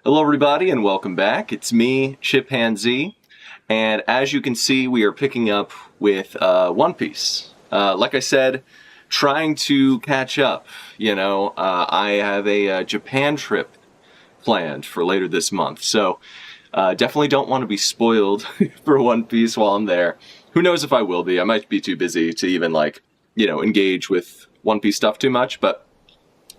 Hello everybody and welcome back. It's me, ChipZ, and as you can see we are picking up with One Piece. Like I said, trying to catch up. I have a Japan trip planned for later this month, so definitely don't want to be spoiled for One Piece while I'm there. Who knows if I will be. I might be too busy to even engage with One Piece stuff too much, but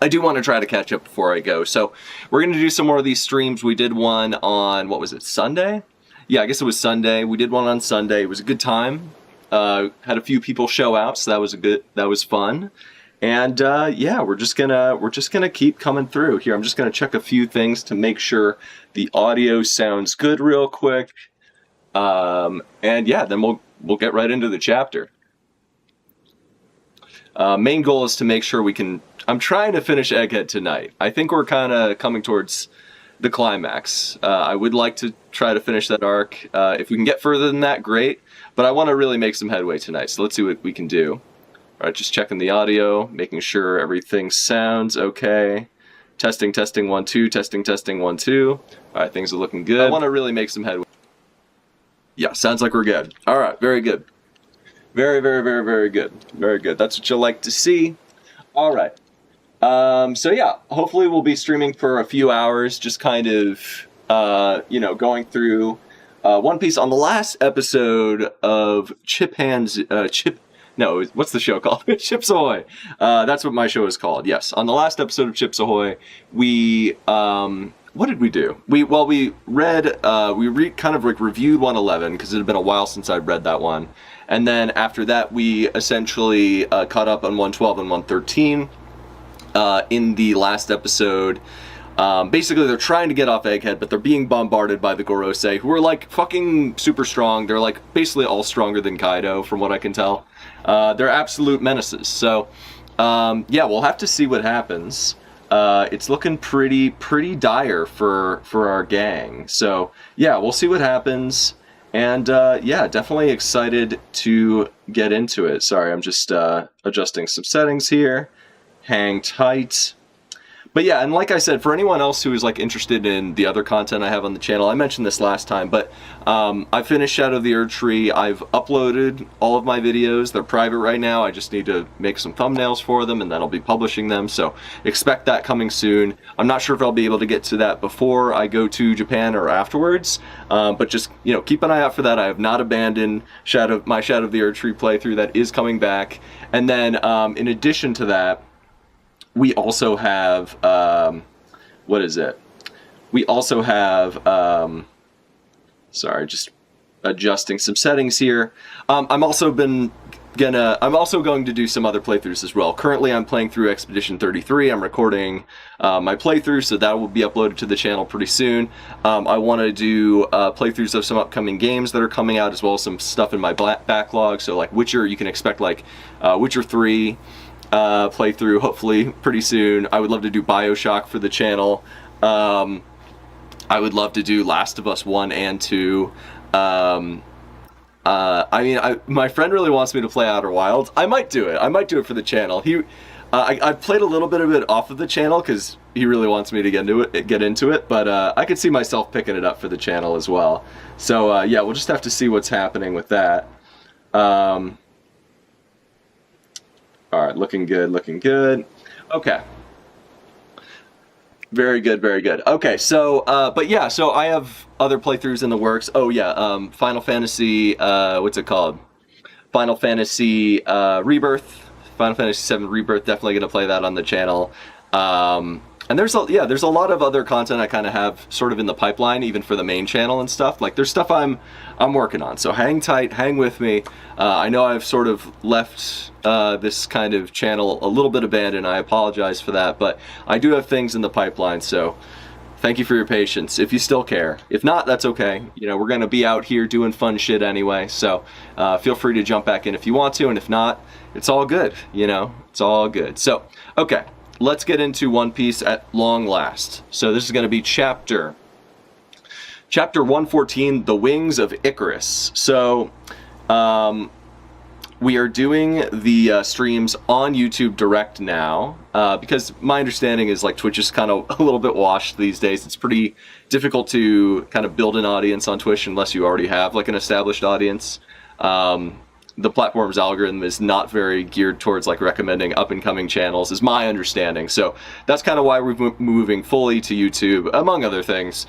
I do want to try to catch up before I go. So we're going to do some more of these streams. We did one on, what was it, Sunday? Yeah, I guess it was Sunday. We did one on Sunday. It was a good time. Had a few people show out, so that was fun. And yeah, we're just gonna keep coming through here. I'm just gonna check a few things to make sure the audio sounds good real quick. And yeah, then we'll get right into the chapter. Main goal is to make sure we can. I'm trying to finish Egghead tonight. I think we're kind of coming towards the climax. I would like to try to finish that arc. If we can get further than that, great. But I want to really make some headway tonight, so let's see what we can do. All right, just checking the audio, making sure everything sounds okay. Testing, 1, 2, testing, 1, 2. All right, things are looking good. I want to really make some headway. Yeah, sounds like we're good. All right, very good. Very, very, very, very good. Very good. That's what you'll like to see. All right. So yeah, hopefully we'll be streaming for a few hours, just kind of, going through One Piece. On the last episode of what's the show called? ChipZ Ahoy. That's what my show is called. Yes. On the last episode of ChipZ Ahoy, we, what did we do? We read, kind of reviewed 111 because it had been a while since I'd read that one. And then after that, we essentially caught up on 112 and 113 in the last episode. Basically, they're trying to get off Egghead, but they're being bombarded by the Gorosei, who are fucking super strong. They're basically all stronger than Kaido, from what I can tell. They're absolute menaces. So, yeah, we'll have to see what happens. It's looking pretty dire for our gang. So, yeah, we'll see what happens. And, yeah, definitely excited to get into it. Sorry, I'm just adjusting some settings here. Hang tight. But yeah, and like I said, for anyone else who is interested in the other content I have on the channel, I mentioned this last time, but I finished Shadow of the Erdtree. I've uploaded all of my videos. They're private right now. I just need to make some thumbnails for them, and then I'll be publishing them. So expect that coming soon. I'm not sure if I'll be able to get to that before I go to Japan or afterwards, but just keep an eye out for that. I have not abandoned my Shadow of the Erdtree playthrough. That is coming back, and then in addition to that, we also have, what is it? We also have, sorry, just adjusting some settings here. I'm also going to do some other playthroughs as well. Currently, I'm playing through Expedition 33. I'm recording my playthrough, so that will be uploaded to the channel pretty soon. I want to do playthroughs of some upcoming games that are coming out, as well as some stuff in my backlog. So, Witcher, you can expect Witcher 3. Playthrough hopefully pretty soon. I would love to do BioShock for the channel. I would love to do Last of Us 1 and 2. My friend really wants me to play Outer Wilds. I might do it. I might do it for the channel. I've played a little bit of it off of the channel because he really wants me to get into it. But I could see myself picking it up for the channel as well. So yeah, we'll just have to see what's happening with that. All right, looking good, looking good. Okay. Very good, very good. Okay, so, but yeah, so I have other playthroughs in the works. Oh yeah, Final Fantasy, what's it called? Final Fantasy Rebirth. Final Fantasy VII Rebirth, definitely going to play that on the channel. And there's a lot of other content I kind of have sort of in the pipeline, even for the main channel and stuff. There's stuff I'm working on, so hang tight, hang with me. I know I've sort of left this kind of channel a little bit abandoned. I apologize for that, but I do have things in the pipeline, so thank you for your patience, if you still care. If not, that's okay. We're going to be out here doing fun shit anyway, so feel free to jump back in if you want to, and if not, it's all good, It's all good. So, okay. Let's get into One Piece at long last. So this is going to be chapter 114, The Wings of Icarus. So we are doing the streams on YouTube Direct now, because my understanding is like Twitch is kind of a little bit washed these days. It's pretty difficult to kind of build an audience on Twitch unless you already have like an established audience. The platform's algorithm is not very geared towards like recommending up-and-coming channels, is my understanding. So that's kind of why we're moving fully to YouTube, among other things.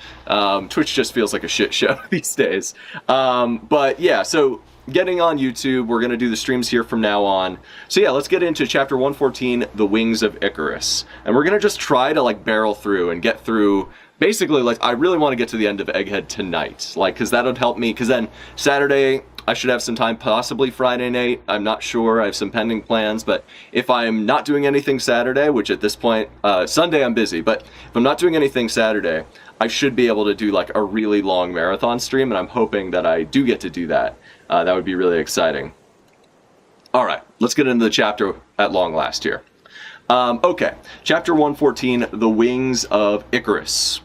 Twitch just feels like a shit show these days. But yeah, so getting on YouTube, we're going to do the streams here from now on. So yeah, let's get into chapter 114, The Wings of Icarus. And we're going to just try to like barrel through and get through. Basically, like, I really want to get to the end of Egghead tonight, like, because that would help me, because then Saturday, I should have some time, possibly Friday night, I'm not sure, I have some pending plans, but if I'm not doing anything Saturday, which at this point, Sunday I'm busy, but if I'm not doing anything Saturday, I should be able to do, like, a really long marathon stream, and I'm hoping that I do get to do that. That would be really exciting. Alright, let's get into the chapter at long last here. Okay, chapter 114, The Wings of Icarus.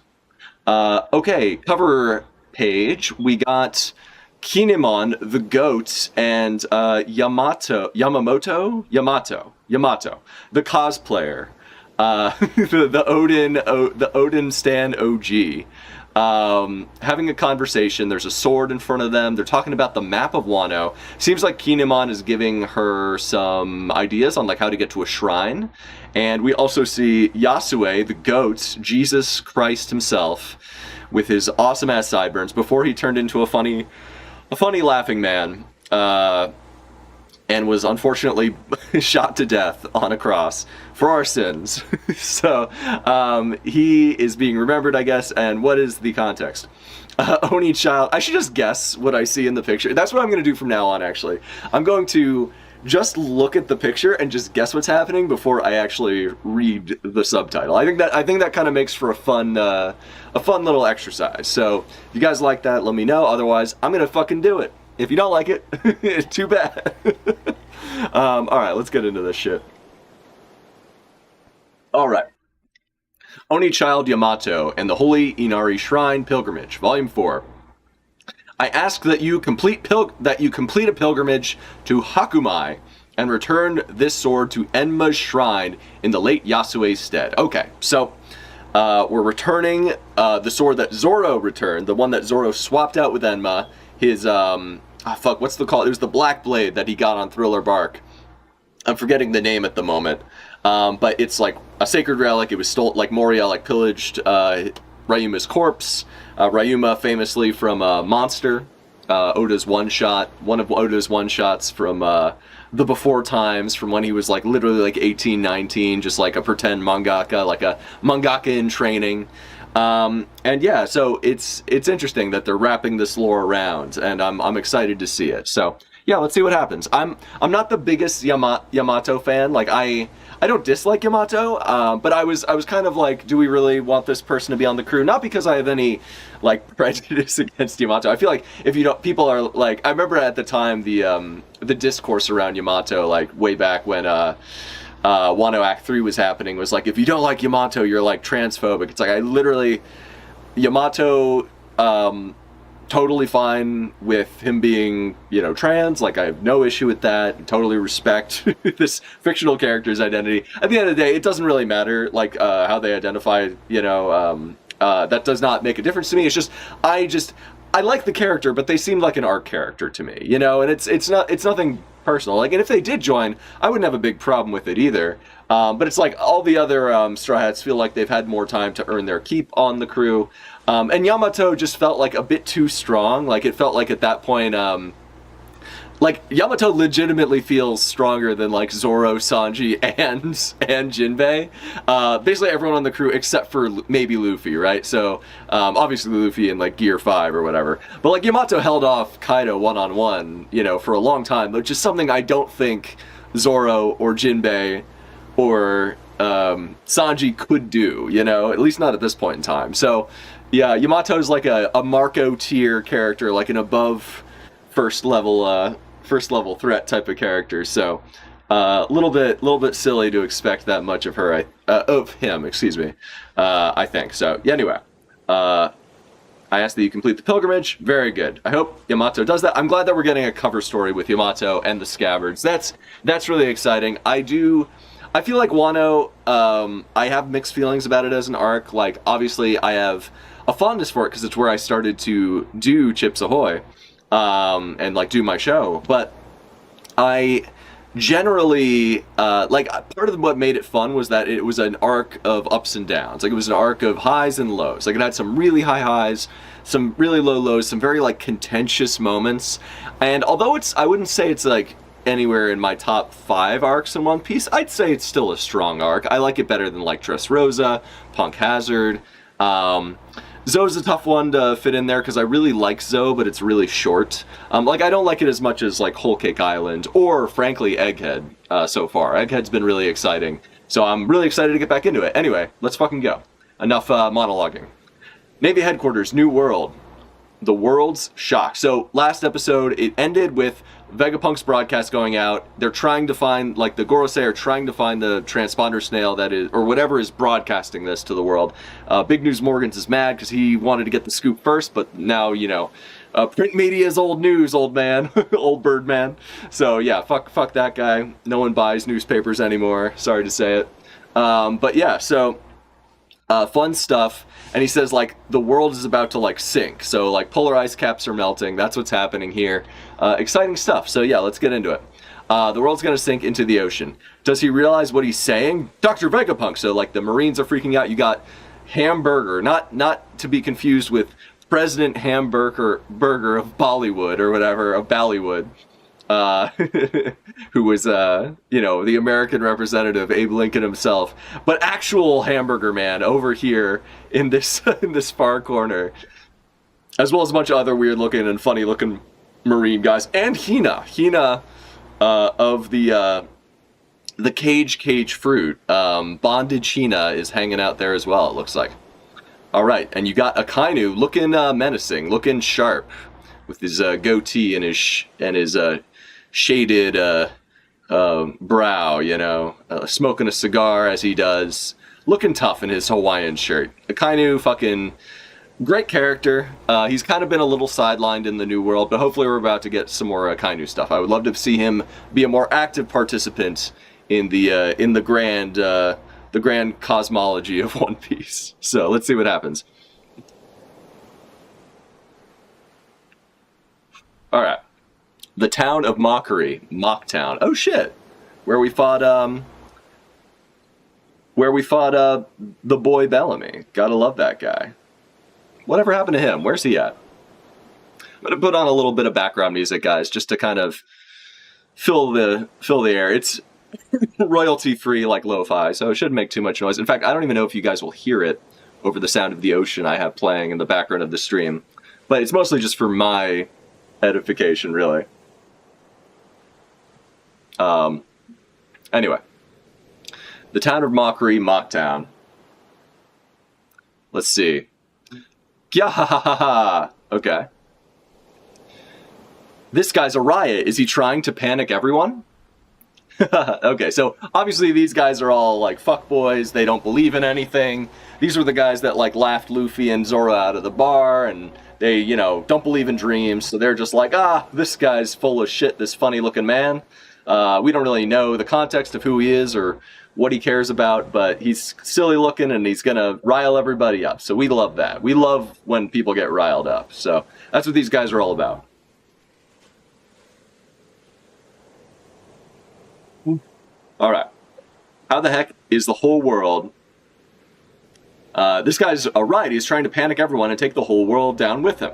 Okay, cover page, we got Kinemon, the goat, and Yamato, the cosplayer, the Odin Stan OG. Having a conversation. There's a sword in front of them. They're talking about the map of Wano. Seems like Kinemon is giving her some ideas on like how to get to a shrine. And we also see Yasue, the goat, Jesus Christ himself, with his awesome ass sideburns before he turned into a funny laughing man, and was unfortunately shot to death on a cross for our sins. So he is being remembered, I guess. And what is the context? Oni child. I should just guess what I see in the picture. That's what I'm going to do from now on, actually. I'm going to just look at the picture and just guess what's happening before I actually read the subtitle. I think that kind of makes for a fun little exercise. So if you guys like that, let me know. Otherwise, I'm going to fucking do it. If you don't like it, it's too bad. Alright, let's get into this shit. Alright. Oni Child Yamato and the Holy Inari Shrine Pilgrimage, Volume 4. I ask that you complete a pilgrimage to Hakumai and return this sword to Enma's shrine in the late Yasue's stead. Okay, so we're returning the sword that Zoro returned, the one that Zoro swapped out with Enma. His what's the call? It was the Black Blade that he got on Thriller Bark. I'm forgetting the name at the moment, but it's like a sacred relic. It was stolen, like Moria, like pillaged Ryuma's corpse. Ryuma famously from Monster, Oda's one-shot, one of Oda's one-shots from the before times, from when he was like literally like 18, 19, just like a pretend mangaka, like a mangaka in training. And yeah, so it's interesting that they're wrapping this lore around, and I'm excited to see it. So yeah, let's see what happens. I'm not the biggest Yamato fan. Like I don't dislike Yamato, but I was kind of like, do we really want this person to be on the crew? Not because I have any like prejudice against Yamato. I feel like if you don't, people are like, I remember at the time the discourse around Yamato, like way back when Wano Act 3 was happening, was like, if you don't like Yamato, you're like transphobic. It's like, I literally, Yamato, totally fine with him being, you know, trans. Like, I have no issue with that. Totally respect this fictional character's identity. At the end of the day, it doesn't really matter, like, how they identify, you know, that does not make a difference to me. It's just, I like the character, but they seem like an arc character to me, you know, and it's nothing personal. Like, and if they did join, I wouldn't have a big problem with it either. But it's like all the other Straw Hats feel like they've had more time to earn their keep on the crew. And Yamato just felt like a bit too strong. Like, it felt like at that point, like, Yamato legitimately feels stronger than, like, Zoro, Sanji, and Jinbei. Basically everyone on the crew except for maybe Luffy, right? So, obviously Luffy in, like, Gear 5 or whatever. But, like, Yamato held off Kaido one-on-one, you know, for a long time, which is something I don't think Zoro or Jinbei or Sanji could do, you know? At least not at this point in time. So, yeah, Yamato's like a Marco tier character, like an above first level threat type of character. So a little bit silly to expect that much of her, of him, excuse me. I think so. Yeah, anyway, I ask that you complete the pilgrimage. Very good. I hope Yamato does that. I'm glad that we're getting a cover story with Yamato and the Scabbards. That's really exciting. I feel like Wano, I have mixed feelings about it as an arc. Like, obviously, I have a fondness for it because it's where I started to do Chips Ahoy, and, like, do my show. But I generally, like, part of what made it fun was that it was an arc of ups and downs. Like, it was an arc of highs and lows. Like, it had some really high highs, some really low lows, some very, like, contentious moments. And although I wouldn't say it's, like, anywhere in my top 5 arcs in One Piece, I'd say it's still a strong arc. I like it better than, like, Dressrosa, Punk Hazard. Zoe's a tough one to fit in there because I really like Zoe, but it's really short. Like, I don't like it as much as, like, Whole Cake Island or, frankly, Egghead so far. Egghead's been really exciting, so I'm really excited to get back into it. Anyway, let's fucking go. Enough monologuing. Navy Headquarters, New World. The world's shock. So, last episode, it ended with Vegapunk's broadcast going out. They're trying to find, like, the Gorosei are trying to find the transponder snail that is, or whatever is broadcasting this to the world. Big News Morgans is mad because he wanted to get the scoop first, but now, you know, print media is old news, old man. Old bird man. So, yeah, fuck that guy. No one buys newspapers anymore. Sorry to say it. But, yeah, so... fun stuff, and he says, like, the world is about to, like, sink, so, like, polar ice caps are melting. That's what's happening here. Exciting stuff. So yeah, let's get into it. The world's gonna sink into the ocean. Does he realize what he's saying? Dr. Vegapunk. So, like, the Marines are freaking out. You got Hamburger, not to be confused with President Hamburger of Bollywood or whatever, of Ballywood. Who was, you know, the American representative, Abe Lincoln himself, but actual Hamburger Man over here in this in this far corner, as well as a bunch of other weird-looking and funny-looking Marine guys, and Hina of the Cage Fruit, Bondage Hina is hanging out there as well. It looks like. All right, and you got Akainu looking menacing, looking sharp, with his goatee and his shaded brow, you know, smoking a cigar as he does, looking tough in his Hawaiian shirt. Akainu, fucking great character. He's kind of been a little sidelined in the New World, but hopefully we're about to get some more Akainu stuff. I would love to see him be a more active participant in the grand cosmology of One Piece. So let's see what happens. All right. The town of Mockery, Mocktown. Oh shit, where we fought the boy Bellamy. Gotta love that guy. Whatever happened to him? Where's he at? I'm gonna put on a little bit of background music, guys, just to kind of fill the air. It's royalty free, like lo-fi, so it shouldn't make too much noise. In fact, I don't even know if you guys will hear it over the sound of the ocean I have playing in the background of the stream, but it's mostly just for my edification, really. Anyway, the town of Mockery, Mocktown. Let's see. Yeah, okay. This guy's a riot. Is he trying to panic everyone? Okay, so obviously these guys are all like fuckboys. They don't believe in anything. These were the guys that like laughed Luffy and Zoro out of the bar, and they, you know, don't believe in dreams. So they're just like, this guy's full of shit, this funny looking man. We don't really know the context of who he is or what he cares about, but he's silly looking and he's gonna rile everybody up. So we love that. We love when people get riled up. So that's what these guys are all about. All right. How the heck is the whole world? This guy's a riot. He's trying to panic everyone and take the whole world down with him.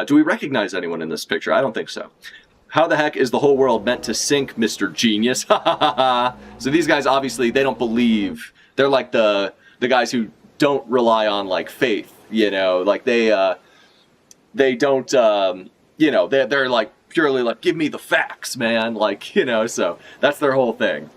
Do we recognize anyone in this picture? I don't think so. How the heck is the whole world meant to sink, Mr. Genius? So these guys, obviously, they don't believe. They're like the guys who don't rely on, like, faith, you know? Like, they don't, you know, they're like, purely like, give me the facts, man. Like, you know, so that's their whole thing.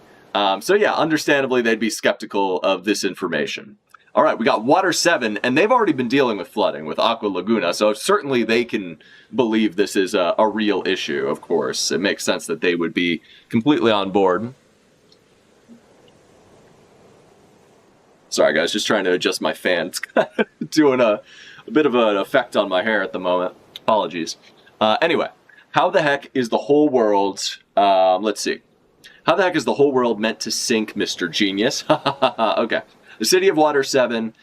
So yeah, understandably, they'd be skeptical of this information. All right, we got Water 7, and they've already been dealing with flooding with Aqua Laguna, so certainly they can believe this is a real issue, of course. It makes sense that they would be completely on board. Sorry, guys, just trying to adjust my fan. It's doing a a bit of an effect on my hair at the moment. Apologies. Anyway, how the heck is the whole world... let's see. How the heck is the whole world meant to sink, Mr. Genius? Okay. The City of Water 7.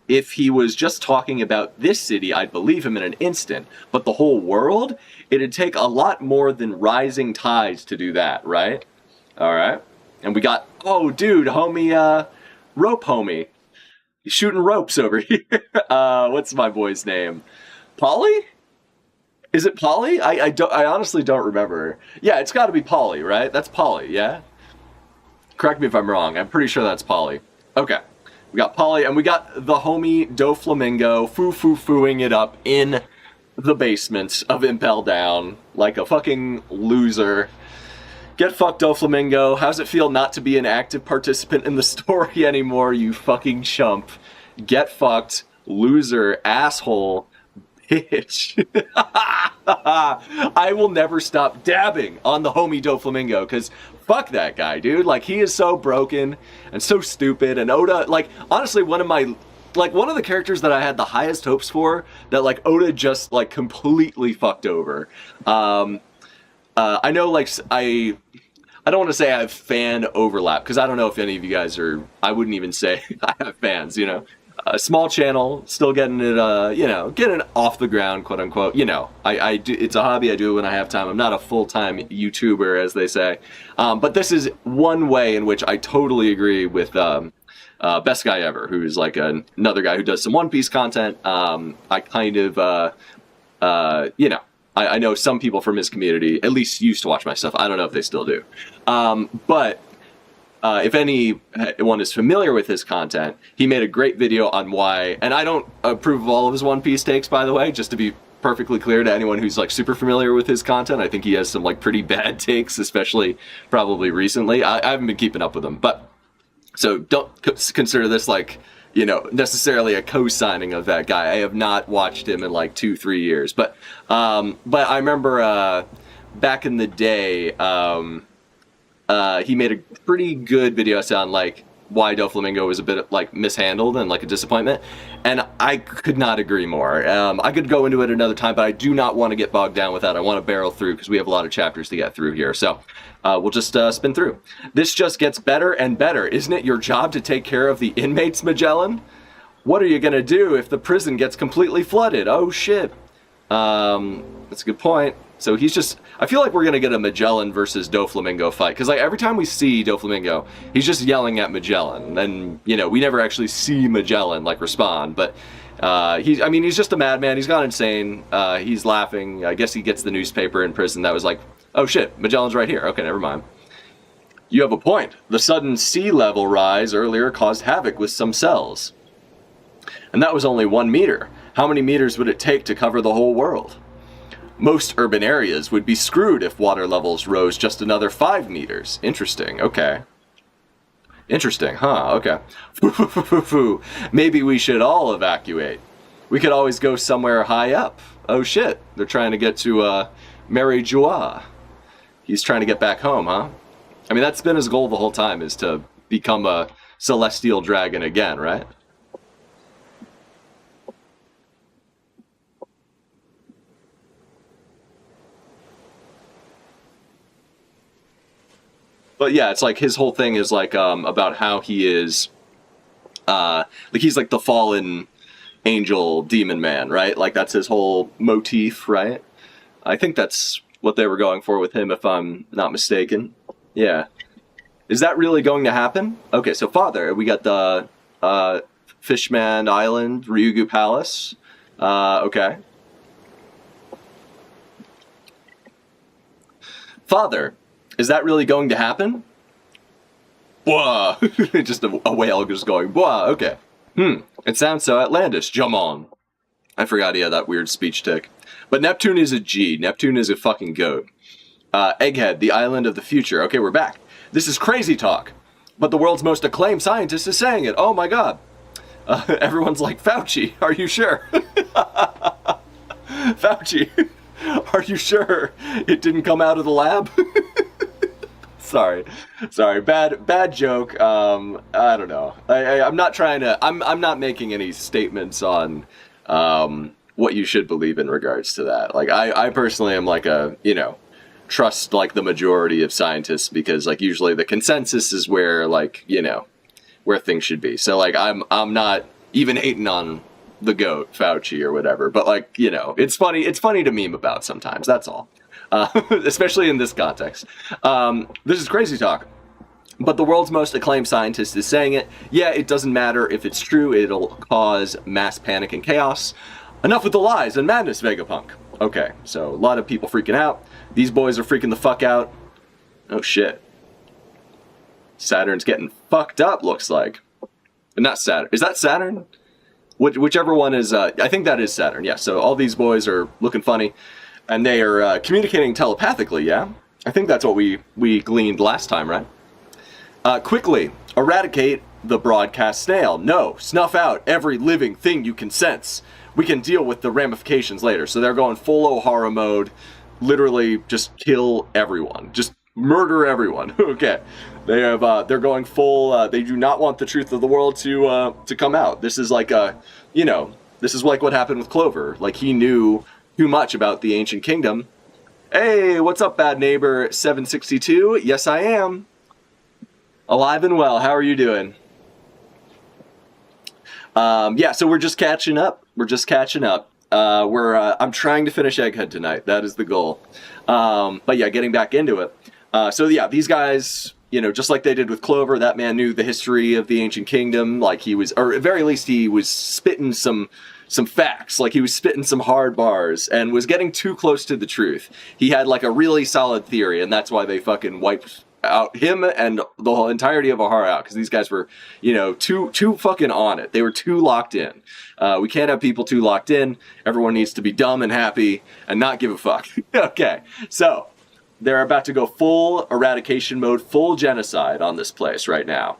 If he was just talking about this city, I'd believe him in an instant. But the whole world? It'd take a lot more than rising tides to do that, right? Alright. And we got... Oh, dude, homie, rope homie. He's shooting ropes over here. What's my boy's name? Polly? Is it Polly? I honestly don't remember. Yeah, it's got to be Polly, right? That's Polly, yeah? Correct me if I'm wrong. I'm pretty sure that's Polly. Okay. We got Polly, and we got the homie Doflamingo foo-foo-fooing it up in the basement of Impel Down like a fucking loser. Get fucked, Doflamingo. How's it feel not to be an active participant in the story anymore, you fucking chump? Get fucked, loser, asshole, bitch. I will never stop dabbing on the homie Doflamingo, because fuck that guy, dude. Like, he is so broken and so stupid. And Oda, like, honestly, one of the characters that I had the highest hopes for that, like, Oda just, like, completely fucked over. I know, like, I don't want to say I have fan overlap, because I don't know if any of you guys are, I wouldn't even say I have fans, you know. A small channel, still getting it, you know, getting it off the ground, quote unquote. You know, I do, it's a hobby, I do it when I have time. I'm not a full-time YouTuber, as they say. But this is one way in which I totally agree with Best Guy Ever, who's like another guy who does some One Piece content. I kind of, you know, I know some people from his community at least used to watch my stuff. I don't know if they still do. But if anyone is familiar with his content, he made a great video on why, and I don't approve of all of his One Piece takes, by the way, just to be perfectly clear to anyone who's like super familiar with his content. I think he has some like pretty bad takes, especially probably recently. I haven't been keeping up with him, but so don't consider this like, you know, necessarily a co-signing of that guy. I have not watched him in like 2-3 years, but I remember back in the day, he made a pretty good video on like why Doflamingo was a bit like mishandled and like a disappointment, and I could not agree more. I could go into it another time, but I do not want to get bogged down with that. I want to barrel through because we have a lot of chapters to get through here, so we'll just spin through. This just gets better and better. Isn't it your job to take care of the inmates, Magellan? What are you gonna do if the prison gets completely flooded? Oh shit. That's a good point. So he's just, I feel like we're going to get a Magellan versus Doflamingo fight. Because like every time we see Doflamingo, he's just yelling at Magellan. And, you know, we never actually see Magellan like respond. But he's just a madman. He's gone insane. He's laughing. I guess he gets the newspaper in prison. That was like, oh shit, Magellan's right here. Okay, never mind. You have a point. The sudden sea level rise earlier caused havoc with some cells. And that was only 1 meter. How many meters would it take to cover the whole world? Most urban areas would be screwed if water levels rose just another 5 meters. Interesting, okay. Interesting, huh, okay. Maybe we should all evacuate. We could always go somewhere high up. Oh shit, they're trying to get to Mary Joie. He's trying to get back home, huh? I mean, that's been his goal the whole time, is to become a celestial dragon again, right? But yeah, it's like his whole thing is like about how he is, like he's like the fallen angel demon man, right? Like that's his whole motif, right? I think that's what they were going for with him, if I'm not mistaken. Yeah. Is that really going to happen? Okay, so Father, we got the Fishman Island, Ryugu Palace. Okay. Father, is that really going to happen? Whoa! Just a whale just going, whoa, okay. It sounds so outlandish, Jamon. I forgot he had that weird speech tick. But Neptune is a G. Neptune is a fucking goat. Egghead, the island of the future. Okay, we're back. This is crazy talk. But the world's most acclaimed scientist is saying it. Oh my god. Everyone's like, Fauci, are you sure? Fauci, are you sure it didn't come out of the lab? Sorry. Bad joke. I don't know. I'm not trying to. I'm not making any statements on what you should believe in regards to that. Like, I personally am like trust like the majority of scientists, because like usually the consensus is where like where things should be. So like I'm not even hating on the GOAT Fauci or whatever, but like it's funny to meme about sometimes. That's all. Especially in this context. This is crazy talk. But the world's most acclaimed scientist is saying it. Yeah, it doesn't matter if it's true. It'll cause mass panic and chaos. Enough with the lies and madness, Vegapunk. Okay, so a lot of people freaking out. These boys are freaking the fuck out. Oh shit. Saturn's getting fucked up, looks like. Not Saturn. Is that Saturn? Whichever one is, I think that is Saturn, yeah. So all these boys are looking funny. And they are communicating telepathically, yeah? I think that's what we gleaned last time, right? Quickly, eradicate the broadcast snail. No, snuff out every living thing you can sense. We can deal with the ramifications later. So they're going full O'Hara mode. Literally just kill everyone. Just murder everyone. Okay. They're going full, they do not want the truth of the world to come out. This is like this is like what happened with Clover. Like, he knew too much about the ancient kingdom. Hey, what's up, bad neighbor 762? Yes, I am. Alive and well. How are you doing? Yeah, so we're just catching up. I'm trying to finish Egghead tonight. That is the goal. But yeah, getting back into it. So yeah, these guys, just like they did with Clover, that man knew the history of the ancient kingdom. Like, he was, or at very least he was spitting some facts. Like, he was spitting some hard bars and was getting too close to the truth. He had like a really solid theory, and that's why they fucking wiped out him and the whole entirety of O'Hara out, because these guys were, too fucking on it. They were too locked in. We can't have people too locked in. Everyone needs to be dumb and happy and not give a fuck. Okay, so they're about to go full eradication mode, full genocide on this place right now.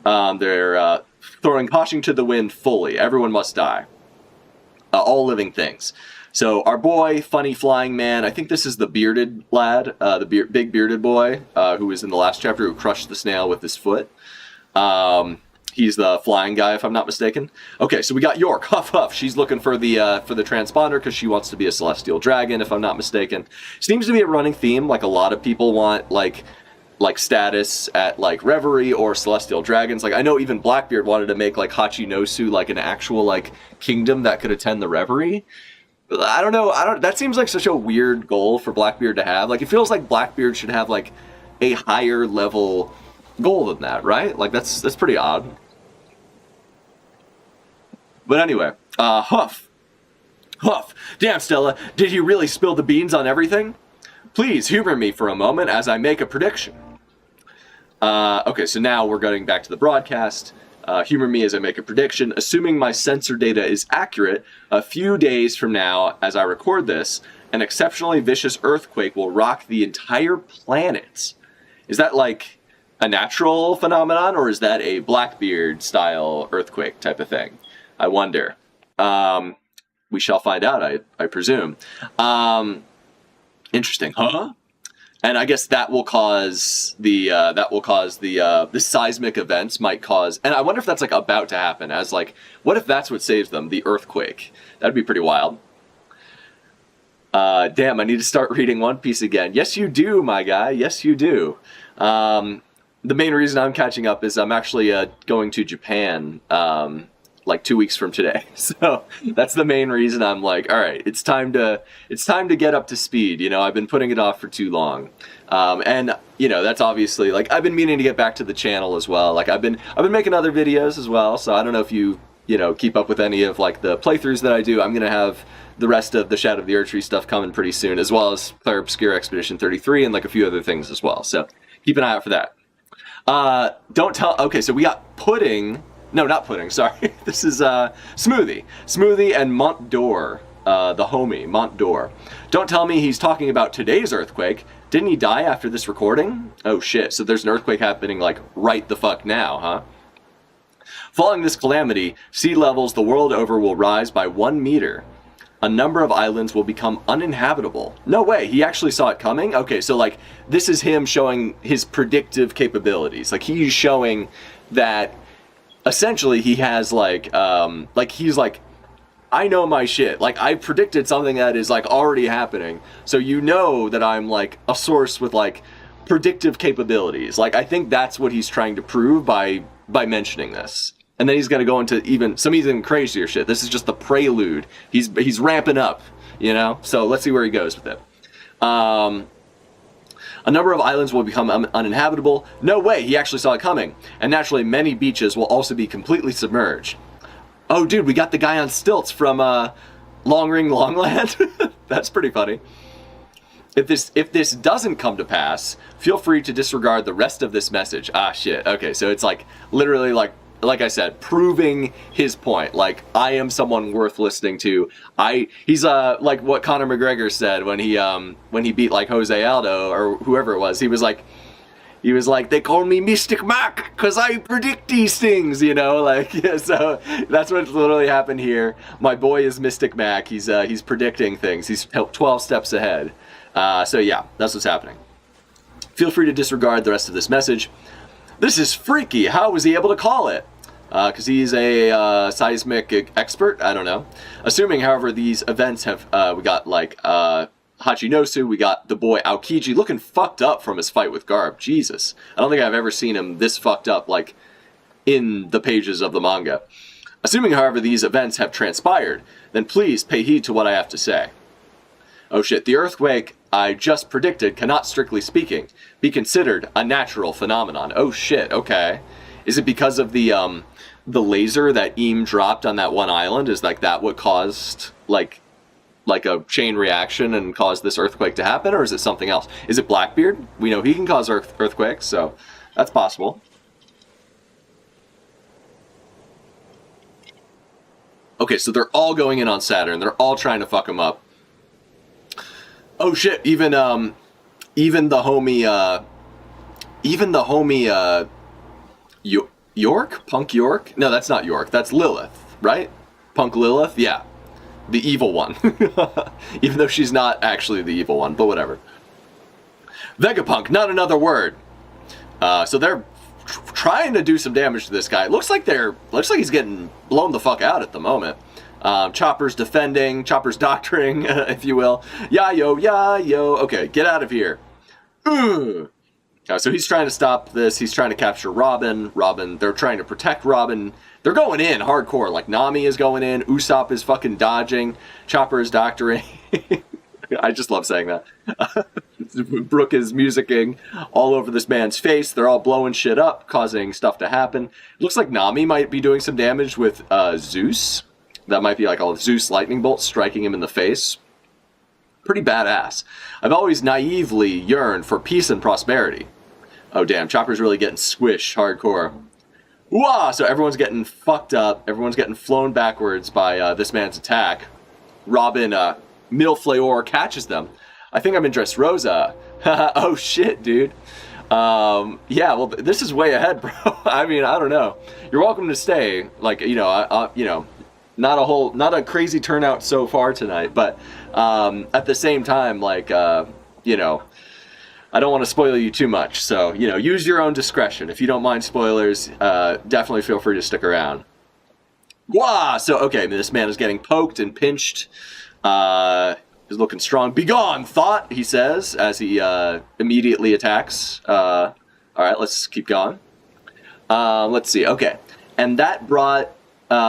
They're throwing caution to the wind fully. Everyone must die. All living things. So our boy, funny flying man, I think this is the bearded lad, big bearded boy, who was in the last chapter, who crushed the snail with his foot. He's the flying guy, if I'm not mistaken. Okay, so we got York, Huff Huff. She's looking for the transponder because she wants to be a celestial dragon, if I'm not mistaken. Seems to be a running theme. Like, a lot of people want like status at like Reverie or celestial dragons. Like, I know even Blackbeard wanted to make like Hachinosu like an actual like kingdom that could attend the Reverie. I don't know. That seems like such a weird goal for Blackbeard to have. Like, it feels like Blackbeard should have like a higher level goal than that, right? Like, that's pretty odd. But anyway, Huff. Damn, Stella, did you really spill the beans on everything? Please humor me for a moment as I make a prediction. Okay, so now we're going back to the broadcast. Humor me as I make a prediction. Assuming my sensor data is accurate, a few days from now, as I record this, an exceptionally vicious earthquake will rock the entire planet. Is that like a natural phenomenon, or is that a Blackbeard-style earthquake type of thing? I wonder. We shall find out, I presume. Interesting, huh? And I guess that will cause the seismic events might cause, and I wonder if that's like about to happen, as like, what if that's what saves them, the earthquake? That'd be pretty wild. Damn, I need to start reading One Piece again. Yes, you do, my guy. Yes, you do. The main reason I'm catching up is I'm actually going to Japan like 2 weeks from today. So that's the main reason I'm like, all right, it's time to get up to speed. I've been putting it off for too long. And that's obviously like, I've been meaning to get back to the channel as well. Like, I've been making other videos as well. So I don't know if you keep up with any of like the playthroughs that I do. I'm going to have the rest of the Shadow of the Erdtree stuff coming pretty soon, as well as Clair Obscure Expedition 33 and like a few other things as well. So keep an eye out for that. Okay, so we got Pudding. No, not Pudding, sorry. This is Smoothie. Smoothie and Mont d'Or, the homie, Mont d'Or. Don't tell me he's talking about today's earthquake. Didn't he die after this recording? Oh shit, so there's an earthquake happening like right the fuck now, huh? Following this calamity, sea levels the world over will rise by 1 meter. a number of islands will become uninhabitable. No way, he actually saw it coming? Okay, so like, this is him showing his predictive capabilities. Like, he's showing that essentially he has like he's like, I know my shit. Like, I predicted something that is like already happening. So you know that I'm like a source with like predictive capabilities. Like, I think that's what he's trying to prove by mentioning this. And then he's going to go into some even crazier shit. This is just the prelude. He's ramping up, you know? So let's see where he goes with it. A number of islands will become uninhabitable. No way, he actually saw it coming. And naturally, many beaches will also be completely submerged. Oh, dude, we got the guy on stilts from Long Ring Longland. That's pretty funny. If this doesn't come to pass, feel free to disregard the rest of this message. Ah, shit. Okay, so it's like literally like I said, proving his point. Like, I am someone worth listening to. He's like what Conor McGregor said when he beat like Jose Aldo or whoever it was. He was like, they call me Mystic Mac because I predict these things, you know. Like, yeah, so that's what literally happened here. My boy is Mystic Mac. He's predicting things. He's 12 steps ahead. So yeah, that's what's happening. Feel free to disregard the rest of this message. This is freaky. How was he able to call it? Because he's a seismic expert? I don't know. Assuming, however, these events have... we got, like, Hachinosu. We got the boy Aokiji looking fucked up from his fight with Garb. Jesus. I don't think I've ever seen him this fucked up, like, in the pages of the manga. Assuming, however, these events have transpired, then please pay heed to what I have to say. Oh shit, the earthquake I just predicted cannot, strictly speaking, be considered a natural phenomenon. Oh shit, okay. Is it because of the laser that Eam dropped on that one island? Is like that what caused like a chain reaction and caused this earthquake to happen? Or is it something else? Is it Blackbeard? We know he can cause earthquakes, so that's possible. Okay, so they're all going in on Saturn. They're all trying to fuck him up. Oh shit! Even the homie, York? Punk York? No, that's not York. That's Lilith, right? Punk Lilith? Yeah. The evil one. Even though she's not actually the evil one, but whatever. Vegapunk, not another word. So they're trying to do some damage to this guy. Looks like he's getting blown the fuck out at the moment. Chopper's defending, Chopper's doctoring, if you will. Ya-yo. Okay, get out of here. So he's trying to stop this. He's trying to capture Robin. They're trying to protect Robin. They're going in hardcore. Like, Nami is going in. Usopp is fucking dodging. Chopper is doctoring. I just love saying that. Brook is musicking all over this man's face. They're all blowing shit up, causing stuff to happen. It looks like Nami might be doing some damage with Zeus. That might be like a Zeus lightning bolt striking him in the face. Pretty badass. I've always naively yearned for peace and prosperity. Oh damn, Chopper's really getting squished hardcore. Wah! So everyone's getting fucked up. Everyone's getting flown backwards by this man's attack. Robin, Millefleur catches them. I think I'm in Dressrosa. Oh shit, dude. Yeah, well, this is way ahead, bro. I mean, I don't know. You're welcome to stay. Like, not a crazy turnout so far tonight, but at the same time, like, I don't want to spoil you too much, so, use your own discretion. If you don't mind spoilers, definitely feel free to stick around. Wah! So, okay, this man is getting poked and pinched. He's looking strong. Begone, thought, he says, as he immediately attacks. All right, let's keep going. Let's see, okay. And that brought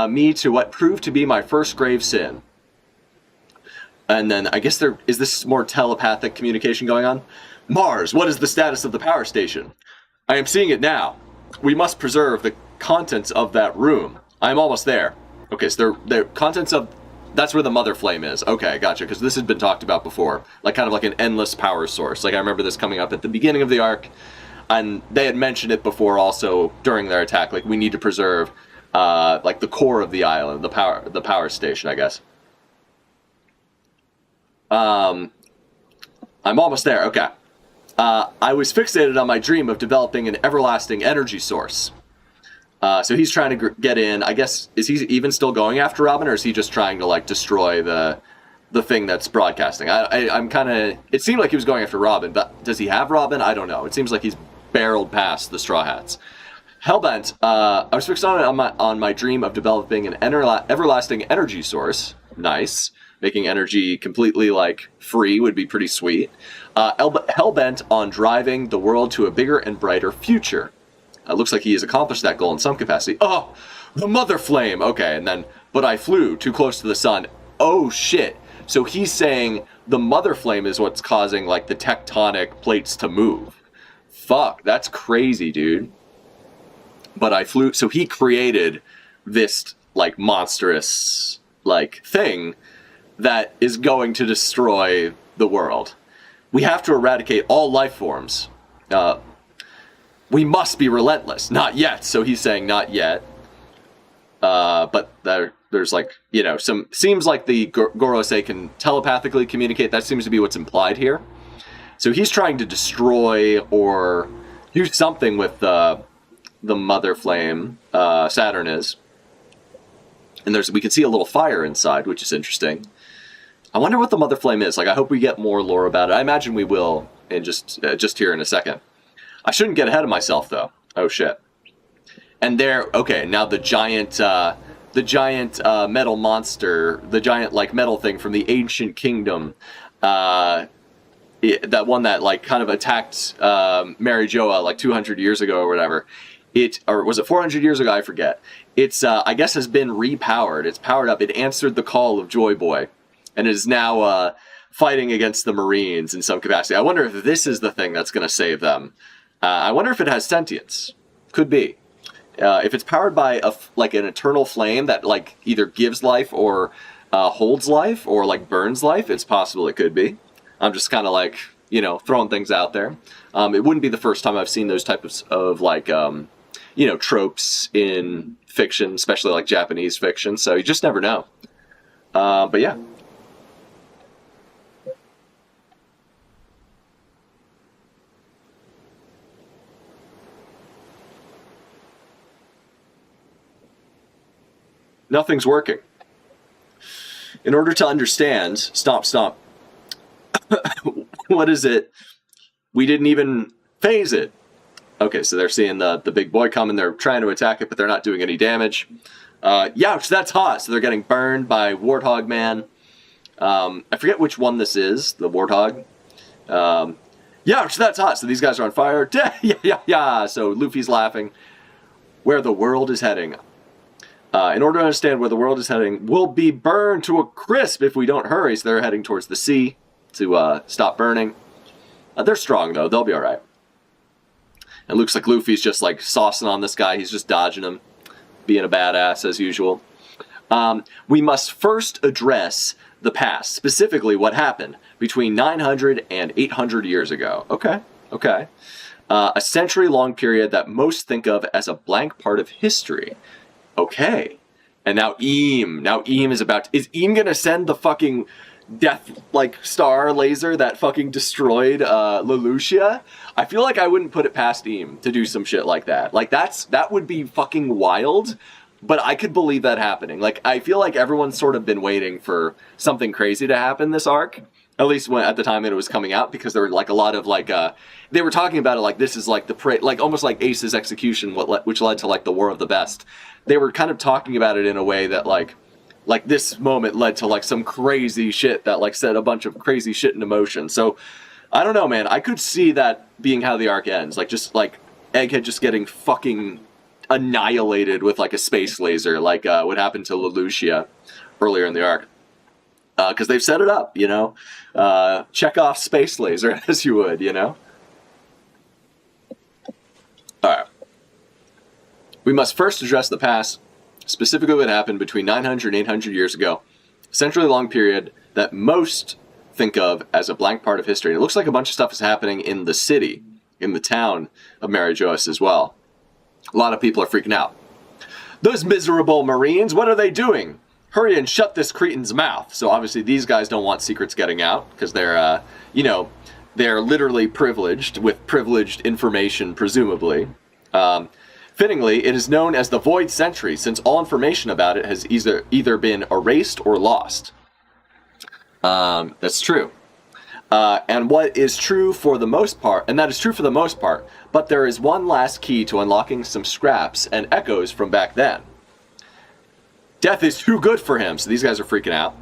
me to what proved to be my first grave sin. And then, I guess is this more telepathic communication going on? Mars, what is the status of the power station? I am seeing it now. We must preserve the contents of that room. I am almost there. Okay, so the contents of... That's where the mother flame is. Okay, gotcha, because this had been talked about before. Like, kind of like an endless power source. Like, I remember this coming up at the beginning of the arc. And they had mentioned it before also during their attack. Like, we need to preserve, like, the core of the island. The power station, I guess. I'm almost there, okay. I was fixated on my dream of developing an everlasting energy source. So he's trying to get in. I guess, is he even still going after Robin, or is he just trying to, like, destroy the the thing that's broadcasting. I'm kind of... It seemed like he was going after Robin, but does he have Robin? I don't know. It seems like he's barreled past the Straw Hats. Hellbent, I was fixed on my dream of developing an everlasting energy source. Nice. Making energy completely, like, free would be pretty sweet. Hellbent on driving the world to a bigger and brighter future. Looks like he has accomplished that goal in some capacity. Oh, the mother flame! Okay, and then, but I flew too close to the sun. Oh, shit. So he's saying the mother flame is what's causing, like, the tectonic plates to move. Fuck, that's crazy, dude. But I flew... So he created this, like, monstrous, like, thing that is going to destroy the world. We have to eradicate all life forms. We must be relentless. Not yet. So he's saying not yet. But there's like, you know, seems like the Gorosei can telepathically communicate. That seems to be what's implied here. So he's trying to destroy or do something with the mother flame, Saturn is. And we can see a little fire inside, which is interesting. I wonder what the mother flame is. Like, I hope we get more lore about it. I imagine we will in just here in a second. I shouldn't get ahead of myself, though. Oh, shit. And okay, now the giant metal monster, the giant, like, metal thing from the ancient kingdom, that one that, like, kind of attacked Mary Joa, like, 200 years ago or whatever. Or was it 400 years ago? I forget. It's, I guess, has been repowered. It's powered up. It answered the call of Joy Boy, and is now fighting against the Marines in some capacity. I wonder if this is the thing that's going to save them. I wonder if it has sentience. Could be. If it's powered by an eternal flame that, like, either gives life or holds life or, like, burns life, it's possible it could be. I'm just kind of, like, you know, throwing things out there. It wouldn't be the first time I've seen those types of like, you know, tropes in fiction, especially, like, Japanese fiction. So you just never know. But yeah. Nothing's working. In order to understand, stop. What is it? We didn't even phase it. Okay, so they're seeing the big boy come and they're trying to attack it, but they're not doing any damage. Youch, that's hot. So they're getting burned by Warthog Man. I forget which one this is, the Warthog. Youch, that's hot. So these guys are on fire. Yeah. So Luffy's laughing. Where the world is heading. In order to understand where the world is heading, we'll be burned to a crisp if we don't hurry. So they're heading towards the sea to stop burning. They're strong, though. They'll be all right. It looks like Luffy's just, like, saucing on this guy. He's just dodging him, being a badass as usual. We must first address the past, specifically what happened between 900 and 800 years ago. Okay. A century-long period that most think of as a blank part of history. Okay. And now Eam is about... Is Eam gonna send the fucking death, like, star laser that fucking destroyed Lelouchia? I feel like I wouldn't put it past Eam to do some shit like that. Like, that would be fucking wild, but I could believe that happening. Like, I feel like everyone's sort of been waiting for something crazy to happen this arc. At least at the time that it was coming out, because there were, like, a lot of, like, they were talking about it like this is, like, like, almost like Ace's execution, which led to, like, the War of the Best. They were kind of talking about it in a way that, like this moment led to, like, some crazy shit that, like, set a bunch of crazy shit into motion. So, I don't know, man. I could see that being how the arc ends. Like, just, like, Egghead just getting fucking annihilated with, like, a space laser, like what happened to Lelouchia earlier in the arc. Because they've set it up, you know? Chekhov's space laser, as you would, you know? Alright. We must first address the past, specifically what happened between 900 and 800 years ago. A century-long period that most think of as a blank part of history. And it looks like a bunch of stuff is happening in the city, in the town of Marijois as well. A lot of people are freaking out. Those miserable Marines, what are they doing? Hurry and shut this cretin's mouth. So obviously these guys don't want secrets getting out because they're, you know, they're literally privileged with privileged information, presumably. Fittingly, it is known as the Void Century since all information about it has either been erased or lost. That's true. And what is true for the most part, and that is true for the most part, but there is one last key to unlocking some scraps and echoes from back then. Death is too good for him, so these guys are freaking out.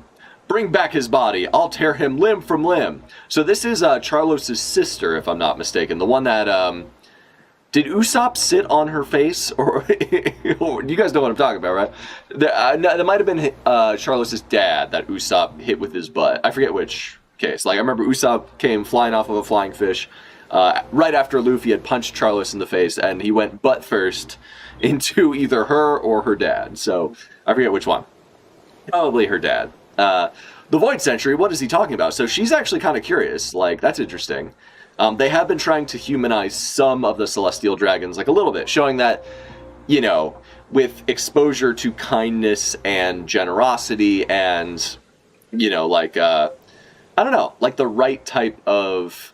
Bring back his body. I'll tear him limb from limb. So this is Charlos's sister, if I'm not mistaken. The one that, did Usopp sit on her face? Or you guys know what I'm talking about, right? That might have been Charlos's dad that Usopp hit with his butt. I forget which case. Like, I remember Usopp came flying off of a flying fish right after Luffy had punched Charlos in the face, and he went butt first into either her or her dad. So I forget which one. Probably her dad. The Void Century, what is he talking about? So she's actually kind of curious. Like, that's interesting. They have been trying to humanize some of the Celestial Dragons, like a little bit, showing that, you know, with exposure to kindness and generosity and, you know, like, I don't know, like the right type of,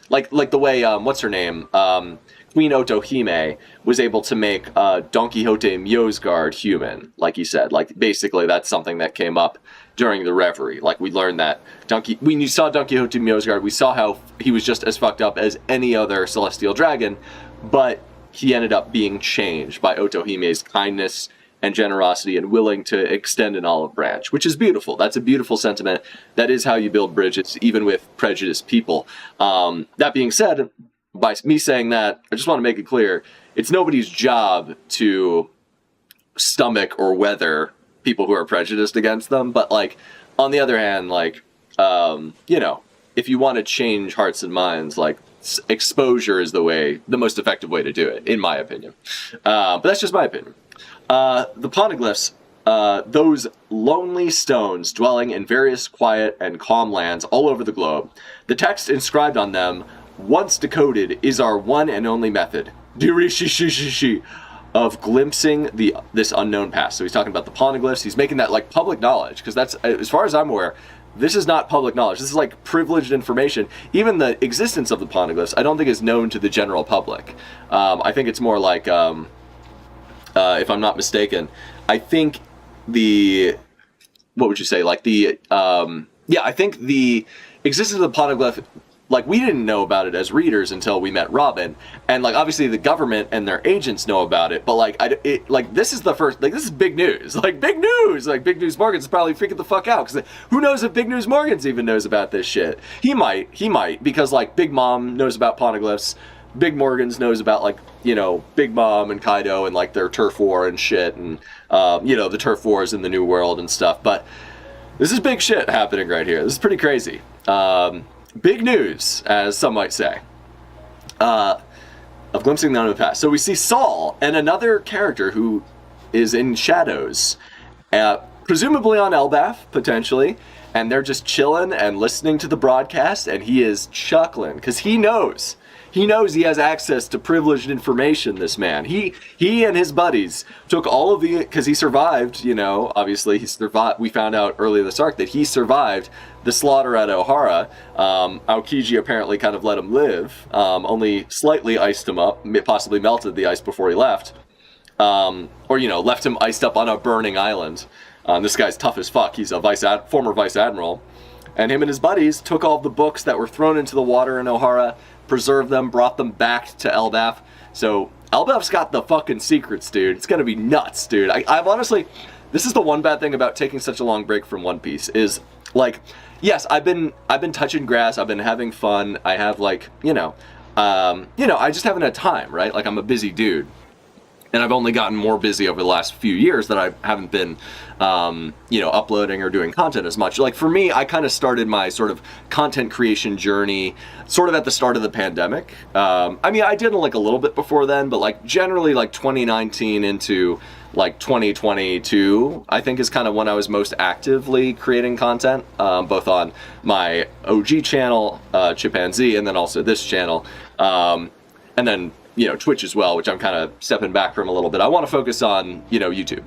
like the way, what's her name? Queen Otohime was able to make Don Quixote Miosgard human, like he said. Like, basically, that's something that came up during the Reverie. Like, we learned that when you saw Don Quixote Miosgard, we saw how he was just as fucked up as any other Celestial Dragon, but he ended up being changed by Otohime's kindness and generosity and willing to extend an olive branch, which is beautiful. That's a beautiful sentiment. That is how you build bridges, even with prejudiced people. That being said, by me saying that, I just want to make it clear, it's nobody's job to stomach or weather people who are prejudiced against them. But, like, on the other hand, like, you know, if you want to change hearts and minds, like, exposure is the most effective way to do it, in my opinion. But that's just my opinion. The poneglyphs, those lonely stones dwelling in various quiet and calm lands all over the globe. The text inscribed on them, once decoded, is our one and only method, of glimpsing this unknown past. So he's talking about the poneglyphs. He's making that like public knowledge, because that's, as far as I'm aware, this is not public knowledge. This is like privileged information. Even the existence of the poneglyphs, I don't think is known to the general public. I think it's more like, if I'm not mistaken, I think what would you say? Like I think the existence of the poneglyph, like, we didn't know about it as readers until we met Robin, and like obviously the government and their agents know about it, but like this is the first, like, this is big news, like Big News Morgan's probably freaking the fuck out, because who knows if Big News Morgan's even knows about this shit. He might, because like Big Mom knows about poneglyphs, Big Morgans knows about, like, you know, Big Mom and Kaido and like their turf war and shit, and you know, the turf wars in the New World and stuff. But this is big shit happening right here. This is pretty crazy. Big news, as some might say, of glimpsing the unknown past. So we see Saul and another character who is in shadows, presumably on Elbaf, potentially, and they're just chilling and listening to the broadcast, and he is chuckling, because he knows he has access to privileged information, this man. He and his buddies took all of because he survived, you know, obviously he survived. We found out earlier this arc that he survived the slaughter at Ohara. Aokiji apparently kind of let him live, only slightly iced him up, possibly melted the ice before he left. Or, you know, left him iced up on a burning island. This guy's tough as fuck. He's a former vice admiral. And him and his buddies took all the books that were thrown into the water in Ohara, preserved them, brought them back to Elbaf. So Elbaf's got the fucking secrets, dude. It's gonna be nuts, dude. I've honestly, this is the one bad thing about taking such a long break from One Piece is, like, yes, I've been touching grass, I've been having fun, I have, like, you know, I just haven't had time, right? Like, I'm a busy dude. And I've only gotten more busy over the last few years that I haven't been, you know, uploading or doing content as much. Like, for me, I kind of started my sort of content creation journey sort of at the start of the pandemic. I mean, I did like a little bit before then, but like generally like 2019 into like 2022, I think is kind of when I was most actively creating content, both on my OG channel, ChipZ, and then also this channel. And then, you know, Twitch as well, which I'm kind of stepping back from a little bit. I want to focus on, you know, YouTube,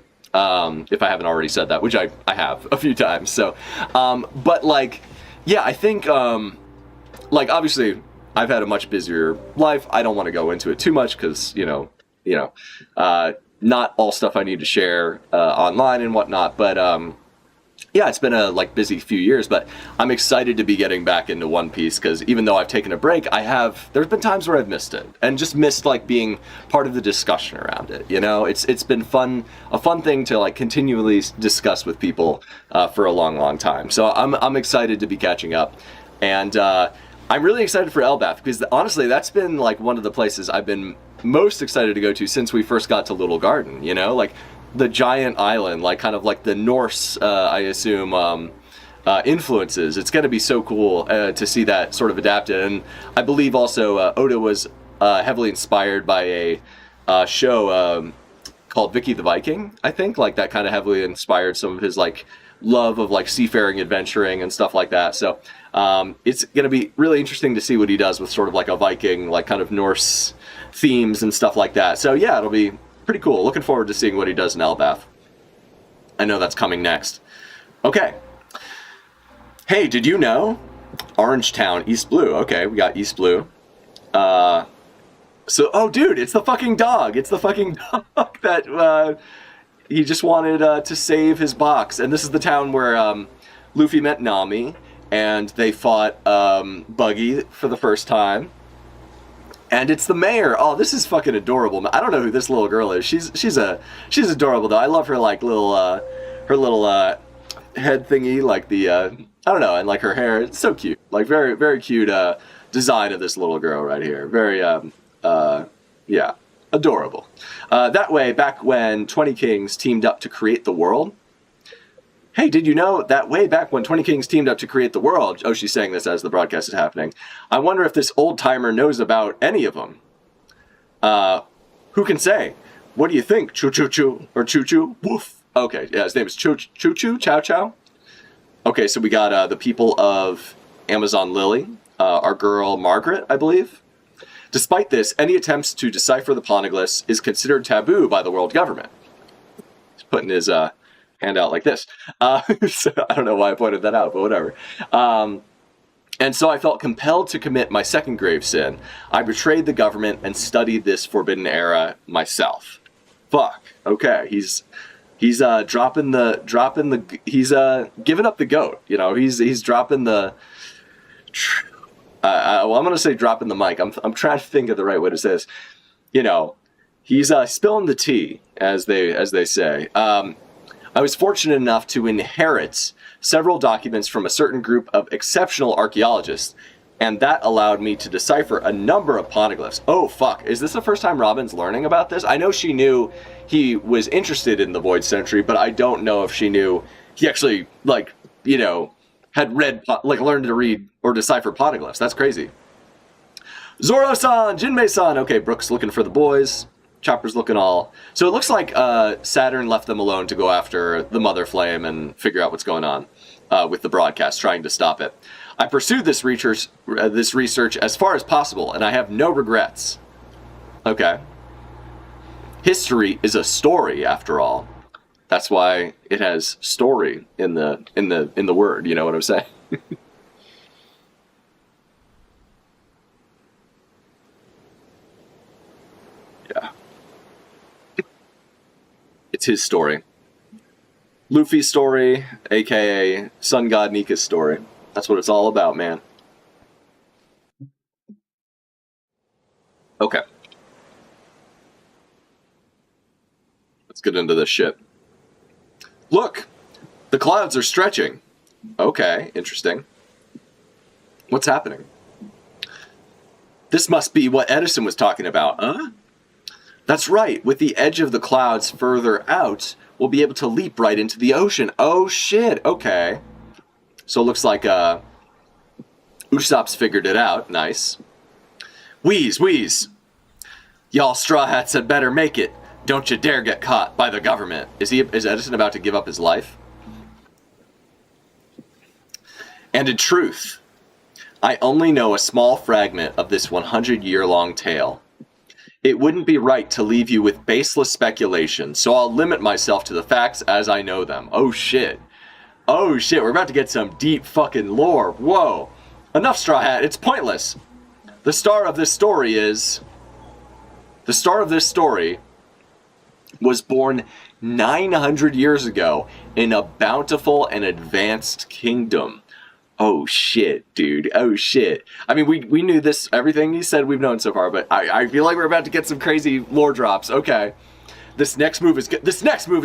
if I haven't already said that, which I have a few times. So, but like, yeah, I think, like, obviously I've had a much busier life. I don't want to go into it too much because, you know, not all stuff I need to share online and whatnot. But yeah, it's been a like busy few years, but I'm excited to be getting back into One Piece because even though I've taken a break, there's been times where I've missed it and just missed like being part of the discussion around it. You know, it's been a fun thing to like continually discuss with people for a long time. So I'm excited to be catching up, and I'm really excited for Elbaf because honestly, that's been like one of the places I've been most excited to go to since we first got to Little Garden. You know, like the giant island, like kind of like the Norse, I assume, influences. It's going to be so cool to see that sort of adapted. And I believe also Oda was heavily inspired by a show called Vicky the Viking, I think. Like that kind of heavily inspired some of his like love of like seafaring, adventuring, and stuff like that. So it's going to be really interesting to see what he does with sort of like a Viking, like kind of Norse themes and stuff like that. So yeah, it'll be pretty cool. Looking forward to seeing what he does in Elbaf. I know that's coming next. Okay. Hey, did you know? Orange Town, East Blue. Okay, we got East Blue. Oh, dude, it's the fucking dog. It's the fucking dog that he just wanted to save his box. And this is the town where Luffy met Nami, and they fought Buggy for the first time. And it's the mayor. Oh, this is fucking adorable. I don't know who this little girl is. She's adorable though. I love her like little head thingy, like the I don't know, and like her hair. It's so cute. Like very cute design of this little girl right here. Very yeah, adorable. That way, back when 20 Kings teamed up to create the world. Hey, did you know that way back when 20 Kings teamed up to create the world? Oh, she's saying this as the broadcast is happening. I wonder if this old-timer knows about any of them. Who can say? What do you think? Choo-choo-choo or choo-choo? Woof. Okay, yeah, his name is Choo-choo, Chow-chow. Okay, so we got the people of Amazon Lily, our girl Margaret, I believe. Despite this, any attempts to decipher the poneglyphs is considered taboo by the world government. He's putting his hand out like this. So I don't know why I pointed that out, but whatever. And so I felt compelled to commit my second grave sin. I betrayed the government and studied this forbidden era myself. Fuck. Okay, he's dropping the he's giving up the goat. You know, he's dropping the. Well, I'm gonna say dropping the mic. I'm trying to think of the right way to say this. You know, he's spilling the tea, as they say. I was fortunate enough to inherit several documents from a certain group of exceptional archaeologists, and that allowed me to decipher a number of poneglyphs. Oh, fuck. Is this the first time Robin's learning about this? I know she knew he was interested in the Void Century, but I don't know if she knew he actually, like, you know, had read, like, learned to read or decipher poneglyphs. That's crazy. Zoro-san! Jinmei-san! Okay, Brooke's looking for the boys. Chopper's looking all... So it looks like Saturn left them alone to go after the Mother Flame and figure out what's going on with the broadcast, trying to stop it. I pursued this research as far as possible, and I have no regrets. Okay. History is a story, after all. That's why it has story in the word. You know what I'm saying? Yeah. It's his story. Luffy's story, aka Sun God Nika's story. That's what it's all about, man. Okay. Let's get into this shit. Look! The clouds are stretching. Okay, interesting. What's happening? This must be what Edison was talking about, huh? That's right. With the edge of the clouds further out, we'll be able to leap right into the ocean. Oh, shit. Okay. So it looks like Usopp's figured it out. Nice. Wheeze. Y'all straw hats had better make it. Don't you dare get caught by the government. Is Edison about to give up his life? And in truth, I only know a small fragment of this 100-year-long tale. It wouldn't be right to leave you with baseless speculation, so I'll limit myself to the facts as I know them. Oh shit. Oh shit, we're about to get some deep fucking lore. Whoa. Enough, Straw Hat, it's pointless. The star of this story was born 900 years ago in a bountiful and advanced kingdom. Oh shit, dude. Oh shit. I mean, we knew this, everything he said we've known so far, but I feel like we're about to get some crazy lore drops. Okay. This next move is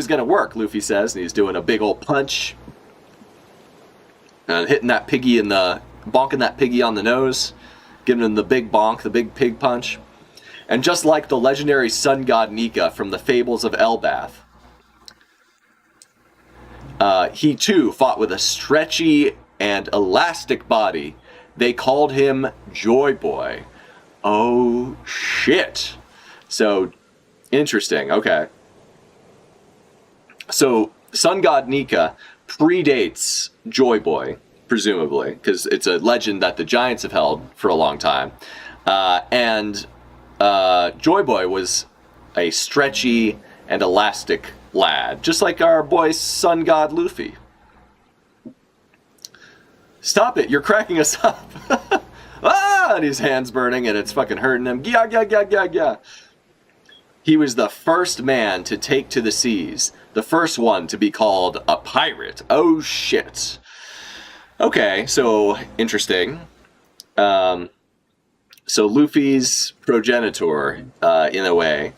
gonna work, Luffy says, and he's doing a big old punch. And hitting that piggy bonking that piggy on the nose, giving him the big bonk, the big pig punch. And just like the legendary sun god Nika from the fables of Elbath, he too fought with a stretchy and elastic body. They called him Joy Boy. Oh shit. So, interesting, okay. So, sun god Nika predates Joy Boy, presumably, because it's a legend that the giants have held for a long time. And Joy Boy was a stretchy and elastic lad, just like our boy sun god Luffy. Stop it, you're cracking us up. Ah, and his hand's burning and it's fucking hurting him. Gya, gya, gya, gya, gya. He was the first man to take to the seas, the first one to be called a pirate. Oh shit. Okay, so interesting. So Luffy's progenitor, in a way,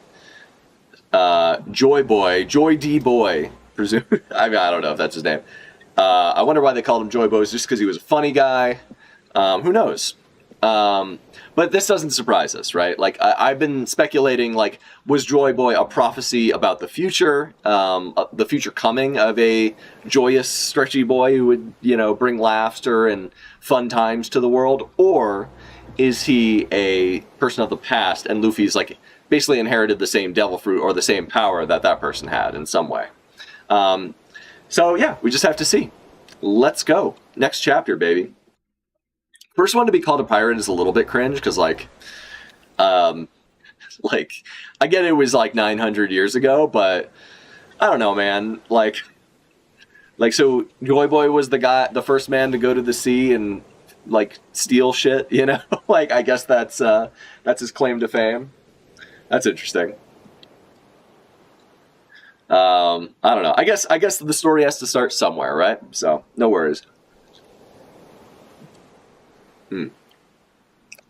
Joy Boy, Joy D Boy, presume. I mean, I don't know if that's his name. I wonder why they called him Joy Boy. Just because he was a funny guy. Who knows? But this doesn't surprise us, right? Like, I've been speculating, like, was Joy Boy a prophecy about the future coming of a joyous, stretchy boy who would, bring laughter and fun times to the world? Or is he a person of the past and Luffy's, like, basically inherited the same devil fruit or the same power that person had in some way? So, yeah, we just have to see. Let's go. Next chapter, baby. First one to be called a pirate is a little bit cringe, because, I get it was, 900 years ago, but I don't know, man. So Joy Boy was the first man to go to the sea and, steal shit, I guess that's his claim to fame. That's interesting. I don't know. I guess the story has to start somewhere, right? So, no worries.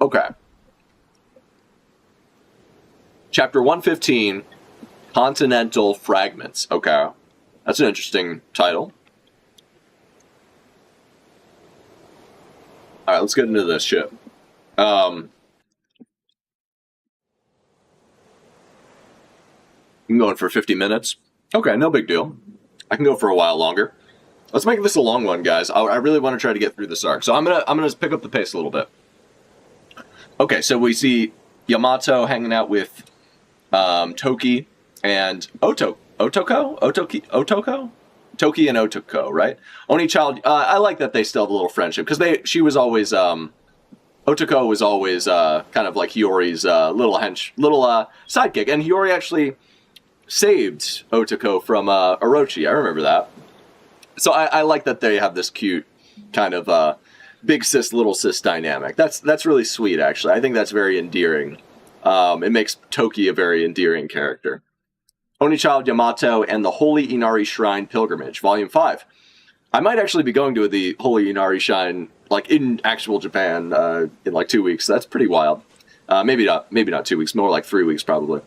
Okay. Chapter 115, Continental Fragments. Okay. That's an interesting title. Alright, let's get into this shit. I'm going for 50 minutes. Okay, no big deal. I can go for a while longer. Let's make this a long one, guys. I really want to try to get through this arc. So I'm gonna pick up the pace a little bit. Okay, so we see Yamato hanging out with Toki and Otoko? Toki and Otoko, right? Only child. I like that they still have a little friendship, because she was always Otoko was always kind of like Hiyori's little sidekick, and Hiyori actually saved Otoko from Orochi. I remember that. So I like that they have this cute kind of big sis, little sis dynamic. That's really sweet, actually. I think that's very endearing. It makes Toki a very endearing character. Only Child Yamato and the Holy Inari Shrine Pilgrimage, Volume 5. I might actually be going to the Holy Inari Shrine, in actual Japan, in 2 weeks. That's pretty wild. Maybe not 2 weeks, more like 3 weeks probably.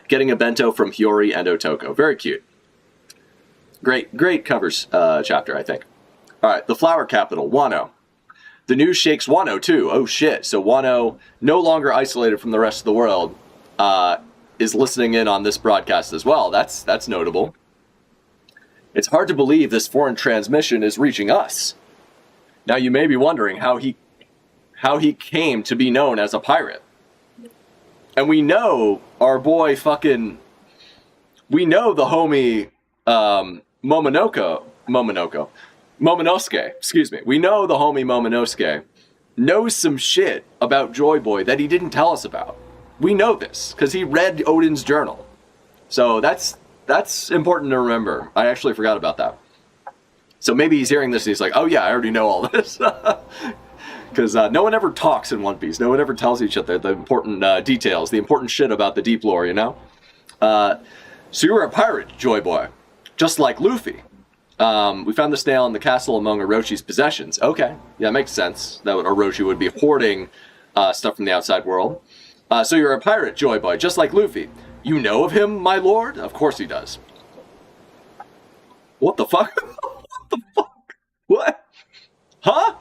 Getting a bento from Hiyori and Otoko. Very cute. Great covers chapter, I think. Alright, the Flower Capital, Wano. The news shakes Wano, too. Oh, shit. So Wano, no longer isolated from the rest of the world, is listening in on this broadcast as well. That's notable. It's hard to believe this foreign transmission is reaching us. Now, you may be wondering how he came to be known as a pirate. And we know our boy we know the homie Momonosuke, excuse me. We know the homie Momonosuke knows some shit about Joy Boy that he didn't tell us about. We know this, because he read Odin's journal. So that's important to remember. I actually forgot about that. So maybe he's hearing this and he's like, oh yeah, I already know all this. Because no one ever talks in One Piece. No one ever tells each other the important details, the important shit about the deep lore, So you were a pirate, Joy Boy, just like Luffy. We found the snail in the castle among Oroshi's possessions. Okay, yeah, makes sense. That Orochi would be hoarding stuff from the outside world. So you're a pirate, Joy Boy, just like Luffy. You know of him, my lord? Of course he does. What the fuck? What the fuck? What? Huh?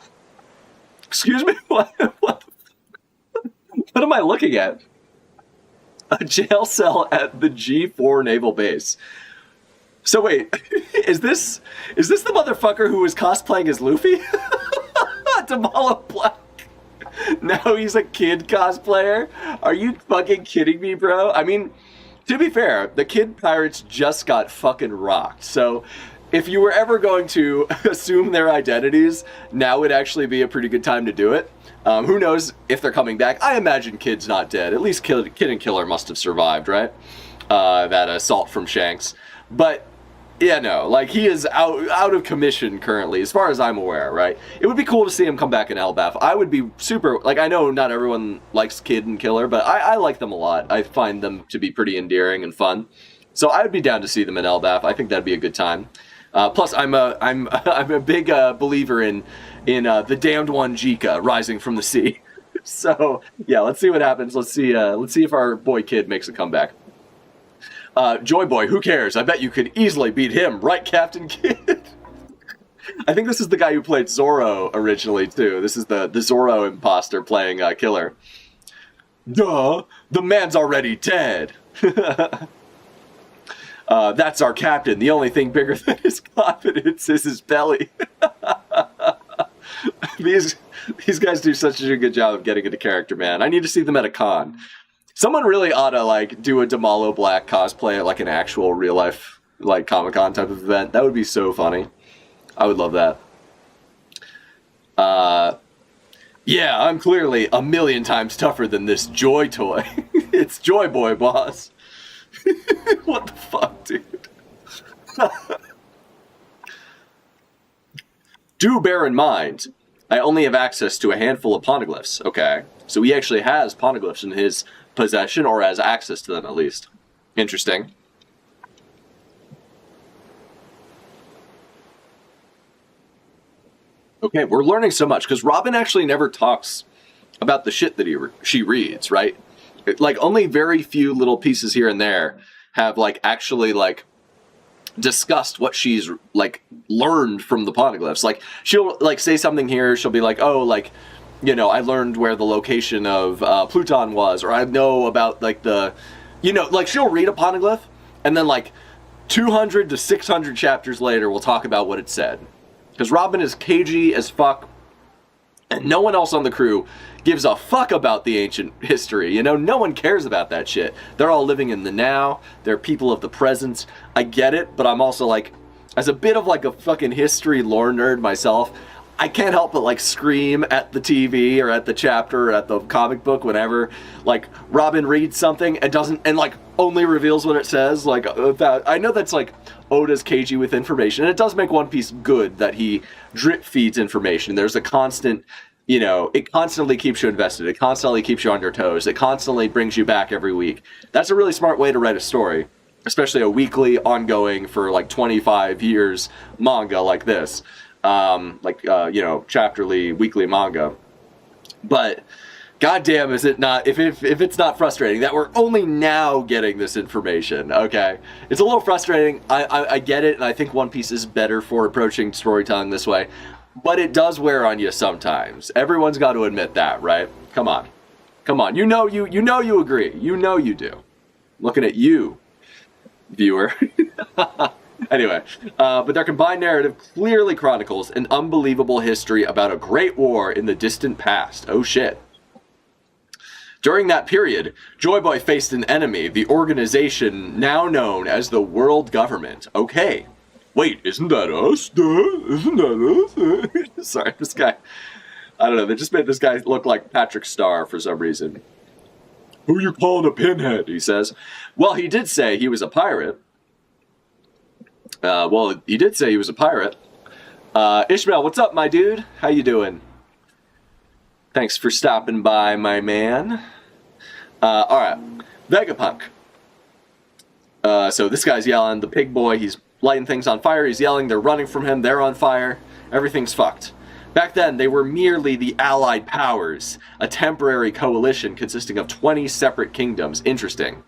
Excuse me? What? What am I looking at? A jail cell at the G4 naval base. So wait, is this the motherfucker who was cosplaying as Luffy? Damalo Black. Now he's a kid cosplayer? Are you fucking kidding me, bro? I mean, to be fair, the kid pirates just got fucking rocked. So if you were ever going to assume their identities, now would actually be a pretty good time to do it. Who knows if they're coming back? I imagine Kid's not dead. At least Kid and Killer must have survived, right? That assault from Shanks. But yeah, no, like he is out of commission currently, as far as I'm aware, right? It would be cool to see him come back in Elbaf. I would be super, like, I know not everyone likes Kid and Killer, but I like them a lot. I find them to be pretty endearing and fun. So I would be down to see them in Elbaf. I think that'd be a good time. Plus, I'm a big believer in the damned one Jika rising from the sea. So yeah, let's see what happens. Let's see if our boy Kid makes a comeback. Joy Boy, who cares? I bet you could easily beat him, right, Captain Kid? I think this is the guy who played Zoro originally too. This is the Zoro imposter playing Killer. Duh, the man's already dead. That's our captain. The only thing bigger than his confidence is his belly. These guys do such a good job of getting into character, man. I need to see them at a con. Someone really ought to like do a Damalo Black cosplay at like an actual real life like Comic-Con type of event. That would be so funny. I would love that. Yeah, I'm clearly a million times tougher than this Joy toy. It's Joy Boy, boss. What the fuck, dude? Do bear in mind, I only have access to a handful of poneglyphs. Okay, so he actually has poneglyphs in his possession, or has access to them at least. Interesting. Okay, we're learning so much, because Robin actually never talks about the shit that she reads, right? Like, only very few little pieces here and there have, like, actually, like, discussed what she's, like, learned from the poneglyphs. Like, she'll, like, say something here, she'll be like, oh, like, you know, I learned where the location of Pluton was, or I know about, like, the, you know, like, she'll read a poneglyph, and then, like, 200 to 600 chapters later, we'll talk about what it said. Because Robin is cagey as fuck, and no one else on the crew gives a fuck about the ancient history. You know, no one cares about that shit. They're all living in the now. They're people of the present. I get it, but I'm also like, as a bit of like a fucking history lore nerd myself, I can't help but like scream at the TV or at the chapter or at the comic book whenever like Robin reads something and doesn't, and like only reveals what it says. Like that, I know that's like Oda's cagey with information, and it does make One Piece good that he drip feeds information. There's a constant, you know, it constantly keeps you invested. It constantly keeps you on your toes. It constantly brings you back every week. That's a really smart way to write a story, especially a weekly, ongoing for like 25 years manga like this. You know, chapterly, weekly manga. But goddamn, is it not, if it's not frustrating that we're only now getting this information, okay? It's a little frustrating. I get it, and I think One Piece is better for approaching storytelling this way. But it does wear on you sometimes. Everyone's got to admit that, right? Come on. Come on. You know you agree. You know you do. Looking at you, viewer. Anyway, but their combined narrative clearly chronicles an unbelievable history about a great war in the distant past. Oh shit. During that period, Joy Boy faced an enemy, the organization now known as the World Government. Okay. Wait, isn't that us? Isn't that us? Sorry, this guy, I don't know, they just made this guy look like Patrick Starr for some reason. Who you calling a pinhead, he says. Well, he did say he was a pirate. Ishmael, what's up, my dude? How you doing? Thanks for stopping by, my man. Alright, Vegapunk. So this guy's yelling. The pig boy, he's lighting things on fire. He's yelling. They're running from him. They're on fire. Everything's fucked. Back then, they were merely the Allied Powers, a temporary coalition consisting of 20 separate kingdoms. Interesting.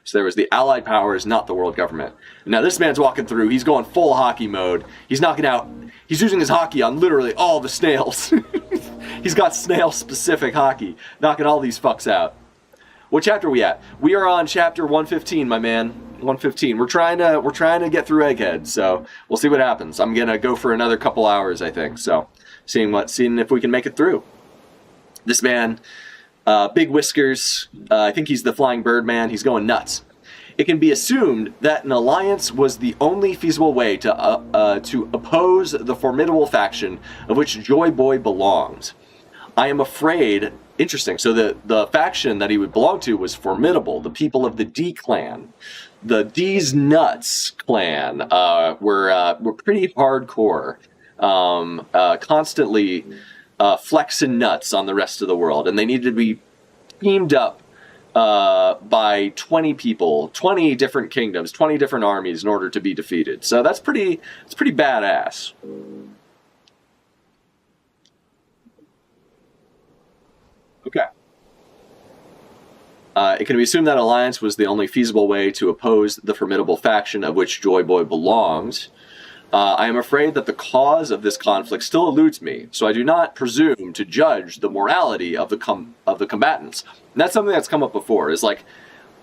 So there was the Allied Powers, not the world government. Now this man's walking through. He's going full hockey mode. He's knocking out. He's using his hockey on literally all the snails. He's got snail-specific hockey, knocking all these fucks out. What chapter are we at? We are on chapter 115, my man. 115. We're trying to get through Egghead, so we'll see what happens. I'm gonna go for another couple hours, I think. So, seeing if we can make it through. This man, big whiskers. I think he's the Flying Bird Man. He's going nuts. It can be assumed that an alliance was the only feasible way to oppose the formidable faction of which Joy Boy belonged. I am afraid. Interesting. So the faction that he would belong to was formidable. The people of the D clan, the D's Nuts clan, were pretty hardcore, constantly flexing nuts on the rest of the world, and they needed to be teamed up by 20 people, 20 different kingdoms, 20 different armies in order to be defeated. So it's pretty badass. Okay. It can be assumed that alliance was the only feasible way to oppose the formidable faction of which Joy Boy belongs. I am afraid that the cause of this conflict still eludes me, so I do not presume to judge the morality of the combatants. And that's something that's come up before, is like,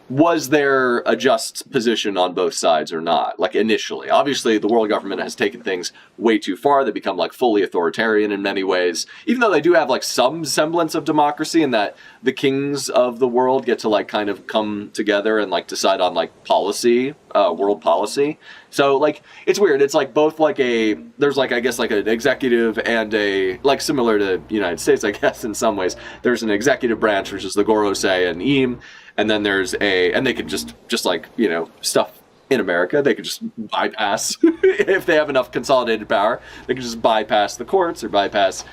was there a just position on both sides or not? Like, initially. Obviously, the world government has taken things way too far. They become, like, fully authoritarian in many ways. Even though they do have, like, some semblance of democracy in that the kings of the world get to, like, kind of come together and, like, decide on, like, policy, world policy. So, like, it's weird. It's, like, both, like, there's, like, I guess, like, an executive and a, like, similar to the United States, I guess, in some ways. There's an executive branch, which is the Gorosei and Eam. And then there's and they can just like, you know, stuff in America, they could just bypass, if they have enough consolidated power, they can just bypass the courts or bypass,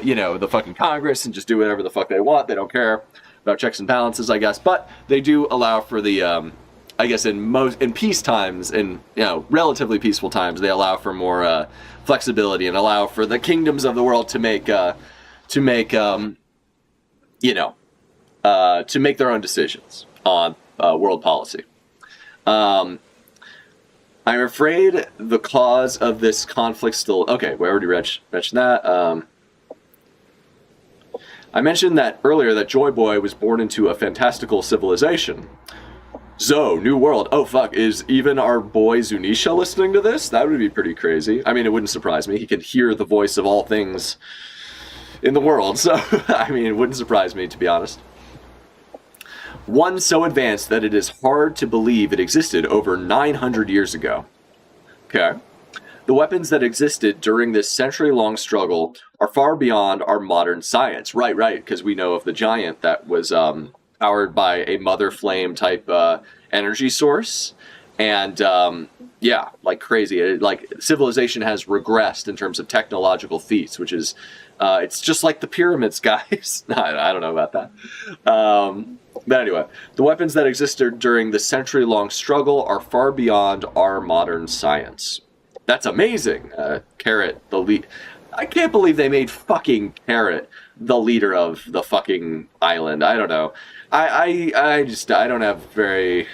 you know, the fucking Congress and just do whatever the fuck they want. They don't care about checks and balances, I guess. But they do allow for the, I guess in peace times, in, you know, relatively peaceful times, they allow for more flexibility and allow for the kingdoms of the world to make you know, to make their own decisions on world policy. I'm afraid the cause of this conflict still... Okay, we already mentioned that. I mentioned that earlier that Joy Boy was born into a fantastical civilization. Zo, New World. Oh, fuck. Is even our boy Zunisha listening to this? That would be pretty crazy. I mean, it wouldn't surprise me. He could hear the voice of all things in the world. So, I mean, it wouldn't surprise me, to be honest. One so advanced that it is hard to believe it existed over 900 years ago. Okay. The weapons that existed during this century-long struggle are far beyond our modern science. Right, because we know of the giant that was powered by a mother flame type energy source. And, yeah, like crazy. Like, civilization has regressed in terms of technological feats, which is, it's just like the pyramids, guys. I don't know about that. But anyway, the weapons that existed during the century-long struggle are far beyond our modern science. That's amazing. Carrot, the lead. I can't believe they made fucking Carrot the leader of the fucking island. I don't know. I don't have very...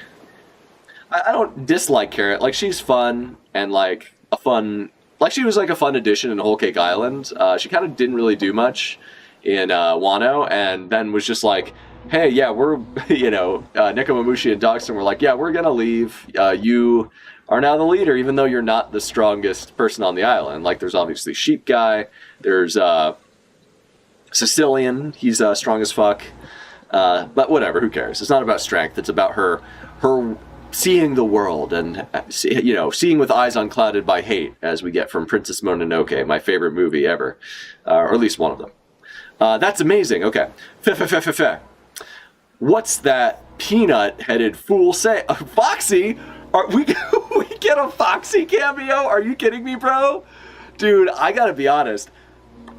I don't dislike Carrot. Like, she's fun and, like, a fun... Like, she was, like, a fun addition in Whole Cake Island. She kind of didn't really do much in Wano, and then was just like, hey, yeah, we're, you know, Nekomamushi and Dogston were like, yeah, we're gonna leave. You are now the leader, even though you're not the strongest person on the island. Like, there's obviously Sheep Guy. There's Sicilian. He's strong as fuck. But whatever, who cares? It's not about strength. It's about her seeing the world and, you know, seeing with eyes unclouded by hate, as we get from Princess Mononoke, my favorite movie ever. Or at least one of them. That's amazing. Okay. What's that peanut-headed fool say? Foxy? We get a Foxy cameo? Are you kidding me, bro? Dude, I gotta be honest.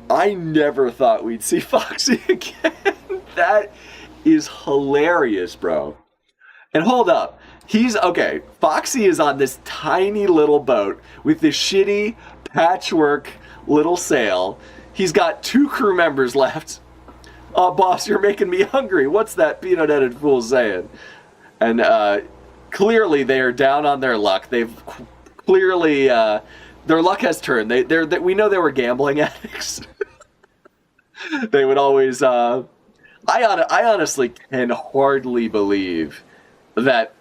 I never thought we'd see Foxy again. That is hilarious, bro. And hold up. He's okay. Foxy is on this tiny little boat with this shitty patchwork little sail. He's got 2 crew members left. Oh, boss, you're making me hungry. What's that peanut-headed fool saying? And clearly they are down on their luck. They've clearly their luck has turned. We know they were gambling addicts. They would always. I honestly can hardly believe that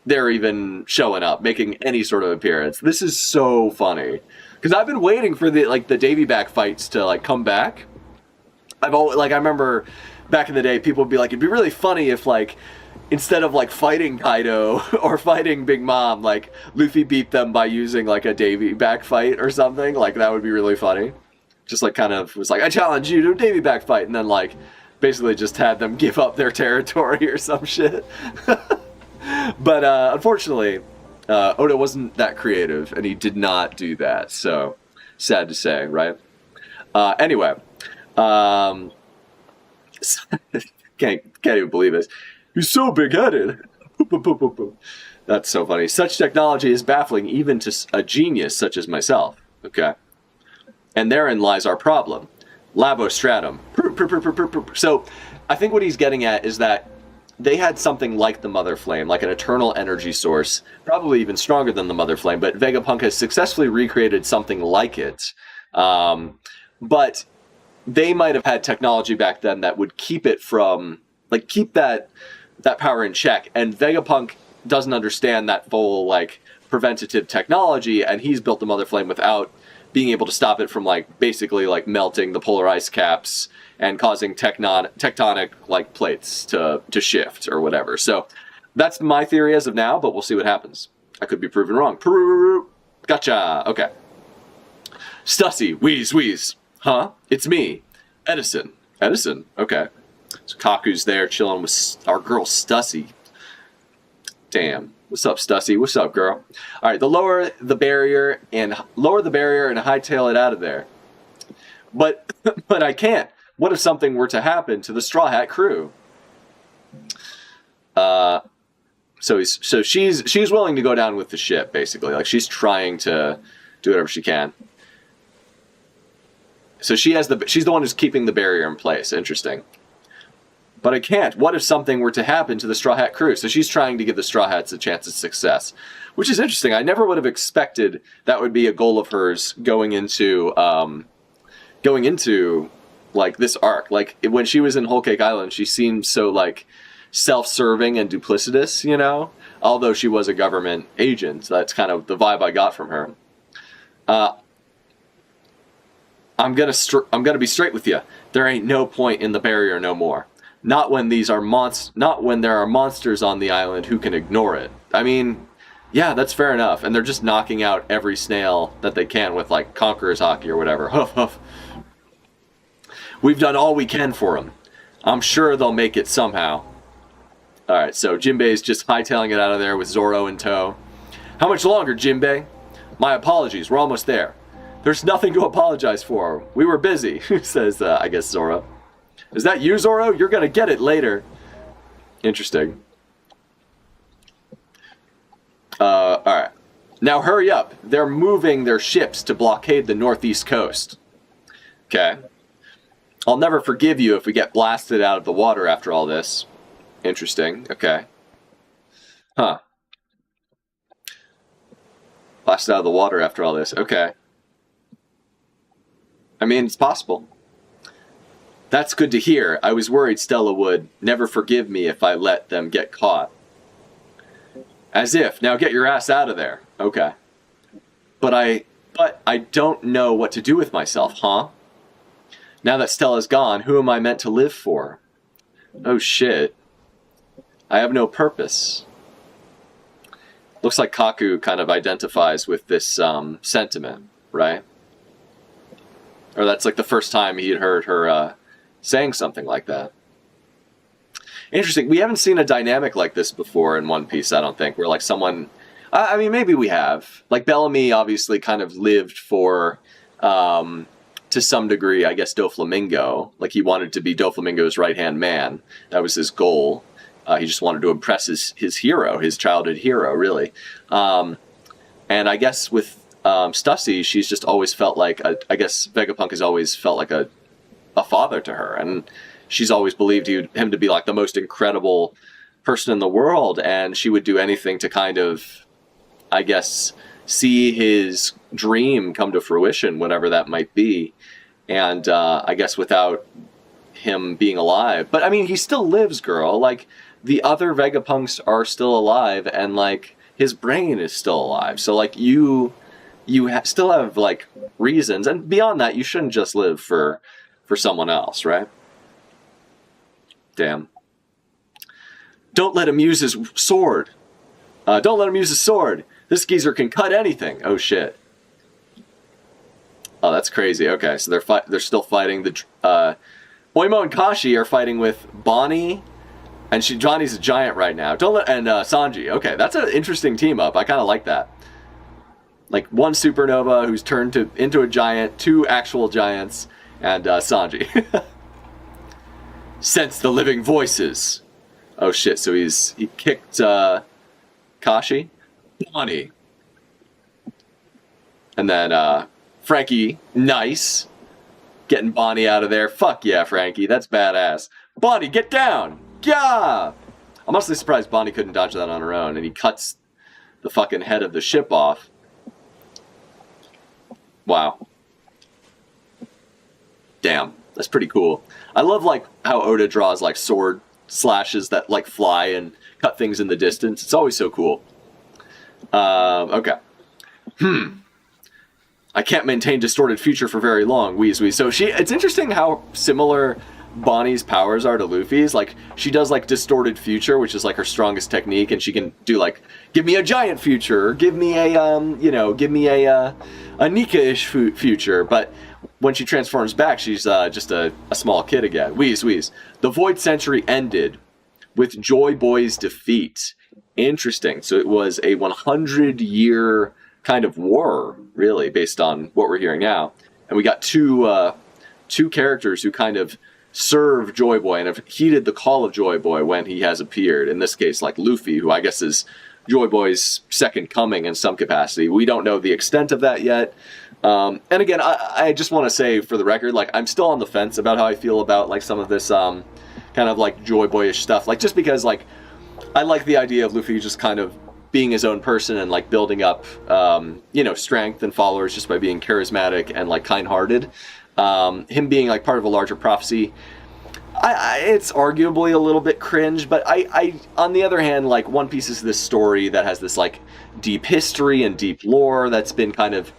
they're even showing up, making any sort of appearance. This is so funny because I've been waiting for the Davy back fights to come back. I remember back in the day, people would be like, it'd be really funny if instead of fighting Kaido or fighting Big Mom, Luffy beat them by using a Davy back fight or something. That would be really funny. Just kind of was I challenge you to a Davy back fight, and then basically just had them give up their territory or some shit. But unfortunately, Oda wasn't that creative, and he did not do that. So sad to say, right? Anyway, can't even believe this. He's so big-headed. That's so funny. Such technology is baffling even to a genius such as myself. Okay. And therein lies our problem. Labostratum. So I think what he's getting at is that they had something like the Mother Flame, like an eternal energy source, probably even stronger than the Mother Flame, but Vegapunk has successfully recreated something like it. But they might have had technology back then that would keep it from, keep that power in check. And Vegapunk doesn't understand that full, preventative technology, and he's built the Mother Flame without being able to stop it from, basically, melting the polar ice caps and causing tectonic plates to shift or whatever. So that's my theory as of now, but we'll see what happens. I could be proven wrong. Gotcha. Okay. Stussy. Wheeze. Huh? It's me. Edison. Okay. So Kaku's there chilling with our girl Stussy. Damn. What's up, Stussy? What's up, girl? All right, lower the barrier and hightail it out of there. But I can't. What if something were to happen to the Straw Hat crew? So she's willing to go down with the ship, basically. She's trying to do whatever she can. So she's the one who's keeping the barrier in place. Interesting. But I can't. What if something were to happen to the Straw Hat crew? So she's trying to give the Straw Hats a chance of success, which is interesting. I never would have expected that would be a goal of hers going into this arc. When she was in Whole Cake Island, she seemed so self-serving and duplicitous, although she was a government agent. So that's kind of the vibe I got from her. I'm gonna be straight with you. There ain't no point in the barrier no more. Not when there are monsters on the island who can ignore it. I mean, yeah, that's fair enough. And they're just knocking out every snail that they can with Conqueror's Hockey or whatever. Huff, huff. We've done all we can for them. I'm sure they'll make it somehow. All right, so Jinbei's just hightailing it out of there with Zoro in tow. How much longer, Jinbei? My apologies. We're almost there. There's nothing to apologize for. We were busy, says, I guess, Zoro. Is that you, Zoro? You're going to get it later. Interesting. All right. Now hurry up. They're moving their ships to blockade the northeast coast. Okay. I'll never forgive you if we get blasted out of the water after all this. Interesting. Okay. Huh. Blasted out of the water after all this. Okay. I mean, it's possible. That's good to hear. I was worried Stella would never forgive me if I let them get caught. As if. Now get your ass out of there. Okay. But I don't know what to do with myself, huh? Now that Stella's gone, who am I meant to live for? Oh shit. I have no purpose. Looks like Kaku kind of identifies with this sentiment, right? Or that's the first time he had heard her saying something like that. Interesting. We haven't seen a dynamic like this before in One Piece, I don't think, where someone... I mean, maybe we have. Bellamy obviously kind of lived for, to some degree, I guess, Doflamingo. He wanted to be Doflamingo's right-hand man. That was his goal. He just wanted to impress his hero, his childhood hero, really. And I guess with Stussy, she's just always felt like, I guess Vegapunk has always felt like a father to her. And she's always believed him to be like the most incredible person in the world. And she would do anything to kind of, I guess, see his dream come to fruition, whatever that might be. And I guess without him being alive. But I mean, he still lives, girl. Like, the other Vegapunks are still alive, and like his brain is still alive. So like you still have like reasons, and beyond that, you shouldn't just live for someone else, right? Damn. Don't let him use his sword. Don't let him use his sword. This geezer can cut anything. Oh shit. Oh, that's crazy. Okay, so they're still fighting. The Oimo and Kashi are fighting with Bonnie, and Johnny's a giant right now. And Sanji. Okay, that's an interesting team up. I kind of like that. Like one supernova who's turned into a giant, two actual giants, and Sanji. Sense the living voices. Oh shit! So he kicked Kashi, Bonnie, and then Frankie. Nice. Getting Bonnie out of there. Fuck yeah, Frankie. That's badass. Bonnie, get down! Yeah! I'm honestly surprised Bonnie couldn't dodge that on her own, and he cuts the fucking head of the ship off. Wow. Damn. That's pretty cool. I love, like, how Oda draws, like, sword slashes that, like, fly and cut things in the distance. It's always so cool. Okay. I can't maintain distorted future for very long, wheeze. So it's interesting how similar Bonnie's powers are to Luffy's. Like, she does like distorted future, which is like her strongest technique, and she can do like, give me a giant future, or give me a give me a Nika-ish future. But when she transforms back, she's just a small kid again. Wheeze. The Void Century ended with Joy Boy's defeat. Interesting. So it was a 100-year kind of war, really, based on what we're hearing now. And we got two characters who kind of serve Joy Boy and have heeded the call of Joy Boy when he has appeared. In this case, like Luffy, who I guess is Joy Boy's second coming in some capacity. We don't know the extent of that yet. And again, I just want to say for the record, like, I'm still on the fence about how I feel about like some of this kind of like Joy Boyish stuff. Like, just because like I like the idea of Luffy just kind of being his own person and like building up strength and followers just by being charismatic and like kind-hearted. Him being like part of a larger prophecy, it's arguably a little bit cringe, but I on the other hand, like, One Piece is this story that has this like deep history and deep lore that's been kind of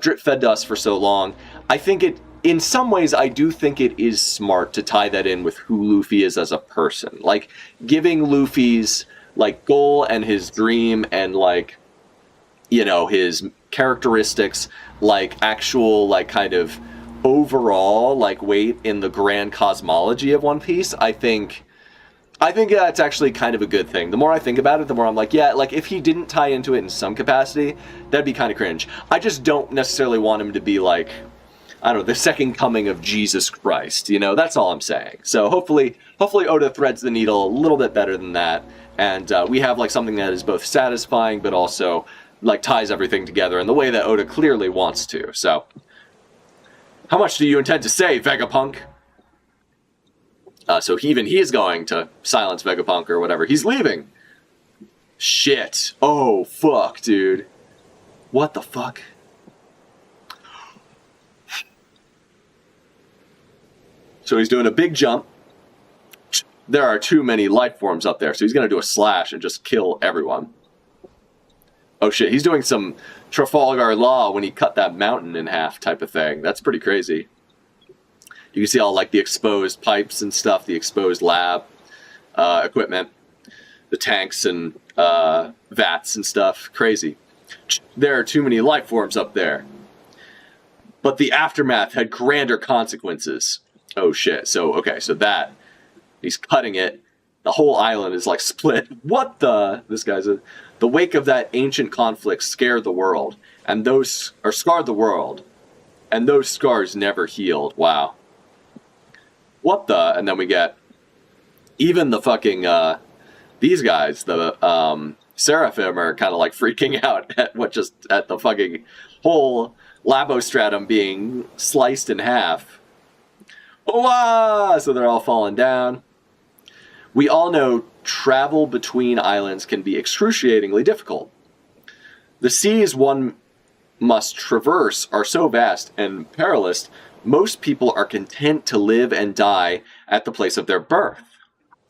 drip fed to us for so long. I think in some ways, I do think it is smart to tie that in with who Luffy is as a person, like giving Luffy's like goal and his dream and like his characteristics like actual like kind of overall like weight in the grand cosmology of One Piece. I think that's actually kind of a good thing. The more I think about it, the more I'm like, yeah, like if he didn't tie into it in some capacity, that'd be kind of cringe. I just don't necessarily want him to be like, I don't know, the second coming of Jesus Christ, that's all I'm saying. So hopefully Oda threads the needle a little bit better than that. And we have like something that is both satisfying, but also like ties everything together in the way that Oda clearly wants to. So, how much do you intend to say, Vegapunk? So he is going to silence Vegapunk or whatever. He's leaving. Shit. Oh, fuck, dude. What the fuck? So he's doing a big jump. There are too many life forms up there, so he's going to do a slash and just kill everyone. Oh shit, he's doing some Trafalgar Law when he cut that mountain in half type of thing. That's pretty crazy. You can see all like the exposed pipes and stuff, the exposed lab equipment, the tanks and vats and stuff. Crazy. There are too many life forms up there. But the aftermath had grander consequences. Oh shit, so that... He's cutting it. The whole island is like split. What the? This guy's the wake of that ancient conflict scared the world, and scarred the world, and those scars never healed. Wow. What the? And then we get even the fucking these guys, the Seraphim, are kind of like freaking out at at the fucking whole labostratum being sliced in half. Oh, so they're all falling down. We all know travel between islands can be excruciatingly difficult. The seas one must traverse are so vast and perilous, most people are content to live and die at the place of their birth.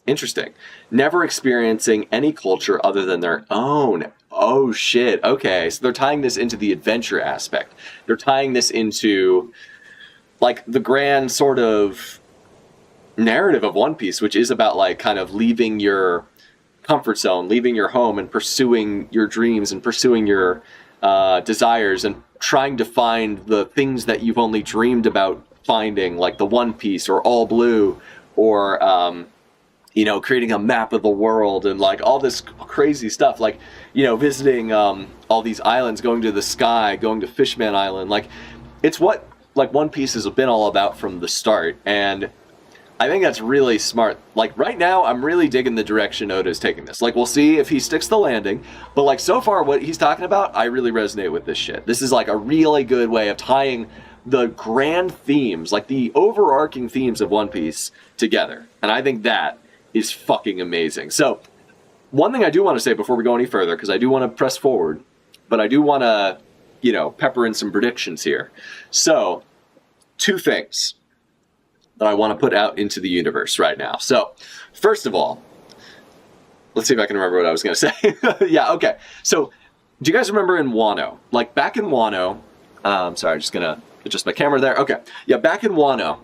Interesting. Never experiencing any culture other than their own. Oh shit. Okay, so they're tying this into the adventure aspect. They're tying this into like the grand sort of narrative of One Piece, which is about like kind of leaving your comfort zone, leaving your home and pursuing your dreams and pursuing your desires and trying to find the things that you've only dreamed about finding, like the One Piece or All Blue, or creating a map of the world and like all this crazy stuff, like visiting all these islands, going to the sky, going to Fishman Island. Like it's what like One Piece has been all about from the start, and I think that's really smart. Like right now, I'm really digging the direction Oda is taking this. Like we'll see if he sticks the landing, but like so far what he's talking about, I really resonate with this shit. This is like a really good way of tying the grand themes, like the overarching themes of One Piece together. And I think that is fucking amazing. So one thing I do want to say before we go any further, because I do want to press forward, but I do want to, pepper in some predictions here. So 2 things that I want to put out into the universe right now. So, first of all, let's see if I can remember what I was going to say. Yeah, okay. So, do you guys remember in Wano? Like, back in Wano, sorry, I'm just going to adjust my camera there. Okay. Yeah, back in Wano,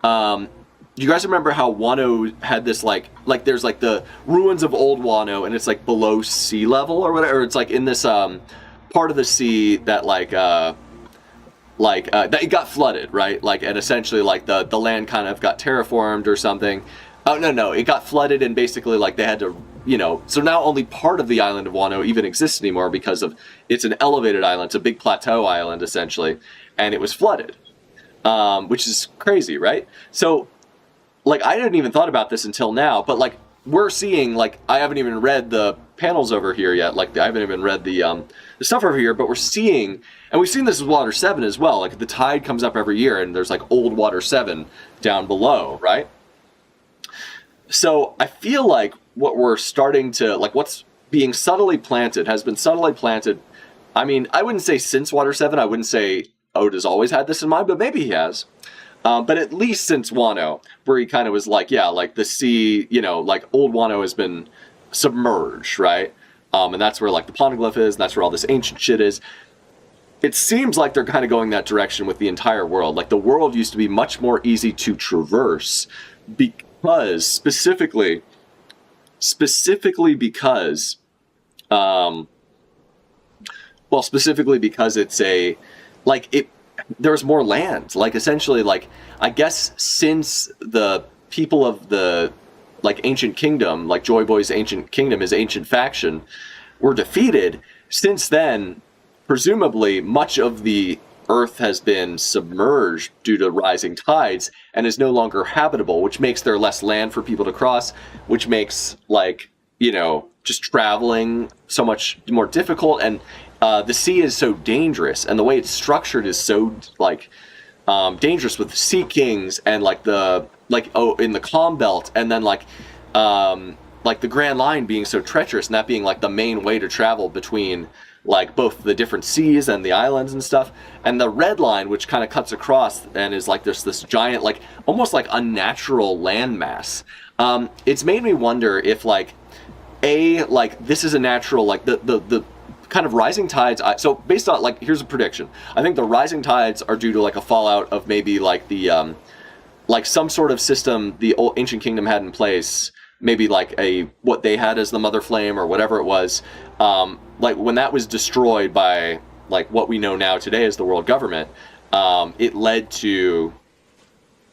do you guys remember how Wano had this, like there's, like, the ruins of old Wano, and it's, like, below sea level or whatever? Or it's, like, in this part of the sea that, that it got flooded, right? Like, and essentially, like, the land kind of got terraformed or something. Oh, no, it got flooded, and basically, like, they had to, so now only part of the island of Wano even exists anymore because of, it's an elevated island, it's a big plateau island, essentially, and it was flooded, which is crazy, right? So, like, I hadn't even thought about this until now, but, like, we're seeing, like, I haven't even read the panels over here yet, like, I haven't even read the stuff over here, but we're seeing, and we've seen this with Water 7 as well, like, the tide comes up every year, and there's, like, old Water 7 down below, right? So, I feel like what we're starting to, like, what's being subtly planted, has been subtly planted, I mean, I wouldn't say since Water 7, I wouldn't say Oda's always had this in mind, but maybe he has. But at least since Wano, where he kind of was like, yeah, like the sea, like old Wano has been submerged, right? And that's where like the poneglyph is, and that's where all this ancient shit is. It seems like they're kind of going that direction with the entire world. Like the world used to be much more easy to traverse because, specifically because it's a, like it, there's more land. Like essentially, like I guess since the people of the like ancient kingdom, like Joy Boy's ancient kingdom, his ancient faction, were defeated. Since then, presumably, much of the Earth has been submerged due to rising tides and is no longer habitable, which makes there less land for people to cross, which makes like just traveling so much more difficult. And the sea is so dangerous, and the way it's structured is so like dangerous with sea kings and like in the calm belt, and then like the Grand Line being so treacherous, and that being like the main way to travel between like both the different seas and the islands and stuff, and the Red Line, which kind of cuts across and is like this giant, like almost like unnatural landmass. It's made me wonder if like this is a natural, like the kind of rising tides. So based on, like, here's a prediction. I think the rising tides are due to like a fallout of maybe like the like some sort of system the old ancient kingdom had in place, maybe like what they had as the Mother Flame or whatever it was. Like when that was destroyed by like what we know now today as the world government, it led to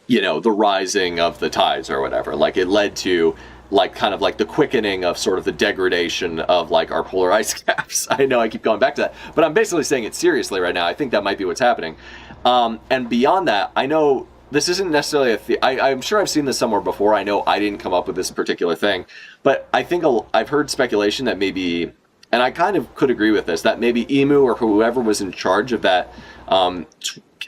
the rising of the tides or whatever. Like it led to like kind of like the quickening of sort of the degradation of like our polar ice caps. I know I keep going back to that, but I'm basically saying it seriously right now. I think that might be what's happening. And beyond that, I know this isn't necessarily I'm sure I've seen this somewhere before. I know I didn't come up with this particular thing, but I think I've heard speculation that maybe, and I kind of could agree with this, that maybe Emu or whoever was in charge of that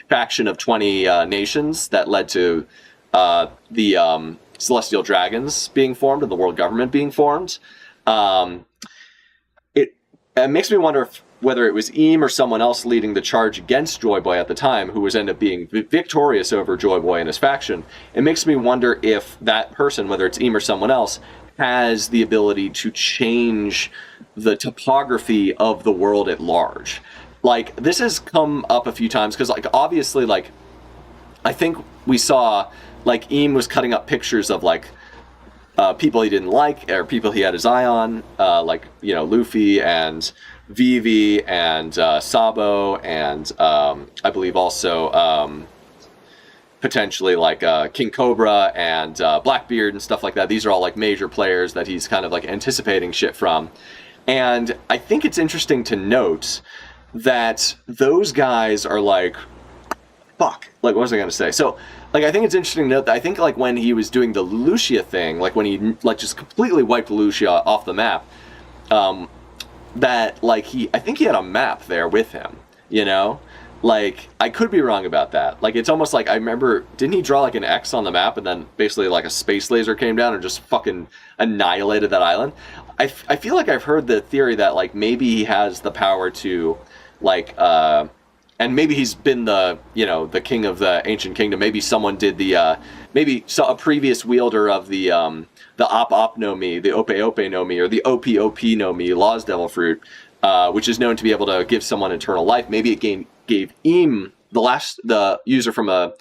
faction of 20 nations that led to the Celestial Dragons being formed and the world government being formed. It makes me wonder whether it was Eam or someone else leading the charge against Joy Boy at the time, who was ended up being victorious over Joy Boy and his faction. It makes me wonder if that person, whether it's Eam or someone else, has the ability to change the topography of the world at large. Like, this has come up a few times, because, like, obviously, like, I think we saw, like, Eam was cutting up pictures of, like, people he didn't like, or people he had his eye on, like, you know, Luffy and Vivi and Sabo and I believe also potentially like King Cobra and Blackbeard and stuff like that. These are all like major players that he's kind of like anticipating shit from. And I think it's interesting to note that those guys are like, fuck, like, what was I going to say? So, like, I think it's interesting to note that I think, like, when he was doing the Lelouchia thing, like, when he, like, just completely wiped Lelouchia off the map, that, like, I think he had a map there with him, you know? Like, I could be wrong about that. Like, it's almost like, I remember, didn't he draw, like, an X on the map, and then basically, like, a space laser came down and just fucking annihilated that island? I feel like I've heard the theory that, like, maybe he has the power to, like, and maybe he's been the, you know, the king of the ancient kingdom. Maybe someone did the, maybe a previous wielder of the Op no Mi, the Ope Ope no Mi, or the Op Op no Mi, Law's Devil Fruit, which is known to be able to give someone eternal life. Maybe it gave Eam, the user from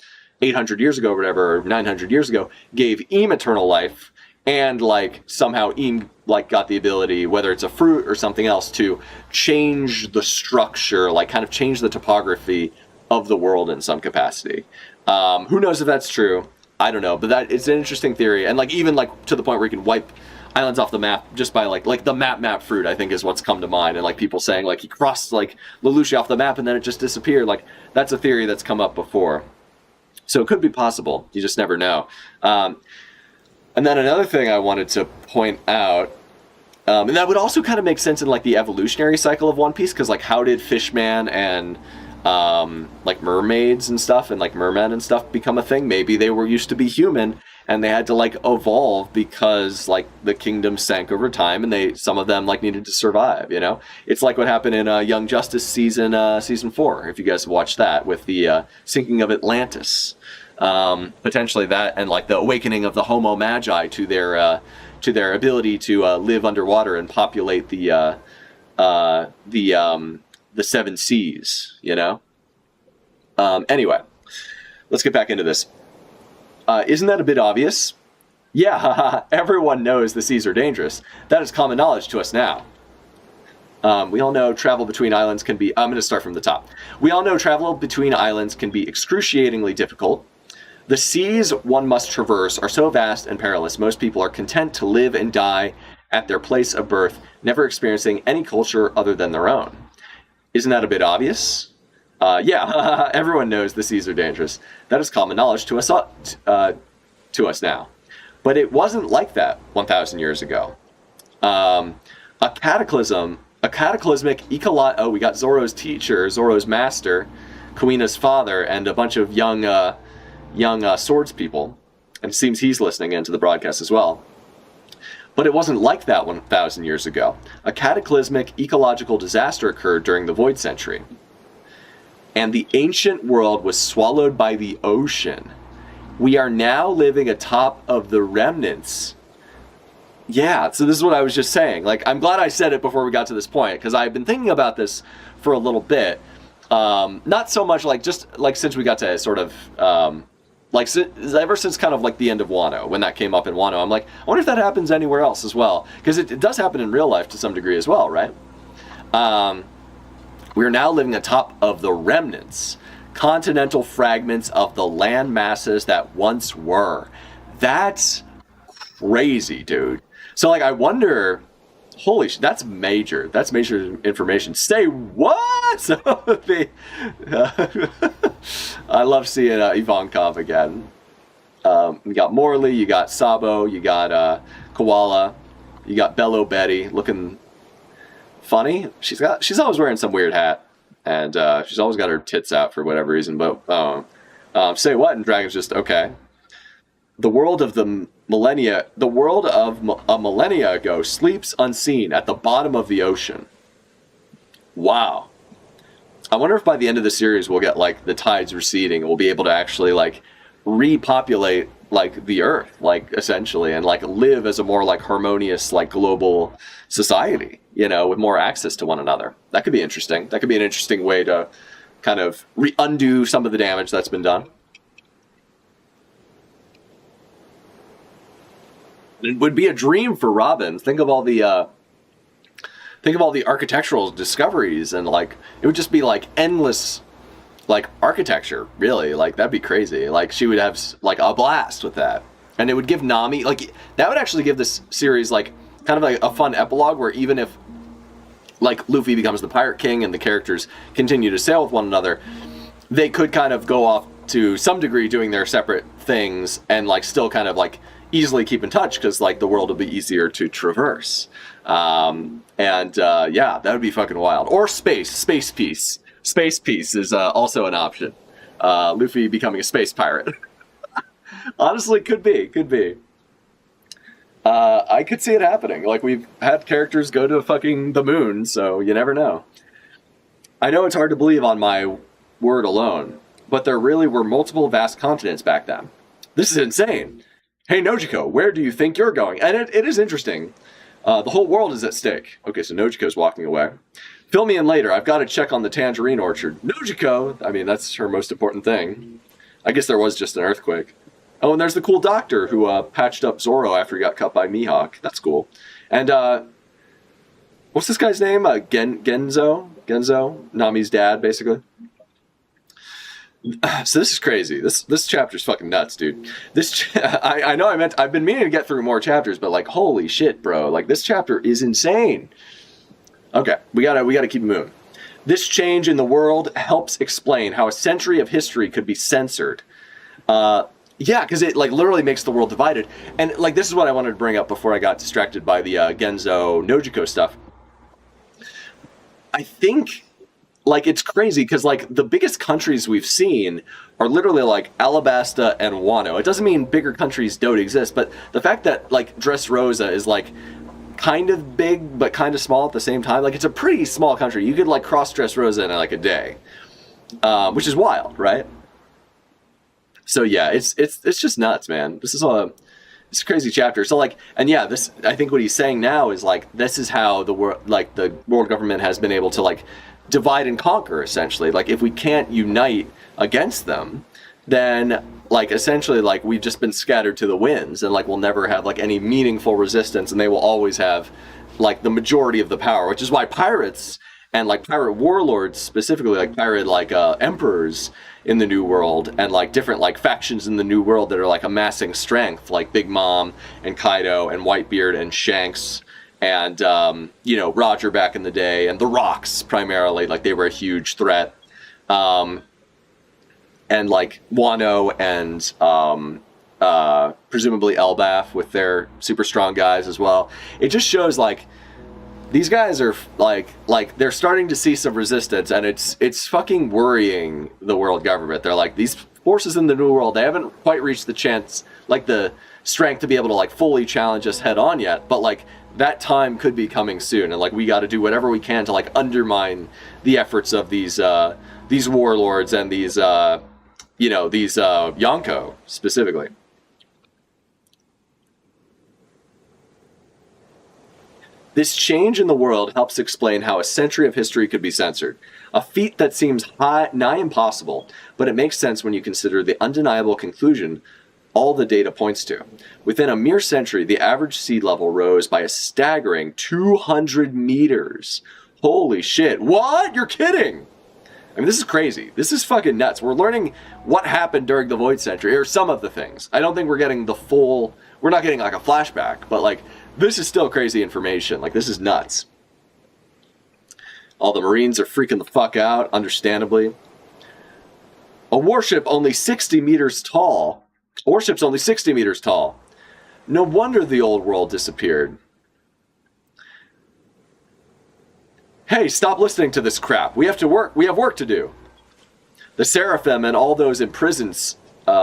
800 years ago or whatever, or 900 years ago, gave Eam eternal life, and, like, somehow Eam, like, got the ability, whether it's a fruit or something else, to change the structure, like, kind of change the topography of the world in some capacity. Who knows if that's true? I don't know, but it's an interesting theory, and, like, even, like, to the point where you can wipe islands off the map just by, like the map fruit, I think, is what's come to mind, and, like, people saying, like, he crossed, like, Lelouchia off the map and then it just disappeared. Like, that's a theory that's come up before. So it could be possible. You just never know. And then another thing I wanted to point out, and that would also kind of make sense in, like, the evolutionary cycle of One Piece, because, like, how did Fishman and, like, mermaids and stuff, and, like, mermen and stuff become a thing? Maybe they were used to be human, and they had to, like, evolve because, like, the kingdom sank over time, and some of them, like, needed to survive, you know? It's like what happened in Young Justice season 4, if you guys watched that, with the sinking of Atlantis. Potentially that, and, like, the awakening of the Homo Magi to their ability to live underwater and populate the seven seas, you know? Anyway, let's get back into this. Isn't that a bit obvious? Yeah, everyone knows the seas are dangerous. That is common knowledge to us now. We all know travel between islands can be... I'm going to start from the top. We all know travel between islands can be excruciatingly difficult. The seas one must traverse are so vast and perilous, most people are content to live and die at their place of birth, never experiencing any culture other than their own. Isn't that a bit obvious? Yeah, everyone knows the seas are dangerous. That is common knowledge to us now. But it wasn't like that 1,000 years ago. A cataclysmic oh, we got Zoro's teacher, Zoro's master, Kuina's father, and a bunch of young swords people. And it seems he's listening into the broadcast as well. But it wasn't like that 1,000 years ago. A cataclysmic ecological disaster occurred during the Void Century. And the ancient world was swallowed by the ocean. We are now living atop of the remnants. Yeah, so this is what I was just saying. Like, I'm glad I said it before we got to this point, because I've been thinking about this for a little bit. Not so much like, just like since we got to sort of, ever since kind of like the end of Wano, when that came up in Wano, I'm like, I wonder if that happens anywhere else as well. Because it does happen in real life to some degree as well, right? We are now living atop of the remnants, continental fragments of the land masses that once were. That's crazy, dude. So, like, I wonder, Holy shit, that's major. That's major information. Say what? So the, I love seeing Ivankov again. You got Morley, you got Sabo, you got Koala, you got Bello Betty looking funny. She's always wearing some weird hat, and she's always got her tits out for whatever reason. But say what? And Dragon's just okay. The world of a millennia ago sleeps unseen at the bottom of the ocean. Wow. I wonder if by the end of the series we'll get like the tides receding and we'll be able to actually like repopulate like the earth, like essentially, and like live as a more like harmonious like global society, you know, with more access to one another. That could be interesting. That could be an interesting way to kind of undo some of the damage that's been done. It would be a dream for Robin. Think of all the architectural discoveries, and like it would just be like endless like architecture, really. Like that'd be crazy. Like she would have like a blast with that. And it would give Nami like that would actually give this series like kind of like a fun epilogue where even if like Luffy becomes the Pirate King and the characters continue to sail with one another, they could kind of go off to some degree doing their separate things and like still kind of like easily keep in touch because like the world will be easier to traverse. Yeah, that would be fucking wild. Or space piece. Space piece is also an option. Luffy becoming a space pirate. Honestly, could be. I could see it happening. Like we've had characters go to fucking the moon, so you never know. I know it's hard to believe on my word alone, but there really were multiple vast continents back then. This is insane. Hey, Nojiko, where do you think you're going? And it is interesting. The whole world is at stake. Okay, so Nojiko's walking away. Fill me in later. I've got to check on the tangerine orchard. Nojiko! I mean, that's her most important thing. I guess there was just an earthquake. Oh, and there's the cool doctor who patched up Zoro after he got cut by Mihawk. That's cool. And, what's this guy's name? Genzo? Genzo? Nami's dad, basically. So this is crazy. This chapter's fucking nuts, dude. I know I've been meaning to get through more chapters, but like, holy shit, bro. Like, this chapter is insane. Okay, we gotta keep moving. This change in the world helps explain how a century of history could be censored. Yeah, because it like literally makes the world divided. And like, this is what I wanted to bring up before I got distracted by the Genzo Nojiko stuff. I think like it's crazy because like the biggest countries we've seen are literally like Alabasta and Wano. It doesn't mean bigger countries don't exist, but the fact that like Dressrosa is like kind of big but kind of small at the same time, like it's a pretty small country. You could like cross Dressrosa in like a day, which is wild, right? So yeah, it's just nuts, man. It's a crazy chapter. So like, and yeah, this I think what he's saying now is like this is how the world government has been able to like divide and conquer, essentially. Like if we can't unite against them, then like essentially like we've just been scattered to the winds, and like we'll never have like any meaningful resistance, and they will always have like the majority of the power, which is why pirates and like pirate warlords specifically, like pirate like emperors in the New World, and like different like factions in the New World that are like amassing strength, like Big Mom and Kaido and Whitebeard and Shanks and you know, Roger back in the day, and the Rocks primarily, like they were a huge threat. And like Wano and presumably Elbaf with their super strong guys as well. It just shows like these guys are like they're starting to see some resistance, and it's fucking worrying the world government. They're like, these forces in the New World, they haven't quite reached the chance, like the strength to be able to like fully challenge us head on yet, but like that time could be coming soon, and like we got to do whatever we can to like undermine the efforts of these warlords and these you know, these Yonko specifically. This change in the world helps explain how a century of history could be censored. A feat that seems nigh impossible, but it makes sense when you consider the undeniable conclusion all the data points to. Within a mere century, the average sea level rose by a staggering 200 meters. Holy shit. What? You're kidding! I mean, this is crazy. This is fucking nuts. We're learning what happened during the Void Century, or some of the things. I don't think we're getting the full... We're not getting like a flashback, but like, this is still crazy information. Like, this is nuts. All the Marines are freaking the fuck out, understandably. A warship only 60 meters tall. A warship's only 60 meters tall. No wonder the old world disappeared. Hey, stop listening to this crap. We have to work. We have work to do. The Seraphim and all those imprisoned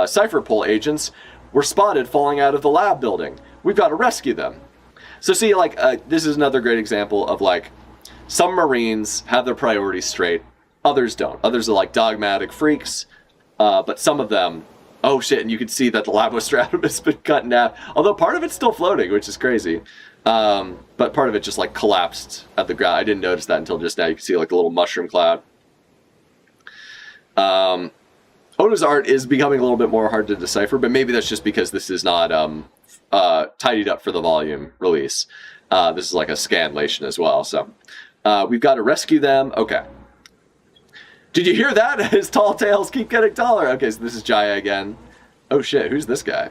cipher pull agents were spotted falling out of the lab building. We've got to rescue them. So see, like, this is another great example of, like, some Marines have their priorities straight. Others don't. Others are, like, dogmatic freaks. But some of them, oh shit, and you can see that the Labostratum has been cut in half. Although part of it's still floating, which is crazy. But part of it just, like, collapsed at the ground. I didn't notice that until just now. You can see, like, the little mushroom cloud. Oda's art is becoming a little bit more hard to decipher, but maybe that's just because this is not tidied up for the volume release. This is like a scanlation as well. So we've got to rescue them. Okay. Did you hear that? His tall tales keep getting taller. Okay, so this is Jaya again. Oh shit, who's this guy?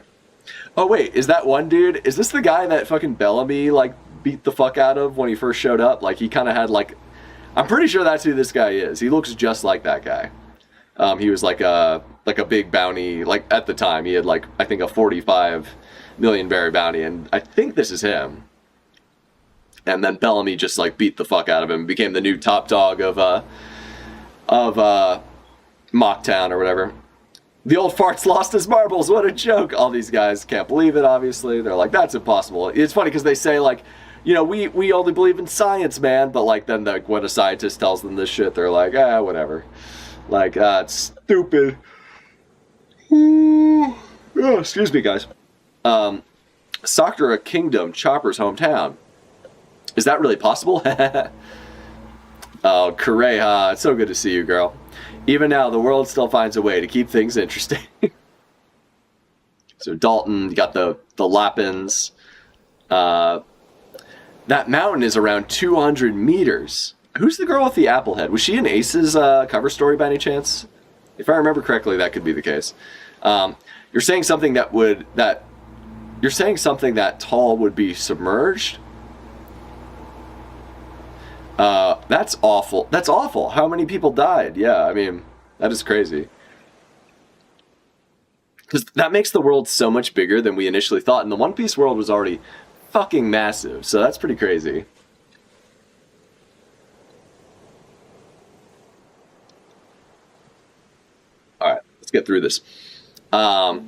Oh wait, is that one dude? Is this the guy that fucking Bellamy like beat the fuck out of when he first showed up? Like he kind of had like... I'm pretty sure that's who this guy is. He looks just like that guy. He was like a big bounty, like at the time he had like, I think a 45 million berry bounty, and I think this is him. And then Bellamy just like beat the fuck out of him, became the new top dog of Mocktown or whatever. The old fart's lost his marbles, what a joke. All these guys can't believe it, obviously. They're like, that's impossible. It's funny because they say like, you know, we only believe in science, man, but like then like when a scientist tells them this shit, they're like, whatever. Like, it's stupid. Oh, excuse me, guys. Sakura Kingdom, Chopper's hometown. Is that really possible? Oh, Kureha, it's so good to see you, girl. Even now, the world still finds a way to keep things interesting. So Dalton, you got the Lapins. That mountain is around 200 meters. Who's the girl with the apple head? Was she in Ace's cover story by any chance? If I remember correctly, that could be the case. You're saying something that tall would be submerged? That's awful. That's awful. How many people died? Yeah, I mean, that is crazy. Because that makes the world so much bigger than we initially thought. And the One Piece world was already fucking massive. So that's pretty crazy. Alright, let's get through this. That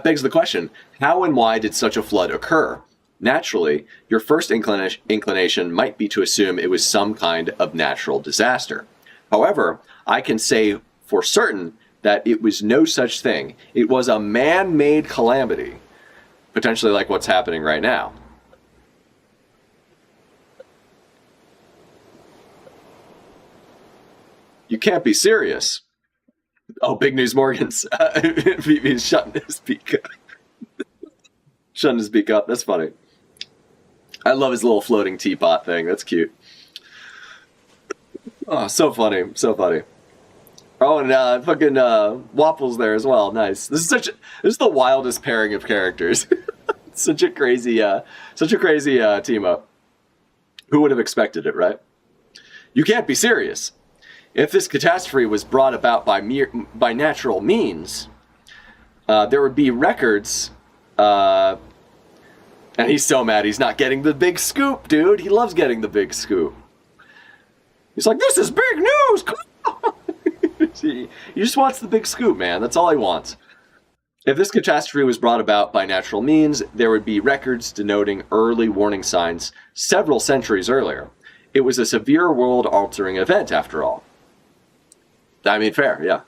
begs the question, how and why did such a flood occur? Naturally, your first inclination might be to assume it was some kind of natural disaster. However, I can say for certain that it was no such thing. It was a man-made calamity, potentially like what's happening right now. You can't be serious. Oh, Big News Morgan's he's shutting his beak up. Shutting his beak up. That's funny. I love his little floating teapot thing. That's cute. Oh, so funny. So funny. Oh, and fucking Waffle's there as well. Nice. This is the wildest pairing of characters. such a crazy team up. Who would have expected it, right? You can't be serious. If this catastrophe was brought about by natural means, there would be records. And he's so mad he's not getting the big scoop, dude. He loves getting the big scoop. He's like, this is big news! He just wants the big scoop, man. That's all he wants. If this catastrophe was brought about by natural means, there would be records denoting early warning signs several centuries earlier. It was a severe world-altering event, after all. I mean, fair, yeah.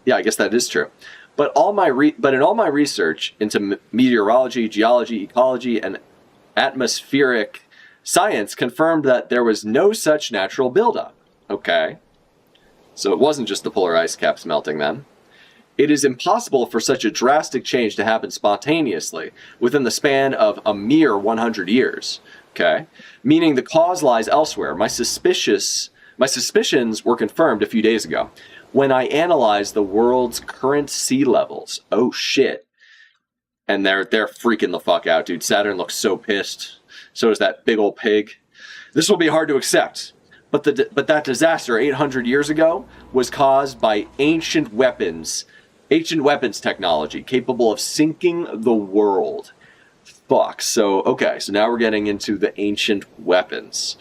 Yeah, I guess that is true. But in all my research into meteorology, geology, ecology, and atmospheric science confirmed that there was no such natural buildup. Okay. So it wasn't just the polar ice caps melting then. It is impossible for such a drastic change to happen spontaneously within the span of a mere 100 years. Okay, meaning the cause lies elsewhere. My suspicions were confirmed a few days ago when I analyzed the world's current sea levels. Oh shit. And they're freaking the fuck out, dude. Saturn looks so pissed. So does that big old pig. This will be hard to accept. But that disaster 800 years ago was caused by ancient weapons technology capable of sinking the world. Fuck. So, okay. So now we're getting into the ancient weapons.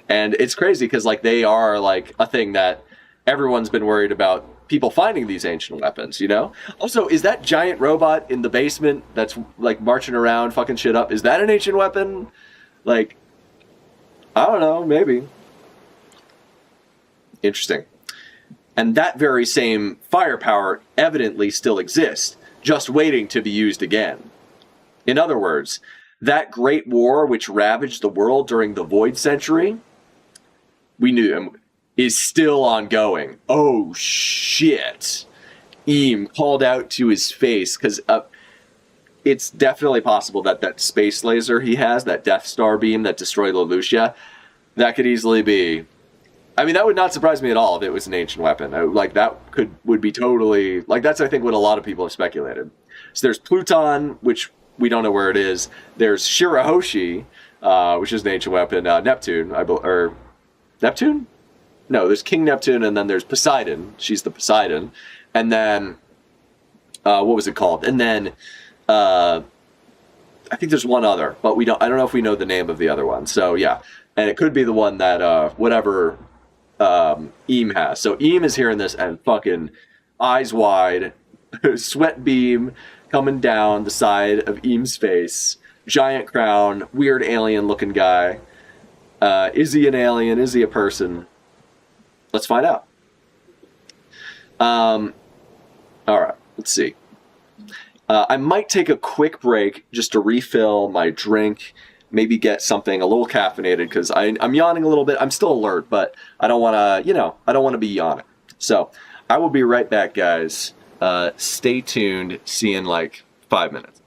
And it's crazy because, like, they are, like, a thing that everyone's been worried about people finding these ancient weapons, you know? Also, is that giant robot in the basement that's, like, marching around fucking shit up, is that an ancient weapon? Like, I don't know, maybe. Interesting. And that very same firepower evidently still exists, just waiting to be used again. In other words, that great war which ravaged the world during the Void Century, we knew is still ongoing. Oh shit. Eam called out to his face, because it's definitely possible that that space laser he has, that Death Star beam that destroyed Lelouch, that could easily be... I mean, that would not surprise me at all if it was an ancient weapon. Like, that would be totally... Like, that's, I think, what a lot of people have speculated. So there's Pluton, which we don't know where it is. There's Shirahoshi, which is an ancient weapon. Neptune, or Neptune? No, there's King Neptune, and then there's Poseidon. She's the Poseidon. And then, what was it called? And then, I think there's one other, but I don't know if we know the name of the other one. So, yeah. And it could be the one that, whatever, Eam has. So Eam is hearing this and fucking eyes wide, sweat beam coming down the side of Eam's face, giant crown, weird alien looking guy. Is he an alien? Is he a person? Let's find out. All right, let's see. I might take a quick break just to refill my drink, maybe get something a little caffeinated, because I'm yawning a little bit. I'm still alert, but I don't want to, I don't want to be yawning. So I will be right back, guys. Stay tuned. See you in like 5 minutes.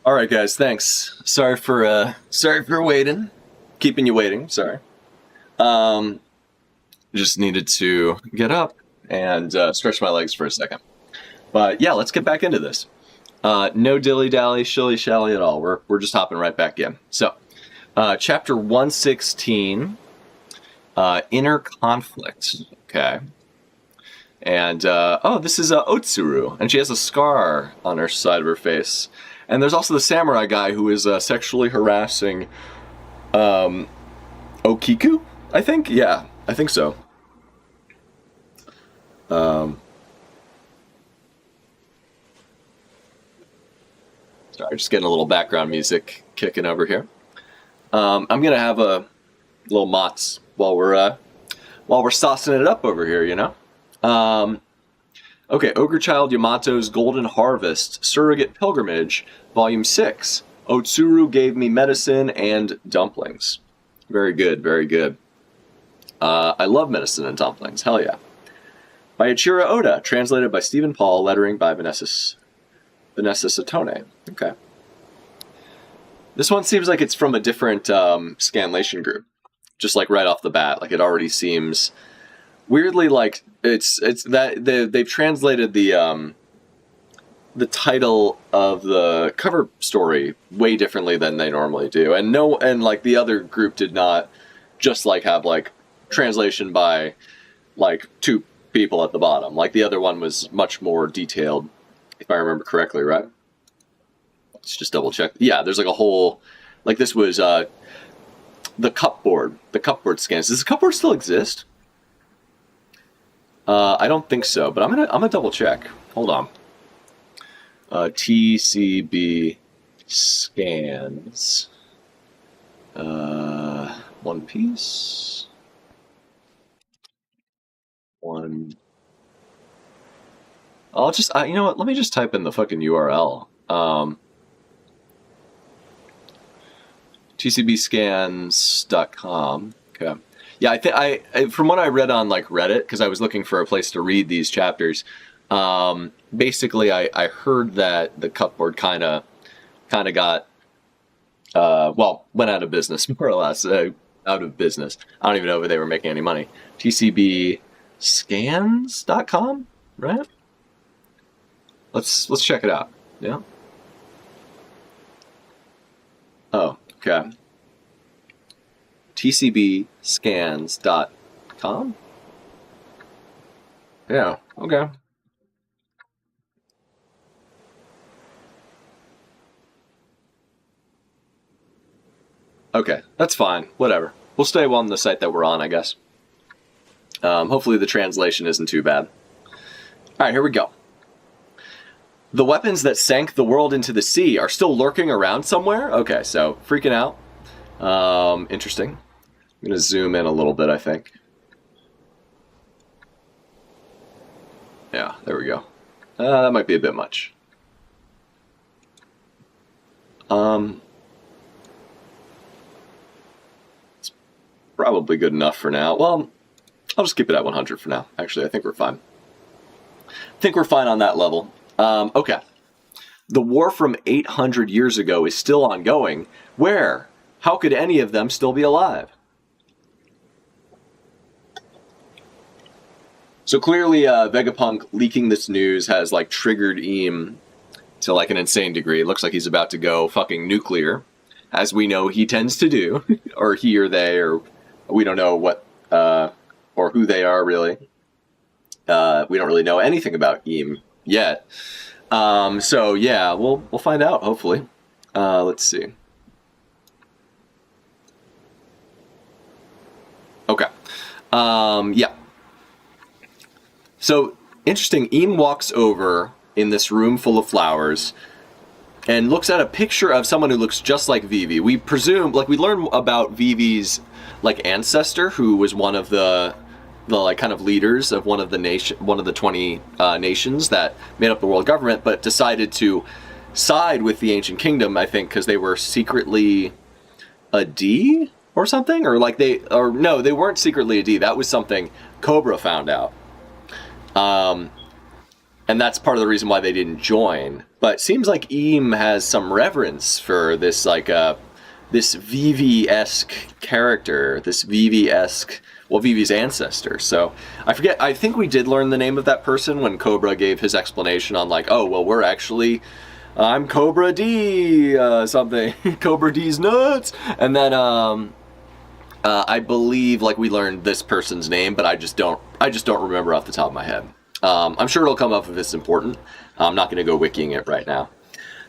All right, guys. Thanks. Sorry for waiting, keeping you waiting. Sorry. Just needed to get up and stretch my legs for a second. But yeah, let's get back into this. No dilly dally, shilly shally at all. We're just hopping right back in. So, chapter 116, inner conflict. Okay. And this is Otsuru, and she has a scar on her side of her face. And there's also the samurai guy who is sexually harassing Okiku, I think? Yeah, I think so. Sorry, just getting a little background music kicking over here. I'm gonna have a little motz while we're saucing it up over here, you know? Okay, Ogre Child Yamato's Golden Harvest, Surrogate Pilgrimage, Volume 6. Otsuru gave me medicine and dumplings. Very good, very good. I love medicine and dumplings, hell yeah. By Ichiro Oda, translated by Stephen Paul, lettering by Vanessa Satone. Okay. This one seems like it's from a different scanlation group. Just like right off the bat, like it already seems weirdly like it's that they've translated the title of the cover story way differently than they normally do, and like the other group did not just like have like translation by like two people at the bottom. Like the other one was much more detailed, if I remember correctly, right? Let's just double check. Yeah, there's like a whole like this was the cupboard scans. Does the cupboard still exist? I don't think so, but I'm gonna double check. Hold on. TCB scans. One Piece. One. I'll just. You know what? Let me just type in the fucking URL. TCBscans.com. Okay. Yeah, I think from what I read on like Reddit, because I was looking for a place to read these chapters. Basically, I heard that the cupboard kind of got went out of business, more or less. Out of business. I don't even know if they were making any money. TCBscans.com, right? Let's check it out. Yeah. Oh, okay. TCBscans.com? Yeah, okay. Okay, that's fine. Whatever. We'll stay on the site that we're on, I guess. Hopefully the translation isn't too bad. Alright, here we go. The weapons that sank the world into the sea are still lurking around somewhere? Okay, so freaking out. Interesting. I'm going to zoom in a little bit, I think. Yeah, there we go. That might be a bit much. It's probably good enough for now. Well, I'll just keep it at 100 for now. Actually, I think we're fine. I think we're fine on that level. Okay. The war from 800 years ago is still ongoing. Where? How could any of them still be alive? So clearly, Vegapunk leaking this news has like triggered Eam to like an insane degree. It looks like he's about to go fucking nuclear, as we know he tends to do, or he or they, or we don't know what or who they are really. We don't really know anything about Eam yet. So yeah, we'll find out hopefully. Let's see. Okay. Yeah. So, interesting, Eam walks over in this room full of flowers and looks at a picture of someone who looks just like Vivi. We presume, like, we learn about Vivi's, like, ancestor, who was one of the like, kind of leaders of one of the 20 nations that made up the world government, but decided to side with the Ancient Kingdom, I think, because they were secretly a D or something? No, they weren't secretly a D. That was something Cobra found out. and that's part of the reason why they didn't join. But it seems like Eam has some reverence for this, like, this Vivi-esque character, this Vivi-esque, well, Vivi's ancestor. So I forget, I think we did learn the name of that person when Cobra gave his explanation on, like, oh, well, we're actually, I'm Cobra D, something, Cobra D's nuts. And then I believe, like, we learned this person's name, but I just don't remember off the top of my head. I'm sure it'll come up if it's important. I'm not going to go wikiing it right now.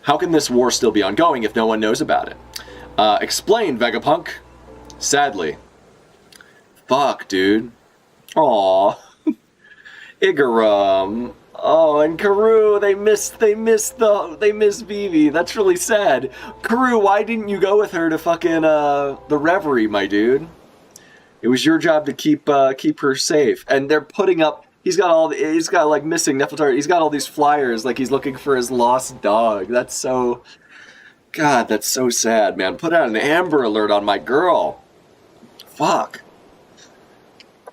How can this war still be ongoing if no one knows about it? Explain, Vegapunk. Sadly. Fuck, dude. Aww. Igaram. Oh, and Karoo, they miss Vivi. That's really sad. Karoo, why didn't you go with her to fucking the Reverie, my dude? It was your job to keep her safe. And they're putting up. He's got like missing Nefeltari. He's got all these flyers, like he's looking for his lost dog. That's so. God, that's so sad, man. Put out an Amber Alert on my girl. Fuck.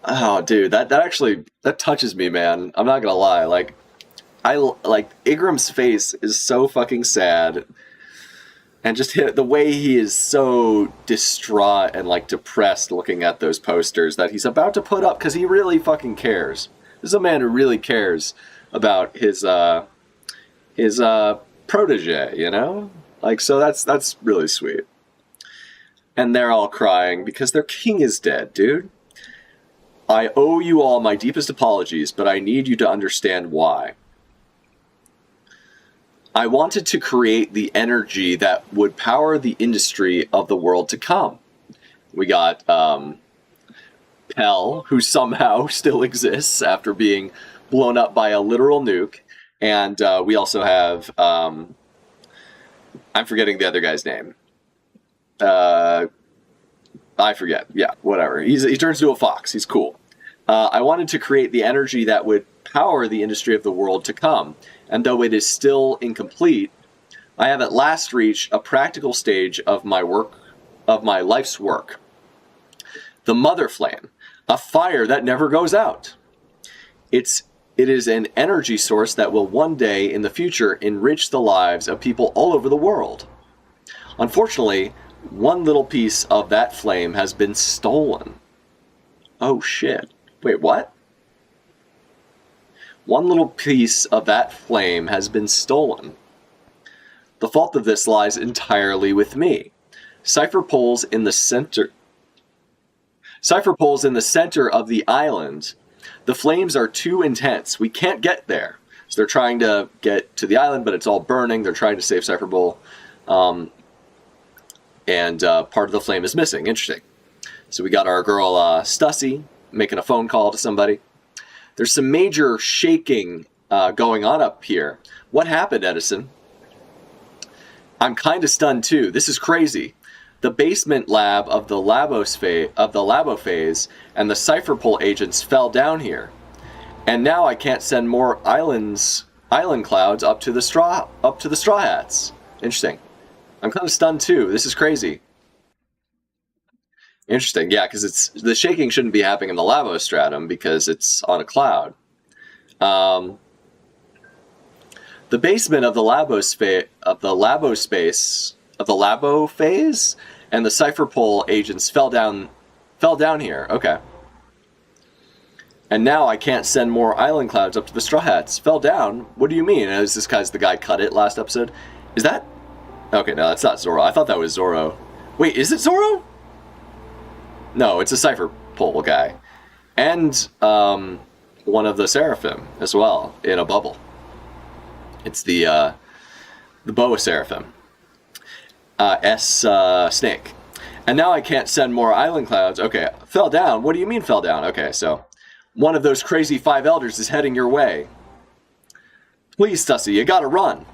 Oh, dude, that actually touches me, man. I'm not gonna lie. Like Igram's face is so fucking sad, and just the way he is so distraught and like depressed looking at those posters that he's about to put up because he really fucking cares. This is a man who really cares about his protege, you know? Like, so that's really sweet. And they're all crying because their king is dead, dude. I owe you all my deepest apologies, but I need you to understand why. I wanted to create the energy that would power the industry of the world to come. We got Pell, who somehow still exists after being blown up by a literal nuke. And we also have... I'm forgetting the other guy's name. I forget. Yeah, whatever. He turns into a fox. He's cool. I wanted to create the energy that would power the industry of the world to come. And though it is still incomplete, I have at last reached a practical stage of my life's work. The Mother Flame, a fire that never goes out. It is an energy source that will one day in the future enrich the lives of people all over the world. Unfortunately, one little piece of that flame has been stolen. Oh shit. Wait, what? One little piece of that flame has been stolen. The fault of this lies entirely with me. Cipher poles in the center of the island. The flames are too intense. We can't get there. So they're trying to get to the island, but it's all burning. They're trying to save Cipher Pole. And part of the flame is missing. Interesting. So we got our girl Stussy making a phone call to somebody. There's some major shaking going on up here. What happened, Edison? I'm kind of stunned too. This is crazy. The basement lab of the labo phase and the Cipher Pole agents fell down here. And now I can't send more island clouds up to the straw hats. Interesting. I'm kind of stunned too. This is crazy. Interesting, yeah, because the shaking shouldn't be happening in the lavostratum because it's on a cloud. The basement of the labo phase and the Cipher Pole agents fell down here. Okay. And now I can't send more island clouds up to the straw hats. Fell down? What do you mean? Is this guy's the guy cut it last episode? Is that? Okay, no, that's not Zoro. I thought that was Zoro. Wait, is it Zoro? No, it's a Cipher Pole guy. And one of the Seraphim as well, in a bubble. It's the Boa Seraphim. Snake. And now I can't send more island clouds. Okay, fell down. What do you mean fell down? Okay, so one of those crazy 5 elders is heading your way. Please, Stussy, you gotta run.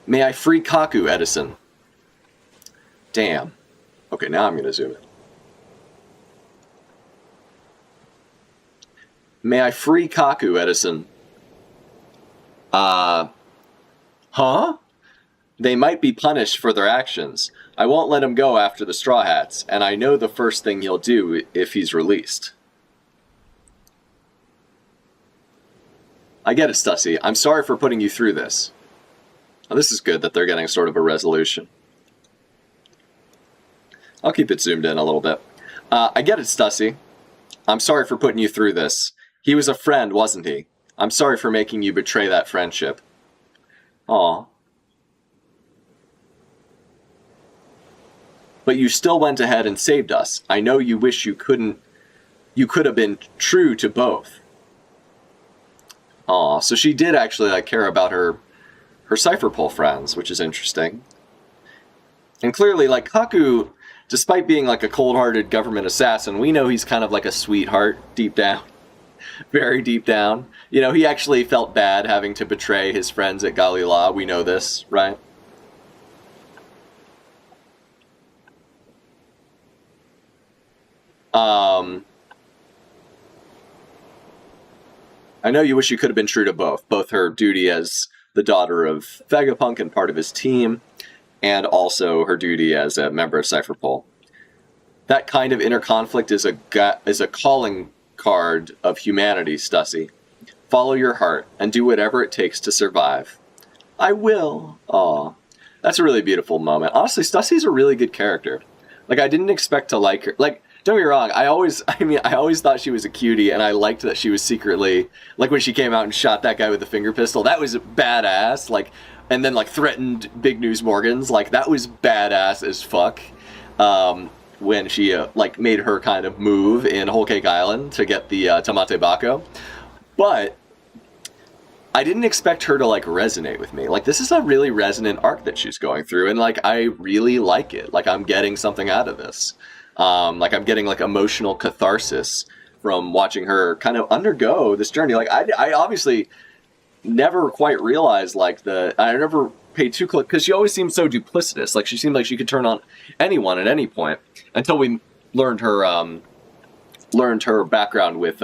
May I free Kaku, Edison? Damn. Okay, now I'm going to zoom in. May I free Kaku, Edison? Huh? They might be punished for their actions. I won't let him go after the Straw Hats, and I know the first thing he'll do if he's released. I get it, Stussy. I'm sorry for putting you through this. Oh, this is good that they're getting sort of a resolution. I'll keep it zoomed in a little bit. I get it, Stussy. I'm sorry for putting you through this. He was a friend, wasn't he? I'm sorry for making you betray that friendship. Aw. But you still went ahead and saved us. I know you wish you could have been true to both. Aw, so she did actually like care about her Cypherpole friends, which is interesting. And clearly, like, Haku, despite being like a cold-hearted government assassin, we know he's kind of like a sweetheart deep down. Very deep down. You know, he actually felt bad having to betray his friends at Galila. We know this, right? I know you wish you could have been true to both her duty as the daughter of Vegapunk and part of his team, and also her duty as a member of Cypherpole. That kind of inner conflict is a calling card of humanity, Stussy. Follow your heart and do whatever it takes to survive. I will. Aw. That's a really beautiful moment. Honestly, Stussy's a really good character. Like, I didn't expect to like her. Like, don't get me wrong, I always thought she was a cutie, and I liked that she was secretly, like when she came out and shot that guy with the finger pistol, that was badass, like, and then like threatened Big News Morgans, like that was badass as fuck, when she like made her kind of move in Whole Cake Island to get the Tamate Bako, but I didn't expect her to like resonate with me. Like, this is a really resonant arc that she's going through, and like I really like it. Like, I'm getting something out of this. Like, I'm getting like emotional catharsis from watching her kind of undergo this journey. Like, I obviously never quite realized like I never paid too close, because she always seemed so duplicitous. Like, she seemed like she could turn on anyone at any point, until we learned her background with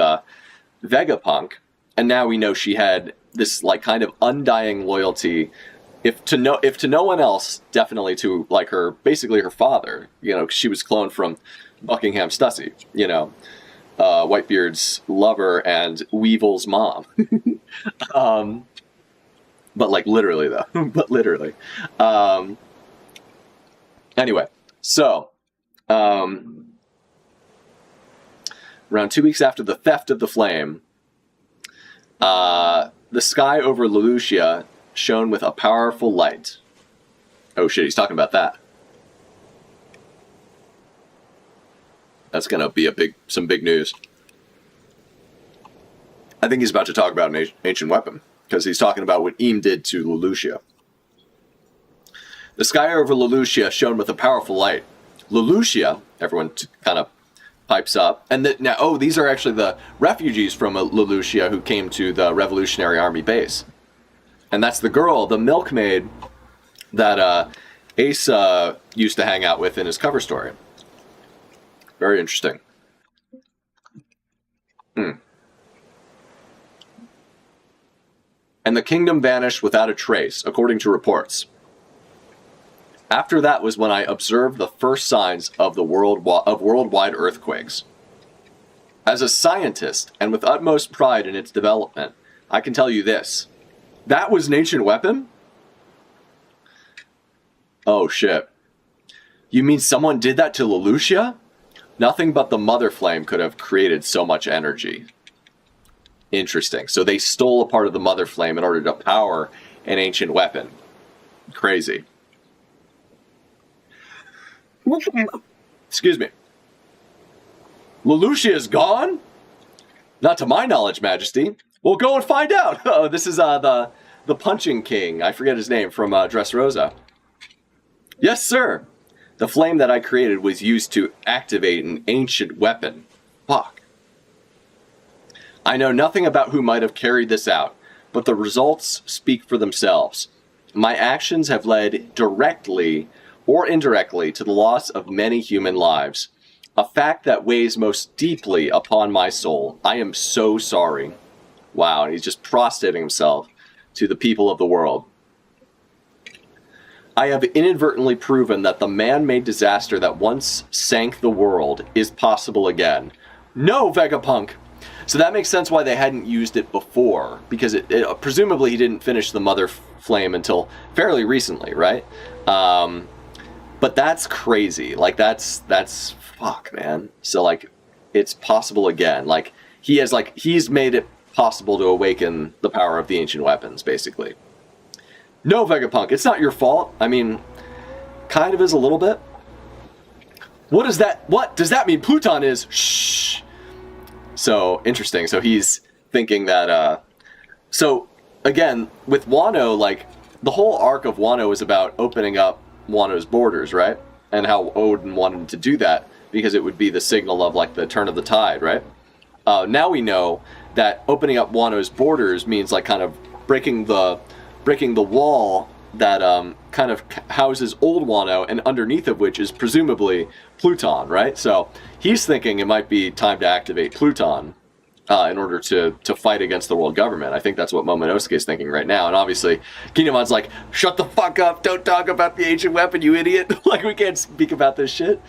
Vegapunk, and now we know she had this like kind of undying loyalty, if to no one else, definitely to like basically her father. You know, 'cause she was cloned from Buckingham Stussy, you know, Whitebeard's lover and Weevil's mom. But like literally though, but literally. Anyway, so around 2 weeks after the theft of the flame, the sky over Lelouchia shone with a powerful light. Oh shit, he's talking about that. That's gonna be some big news. I think he's about to talk about an ancient weapon, because he's talking about what Eam did to Lelouchia. The sky over Lelouchia shone with a powerful light. Lelouchia, everyone kind of pipes up, and these are actually the refugees from Lelouchia who came to the Revolutionary Army base. And that's the girl, the milkmaid, that Ace used to hang out with in his cover story. Very interesting. And the kingdom vanished without a trace, according to reports. After that was when I observed the first signs of worldwide earthquakes. As a scientist, and with utmost pride in its development, I can tell you this. That was an ancient weapon? Oh shit. You mean someone did that to Lelouchia? Nothing but the Mother Flame could have created so much energy. Interesting. So they stole a part of the Mother Flame in order to power an ancient weapon. Crazy. Excuse me. Lelouchia is gone? Not to my knowledge, Majesty. We'll go and find out. Oh, this is the Punching King. I forget his name, from Dressrosa. Yes, sir. The flame that I created was used to activate an ancient weapon. Fuck. I know nothing about who might have carried this out, but the results speak for themselves. My actions have led directly or indirectly to the loss of many human lives, a fact that weighs most deeply upon my soul. I am so sorry. Wow, and he's just prostrating himself to the people of the world. I have inadvertently proven that the man-made disaster that once sank the world is possible again. No, Vegapunk! So that makes sense why they hadn't used it before, because presumably he didn't finish the Mother Flame until fairly recently, right? But that's crazy. Like, that's fuck, man. So, like, it's possible again. Like, he's made it possible to awaken the power of the ancient weapons, basically. No, Vegapunk, it's not your fault. I mean, kind of is a little bit. What does that mean? Pluton is shh. So interesting. So he's thinking that. So again, with Wano, like the whole arc of Wano is about opening up Wano's borders, right? And how Odin wanted to do that because it would be the signal of like the turn of the tide, right? Now we know that opening up Wano's borders means like kind of breaking the wall that kind of houses old Wano, and underneath of which is presumably Pluton, right? So he's thinking it might be time to activate Pluton in order to fight against the world government. I think that's what Momonosuke is thinking right now. And obviously, Kinemon's like, shut the fuck up, don't talk about the ancient weapon, you idiot. Like, we can't speak about this shit.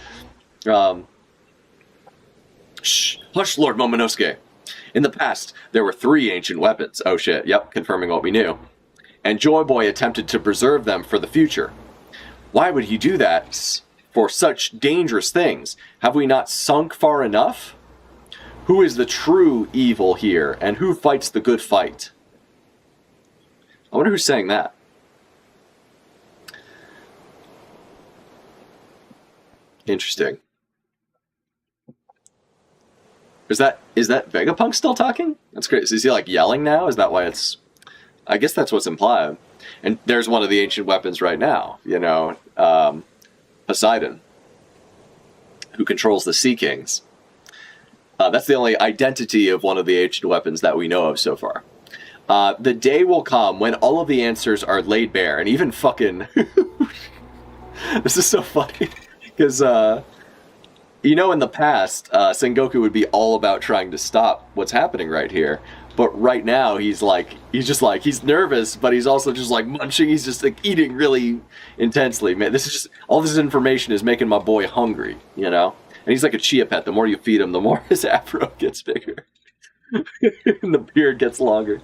Shh, hush, Lord Momonosuke. In the past, there were 3 ancient weapons. Oh shit, yep, confirming what we knew. And Joy Boy attempted to preserve them for the future. Why would he do that for such dangerous things? Have we not sunk far enough? Who is the true evil here, and who fights the good fight? I wonder who's saying that. Interesting. Is that Vegapunk still talking? That's great. Is he like yelling now? Is that why it's... I guess that's what's implied. And there's one of the ancient weapons right now, you know, Poseidon, who controls the Sea Kings. That's the only identity of one of the ancient weapons that we know of so far. The day will come when all of the answers are laid bare, and even fucking... This is so funny, because, you know, in the past, Sengoku would be all about trying to stop what's happening right here. But right now, he's nervous, but he's also just like munching. He's just like eating really intensely. Man, all this information is making my boy hungry, you know? And he's like a chia pet. The more you feed him, the more his afro gets bigger. And the beard gets longer.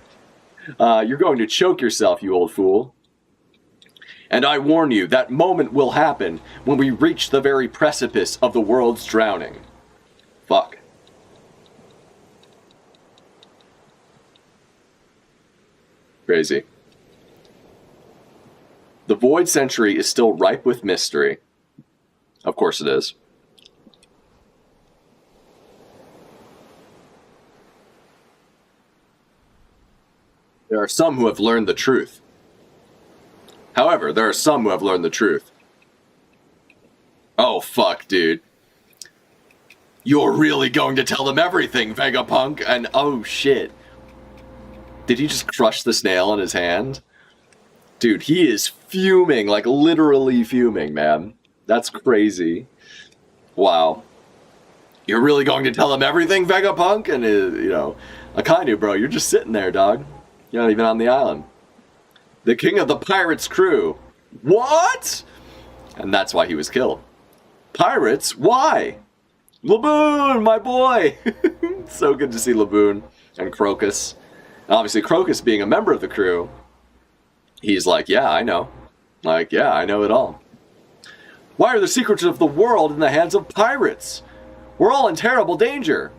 You're going to choke yourself, you old fool. And I warn you, that moment will happen when we reach the very precipice of the world's drowning. Fuck. Crazy. The Void Century is still ripe with mystery. Of course it is. There are some who have learned the truth. However, there are some who have learned the truth. Oh, fuck, dude. You're really going to tell them everything, Vegapunk, and oh, shit. Did he just crush the snail in his hand? Dude, he is fuming, like literally fuming, man. That's crazy. Wow. You're really going to tell him everything, Vegapunk? And, you know, Akainu, bro, you're just sitting there, dog. You're not even on the island. The king of the pirates' crew. What? And that's why he was killed. Pirates? Why? Laboon, my boy. So good to see Laboon and Crocus. Obviously, Crocus being a member of the crew, he's like, yeah, I know. Like, yeah, I know it all. Why are the secrets of the world in the hands of pirates? We're all in terrible danger.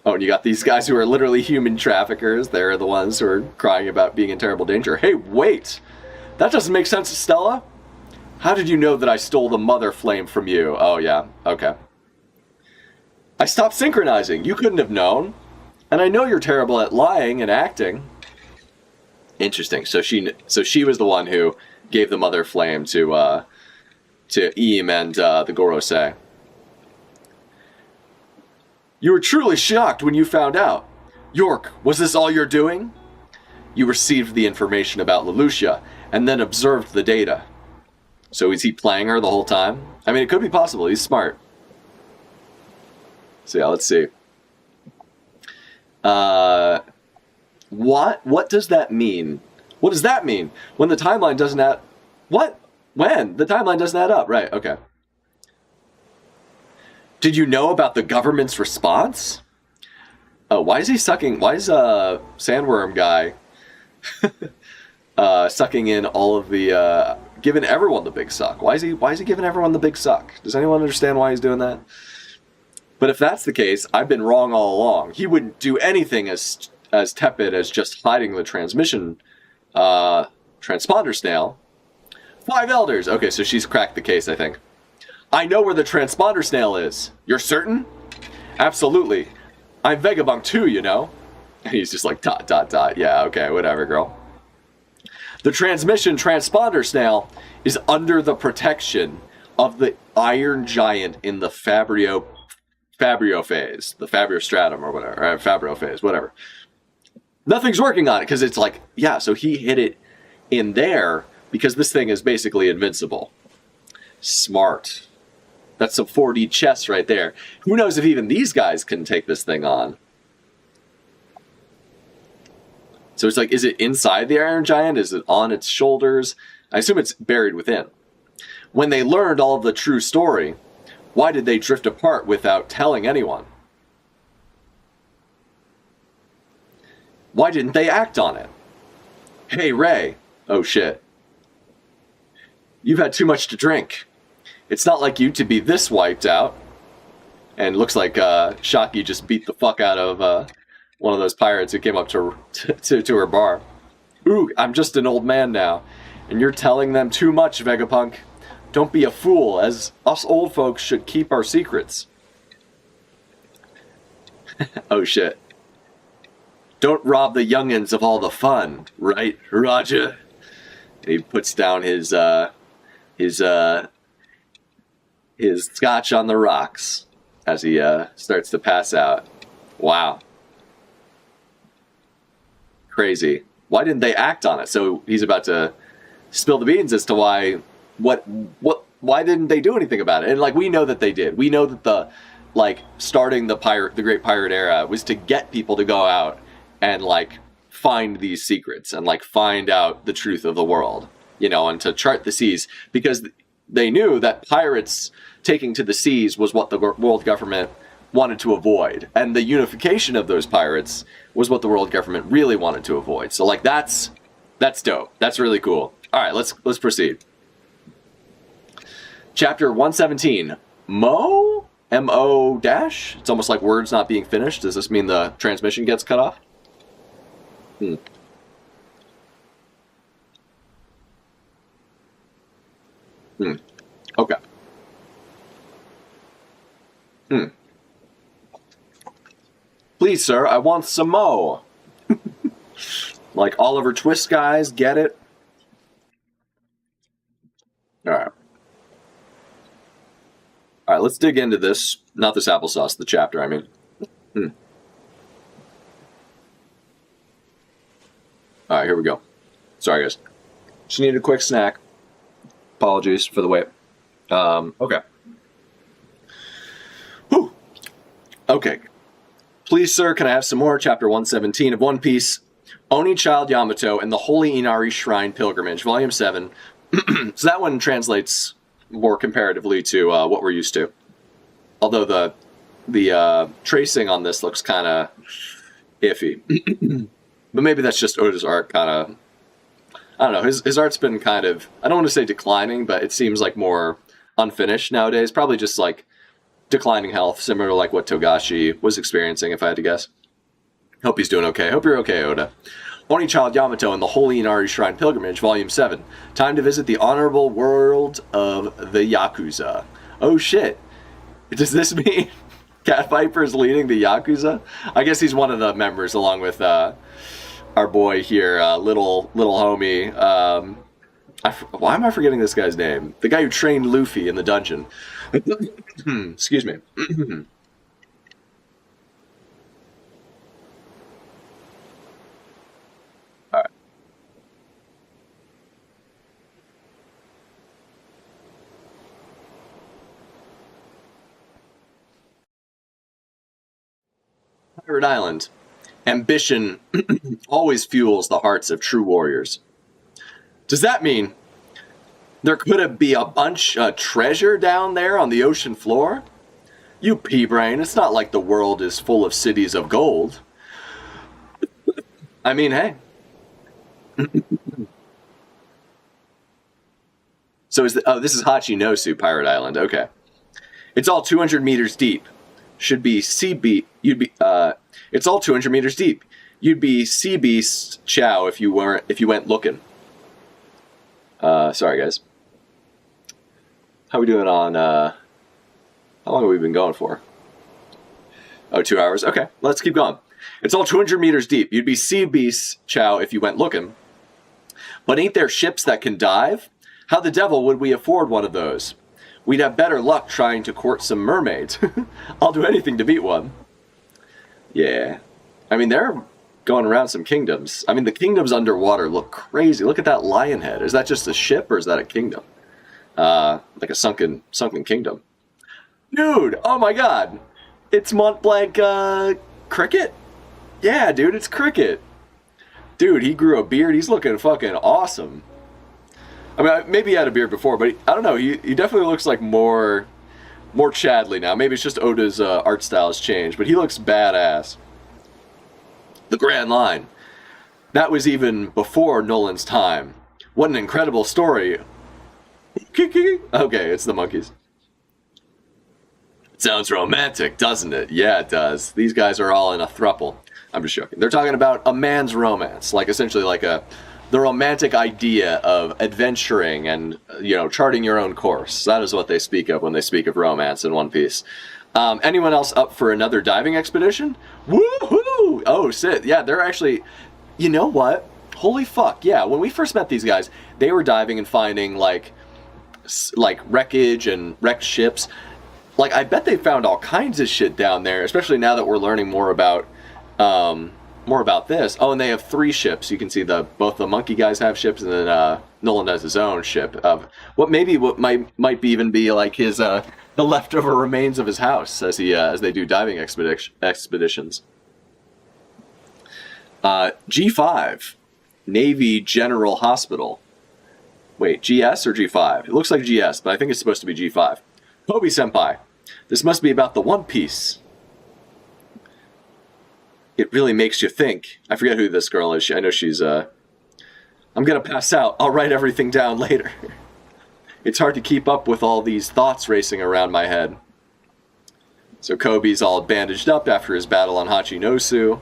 Oh, and you got these guys who are literally human traffickers. They're the ones who are crying about being in terrible danger. Hey, wait! That doesn't make sense, Stella. How did you know that I stole the Mother Flame from you? Oh, yeah. Okay. I stopped synchronizing. You couldn't have known. And I know you're terrible at lying and acting. Interesting. So she was the one who gave the Mother Flame to Eam and the Gorosei. You were truly shocked when you found out. York, was this all you're doing? You received the information about Leloucha and then observed the data. So is he playing her the whole time? I mean, it could be possible. He's smart. So yeah, let's see. What does that mean? What does that mean? When the timeline doesn't add... What? When? The timeline doesn't add up. Right, okay. Did you know about the government's response? Oh, why is he sucking? Why is Sandworm guy sucking in all of the giving everyone the big suck? Why is he giving everyone the big suck? Does anyone understand why he's doing that? But if that's the case, I've been wrong all along. He wouldn't do anything as tepid as just hiding the transmission transponder snail. 5 elders. Okay, so she's cracked the case, I think. I know where the transponder snail is. You're certain? Absolutely. I'm Vegabunk too, you know. And he's just like, dot, dot, dot. Yeah, okay, whatever, girl. The transmission transponder snail is under the protection of the Iron Giant in the Fabrio phase. The Fabrio stratum or whatever. Or Fabrio phase, whatever. Nothing's working on it because it's like, yeah, so he hit it in there because this thing is basically invincible. Smart. That's some 4D chess right there. Who knows if even these guys can take this thing on? So it's like, is it inside the Iron Giant? Is it on its shoulders? I assume it's buried within. When they learned all of the true story, why did they drift apart without telling anyone? Why didn't they act on it? Hey, Ray. Oh, shit. You've had too much to drink. It's not like you to be this wiped out. And looks like Shocky just beat the fuck out of one of those pirates who came up to her bar. Ooh, I'm just an old man now. And you're telling them too much, Vegapunk. Don't be a fool, as us old folks should keep our secrets. Oh, shit. Don't rob the youngins of all the fun, right, Roger? And he puts down his scotch on the rocks as he starts to pass out. Wow. Crazy. Why didn't they act on it? So he's about to spill the beans as to why didn't they do anything about it? And like, we know that they did. We know that starting the Great Pirate Era was to get people to go out and like find these secrets and like find out the truth of the world, you know, and to chart the seas, because they knew that pirates taking to the seas was what the world government wanted to avoid, and the unification of those pirates was what the world government really wanted to avoid. So like that's dope. That's really cool. All right, let's proceed. Chapter 117. M-O dash? It's almost like words not being finished. Does this mean the transmission gets cut off? Okay. Please, sir, I want some mo. Like Oliver Twist guys, get it? Alright. Alright, let's dig into this. Not this applesauce, the chapter, I mean. Alright, here we go. Sorry, guys. Just needed a quick snack. Apologies for the wait. Okay. Whew. Okay. Please, sir, can I have some more? Chapter 117 of One Piece. Oni Child Yamato and the Holy Inari Shrine Pilgrimage, Volume 7. So that one translates more comparatively to what we're used to. Although the tracing on this looks kind of iffy. But maybe that's just Oda's art kind of... I don't know, his art's been kind of... I don't want to say declining, but it seems like more unfinished nowadays. Probably just like declining health, similar to like what Togashi was experiencing, if I had to guess. Hope he's doing okay. Hope you're okay, Oda. Oni Child Yamato and the Holy Inari Shrine Pilgrimage, Volume 7. Time to visit the honorable world of the Yakuza. Oh shit. Does this mean Cat Viper is leading the Yakuza? I guess he's one of the members, along with our boy here, little homie. Why am I forgetting this guy's name? The guy who trained Luffy in the dungeon. Excuse me. Alright. Pirate Island. Ambition always fuels the hearts of true warriors. Does that mean there could be a bunch of treasure down there on the ocean floor? You pea-brain, it's not like the world is full of cities of gold. I mean, hey. So this is Hachinosu Pirate Island. Okay. It's all 200 meters deep. Should be it's all 200 meters deep. You'd be sea beast chow if you went looking. Sorry guys. How we doing on how long have we been going for? Oh, 2 hours. Okay, let's keep going. It's all 200 meters deep. You'd be sea beast chow if you went looking. But ain't there ships that can dive? How the devil would we afford one of those? We'd have better luck trying to court some mermaids. I'll do anything to beat one. Yeah. I mean, they're going around some kingdoms. I mean, the kingdoms underwater look crazy. Look at that lion head. Is that just a ship or is that a kingdom? Like a sunken kingdom. Dude, oh my god. It's Mont Blanc, Cricket? Yeah, dude, it's Cricket. Dude, he grew a beard. He's looking fucking awesome. I mean, maybe he had a beard before, but I don't know. He definitely looks like more Chadley now. Maybe it's just Oda's art style has changed, but he looks badass. The Grand Line. That was even before Nolan's time. What an incredible story. Okay, it's the monkeys. It sounds romantic, doesn't it? Yeah, it does. These guys are all in a throuple. I'm just joking. They're talking about a man's romance, like essentially like the romantic idea of adventuring and, you know, charting your own course. That is what they speak of when they speak of romance in One Piece. Anyone else up for another diving expedition? Woohoo! Oh, shit. Yeah, they're actually... You know what? Holy fuck. Yeah, when we first met these guys, they were diving and finding, like wreckage and wrecked ships. Like, I bet they found all kinds of shit down there, especially now that we're learning more about this. Oh, and they have 3 ships. You can see both the monkey guys have ships, and then Nolan has his own ship of what might even be like his the leftover remains of his house as they do diving expeditions. G5, Navy General Hospital. Wait, GS or G5? It looks like GS, but I think it's supposed to be G5. Kobe Senpai, this must be about the One Piece. It really makes you think. I forget who this girl is. I know she's, I'm gonna pass out. I'll write everything down later. It's hard to keep up with all these thoughts racing around my head. So Kobe's all bandaged up after his battle on Hachinosu,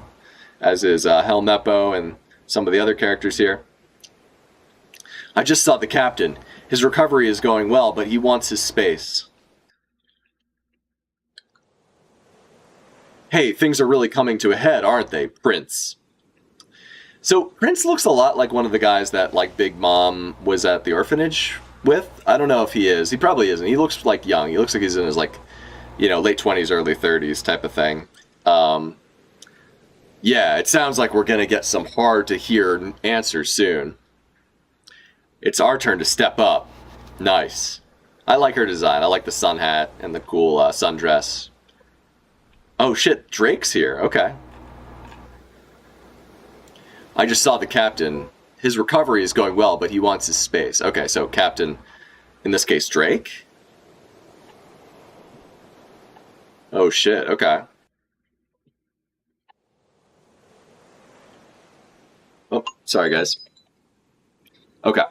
as is Helmeppo and some of the other characters here. I just saw the captain. His recovery is going well, but he wants his space. Hey, things are really coming to a head, aren't they, Prince? So Prince looks a lot like one of the guys that like Big Mom was at the orphanage with. I don't know if he is. He probably isn't. He looks like young. He looks like he's in his like, you know, late 20s, early 30s type of thing. Yeah, it sounds like we're gonna get some hard to hear answers soon. It's our turn to step up. Nice. I like her design. I like the sun hat and the cool sundress. Oh shit, Drake's here. Okay. I just saw the captain. His recovery is going well, but he wants his space. Okay, so Captain, in this case, Drake? Oh shit, okay. Oh, sorry guys. Okay.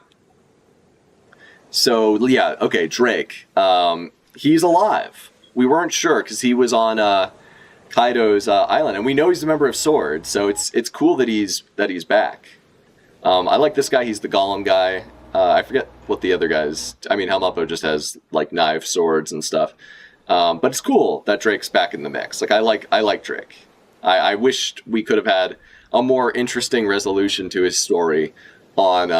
So, yeah, okay, Drake. He's alive. We weren't sure because he was on Kaido's island, and we know he's a member of Sword, so it's cool that he's back. I like this guy. He's the Golem guy. I forget what the other guys. I mean, Helmeppo just has like knife swords and stuff. But it's cool that Drake's back in the mix. Like I like Drake. I wished we could have had a more interesting resolution to his story on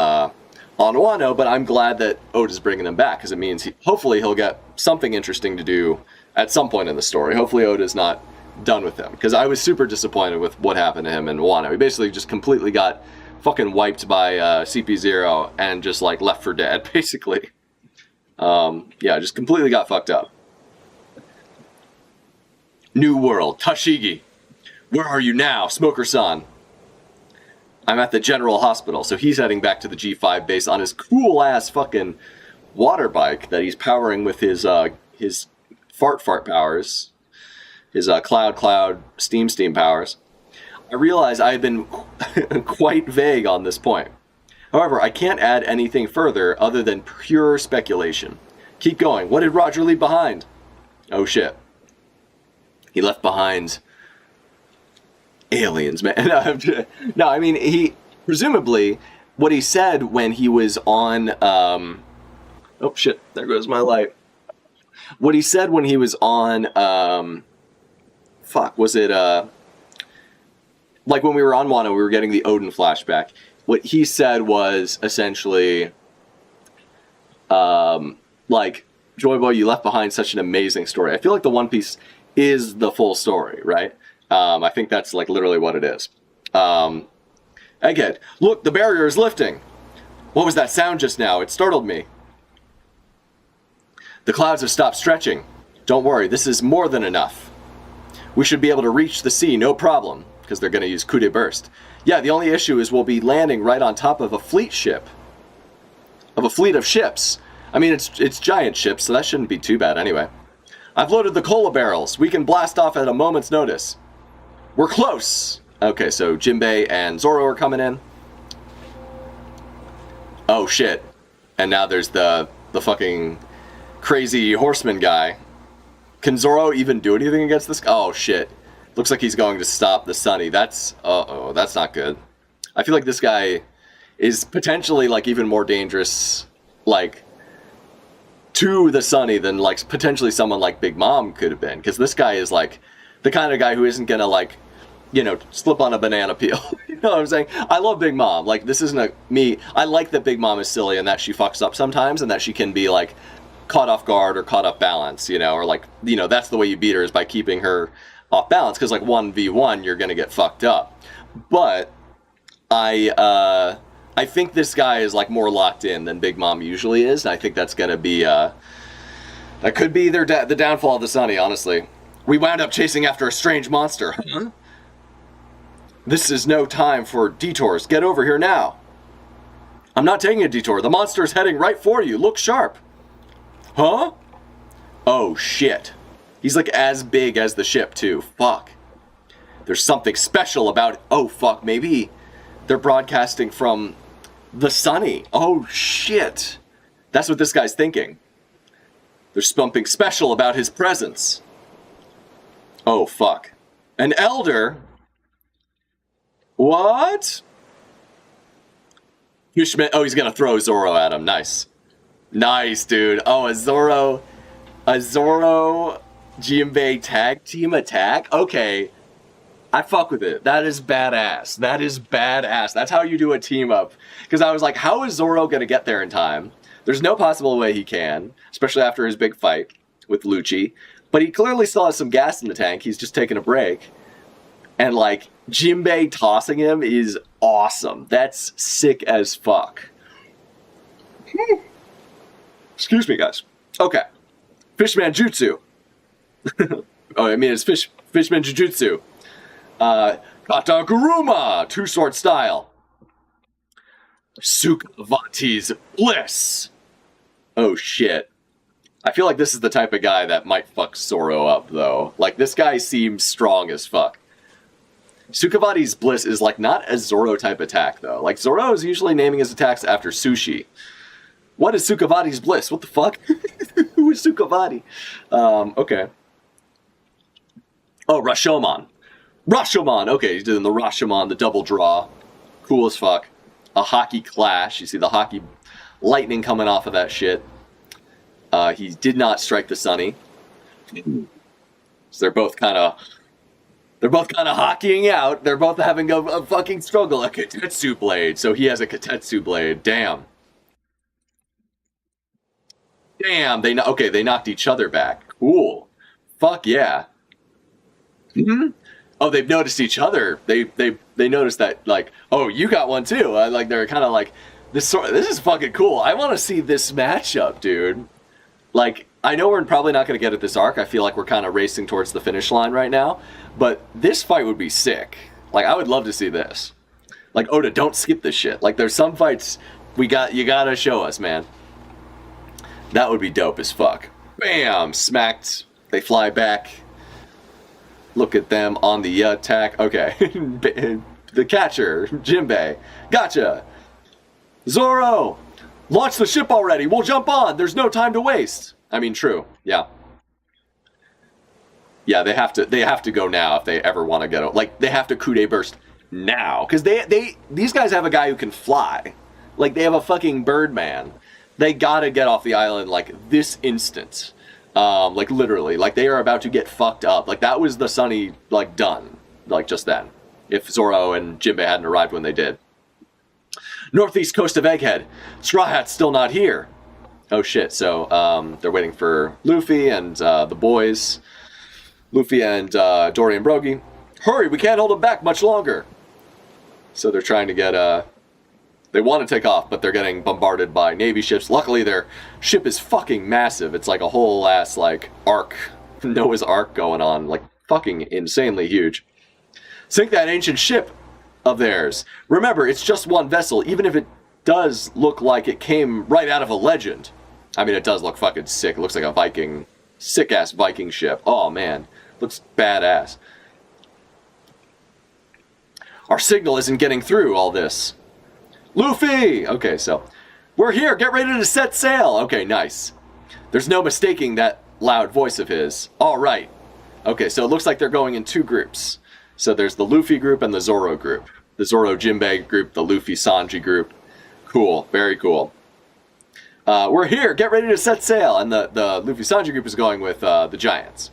Wano, but I'm glad that Oda's bringing him back because it means hopefully he'll get something interesting to do at some point in the story. Hopefully Oda's not done with him because I was super disappointed with what happened to him in Wano. He basically just completely got fucking wiped by CP0 and just like left for dead, basically. Yeah, just completely got fucked up. New World, Tashigi. Where are you now, Smoker-san? I'm at the General Hospital, so he's heading back to the G5 base on his cool-ass fucking water bike that he's powering with his fart powers. his cloud steam powers, I realize I have been quite vague on this point. However, I can't add anything further other than pure speculation. Keep going. What did Roger leave behind? Oh shit. He left behind aliens, man. No, I mean, he presumably what he said when he was on oh shit, there goes my light. What he said when he was on was it like when we were on Wano, we were getting the Odin flashback. What he said was essentially like, Joy Boy, you left behind such an amazing story. I feel like the One Piece is the full story, right? I think that's like literally what it is. Egghead, look, the barrier is lifting. What was that sound just now? It startled me. The clouds have stopped stretching. Don't worry, this is more than enough. We should be able to reach the sea, no problem, because they're going to use coup de burst. Yeah, the only issue is we'll be landing right on top of a fleet of ships. I mean, it's giant ships, so that shouldn't be too bad anyway. I've loaded the cola barrels. We can blast off at a moment's notice. We're close. Okay, so Jinbei and Zoro are coming in. Oh shit. And now there's the fucking crazy horseman guy. Can Zoro even do anything against this? Oh shit. Looks like he's going to stop the Sunny. That's that's not good. I feel like this guy is potentially like even more dangerous, like, to the Sunny than like potentially someone like Big Mom could have been. Because this guy is like the kind of guy who isn't gonna like, you know, slip on a banana peel. You know what I'm saying? I love Big Mom. Like, this isn't me. I like that Big Mom is silly and that she fucks up sometimes and that she can be like caught off guard or caught off balance, you know, or like, you know, that's the way you beat her is by keeping her off balance, because like 1v1 you're gonna get fucked up. But I think this guy is like more locked in than Big Mom usually is, and I think that's gonna be that could be the downfall of the Sunny, honestly. We wound up chasing after a strange monster. Huh? This is no time for detours. Get over here now. I'm not taking a detour. The monster is heading right for you. Look sharp. Huh? Oh shit. He's like as big as the ship too. Fuck. There's something special about it. Oh fuck, maybe they're broadcasting from the Sunny. Oh shit. That's what this guy's thinking. There's something special about his presence. Oh fuck. An elder? What? Fishman. Oh, he's gonna throw Zoro at him. Nice. Nice, dude. Oh, a Zoro Jinbei tag team attack? Okay. I fuck with it. That is badass. That is badass. That's how you do a team up. Because I was like, how is Zoro going to get there in time? There's no possible way he can, especially after his big fight with Lucci. But he clearly still has some gas in the tank. He's just taking a break. And like, Jinbei tossing him is awesome. That's sick as fuck. Excuse me, guys. Okay. Fishman Jutsu. Oh, I mean, it's Fishman Jujutsu. Kataguruma, two-sword style. Sukavati's Bliss. Oh, shit. I feel like this is the type of guy that might fuck Zoro up, though. Like, this guy seems strong as fuck. Sukavati's Bliss is, like, not a Zoro type attack, though. Like, Zoro is usually naming his attacks after sushi. What is Sukavati's Bliss? What the fuck? Who is Sukavati? Okay. Oh, Rashomon. Rashomon! Okay, he's doing the Rashomon, the double draw. Cool as fuck. A hockey clash. You see the hockey lightning coming off of that shit. He did not strike the Sunny. So they're both kind of hockeying out. They're both having a fucking struggle. A Katetsu blade. So he has a Katetsu blade. Damn. Damn, they knocked each other back. Cool. Fuck yeah. Mm-hmm. Oh, they've noticed each other. They noticed that, like, oh, you got one too. Like, they're kind of like, this is fucking cool. I want to see this matchup, dude. Like, I know we're probably not going to get it this arc. I feel like we're kind of racing towards the finish line right now. But this fight would be sick. Like, I would love to see this. Like, Oda, don't skip this shit. Like, there's some fights you gotta show us, man. That would be dope as fuck. Bam! Smacked. They fly back. Look at them on the attack. Okay. The catcher, Jinbei. Gotcha. Zoro, launch the ship already. We'll jump on. There's no time to waste. I mean, true. Yeah. Yeah, they have to go now if they ever want to get out. Like, they have to Kude burst now. Because these guys have a guy who can fly. Like, they have a fucking Birdman. They gotta get off the island, like, this instant. Like, literally. Like, they are about to get fucked up. Like, that was the Sunny, like, done. Like, just then. If Zoro and Jinbei hadn't arrived when they did. Northeast coast of Egghead. Straw Hat's still not here. Oh, shit. So, they're waiting for Luffy and, the boys. Luffy and, Dory and Brogy. Hurry, we can't hold them back much longer. So they're trying to get, they want to take off, but they're getting bombarded by Navy ships. Luckily, their ship is fucking massive. It's like a whole ass, like, ark. Noah's Ark going on. Like, fucking insanely huge. Sink that ancient ship of theirs. Remember, it's just one vessel, even if it does look like it came right out of a legend. I mean, it does look fucking sick. It looks like a Viking, sick-ass Viking ship. Oh, man. Looks badass. Our signal isn't getting through all this. Luffy! Okay, so, we're here. Get ready to set sail. Okay, nice. There's no mistaking that loud voice of his. All right. Okay, so it looks like they're going in two groups. So there's the Luffy group and the Zoro group. The Zoro Jinbei group, the Luffy Sanji group. Cool, very cool. We're here, get ready to set sail. And the Luffy Sanji group is going with the Giants.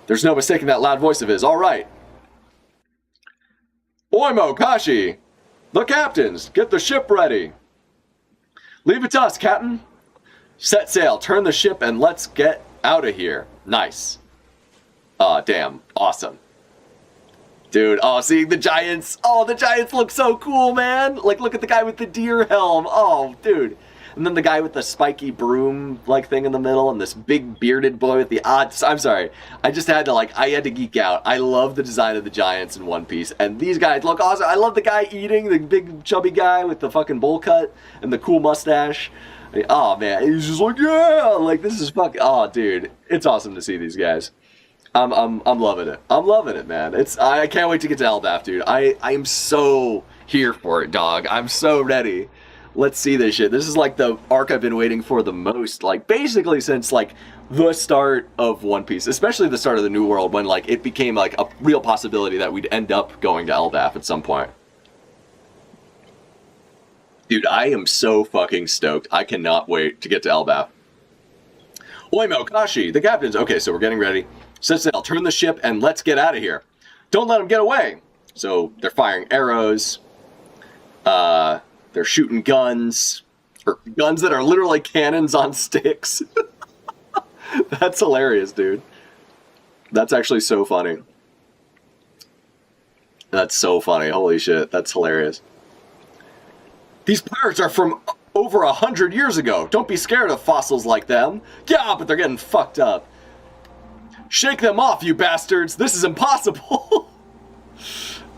There's no mistaking that loud voice of his. All right. Oimo, Kashi, the captains, get the ship ready. Leave it to us, Captain. Set sail, turn the ship, and let's get out of here. Nice. Damn, awesome. Dude, oh, seeing the Giants. Oh, the Giants look so cool, man. Like, look at the guy with the deer helm. Oh, dude. And then the guy with the spiky broom-like thing in the middle, and this big bearded boy with the odds. I'm sorry. I just had to, I had to geek out. I love the design of the Giants in One Piece. And these guys look awesome. I love the guy eating, the big chubby guy with the fucking bowl cut and the cool mustache. Oh, man. He's just like, yeah. Like, this is fucking... Oh, dude. It's awesome to see these guys. I'm loving it. I'm loving it, man. I can't wait to get to Elbaf, dude. I'm so here for it, dog. I'm so ready. Let's see this shit. This is like the arc I've been waiting for the most, like basically since like the start of One Piece, especially the start of the New World, when like it became like a real possibility that we'd end up going to Elbaf at some point. Dude, I am so fucking stoked. I cannot wait to get to Elbaf. Oimo, Kashi, the captains. Okay, so we're getting ready. Set sail, turn the ship, and let's get out of here. Don't let them get away. So they're firing arrows. They're shooting guns. Or guns that are literally cannons on sticks. That's hilarious, dude. That's actually so funny. That's so funny. Holy shit, that's hilarious. These pirates are from over 100 years ago. Don't be scared of fossils like them. Yeah, but they're getting fucked up. Shake them off, you bastards! This is impossible!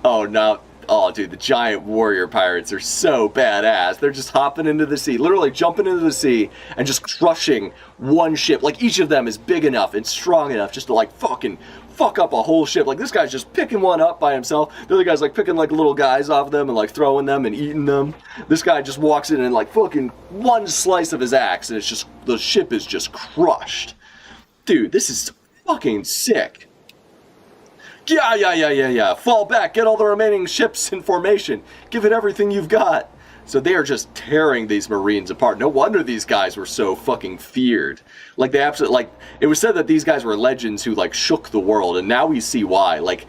Oh, no. Oh, dude, the giant warrior pirates are so badass. They're just hopping into the sea, literally jumping into the sea and just crushing one ship. Like, each of them is big enough and strong enough just to, like, fucking fuck up a whole ship. Like, this guy's just picking one up by himself. The other guy's, like, picking, like, little guys off them and, like, throwing them and eating them. This guy just walks in and, like, fucking one slice of his axe and it's just, the ship is just crushed. Dude, this is fucking sick. Yeah. Fall back. Get all the remaining ships in formation. Give it everything you've got. So they are just tearing these Marines apart. No wonder these guys were so fucking feared. Like, they absolutely, like, it was said that these guys were legends who, like, shook the world. And now we see why. Like,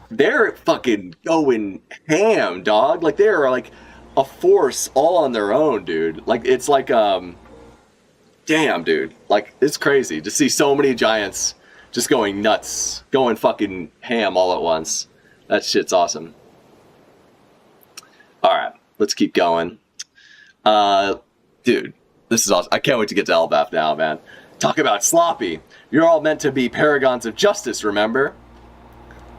they're fucking going ham, dog. Like, they are, like, a force all on their own, dude. Like, it's like, damn, dude. Like, it's crazy to see so many giants just going nuts, going fucking ham all at once. That shit's awesome. Alright, let's keep going. Dude, this is awesome. I can't wait to get to Elbaf now, man. Talk about sloppy. You're all meant to be paragons of justice, remember?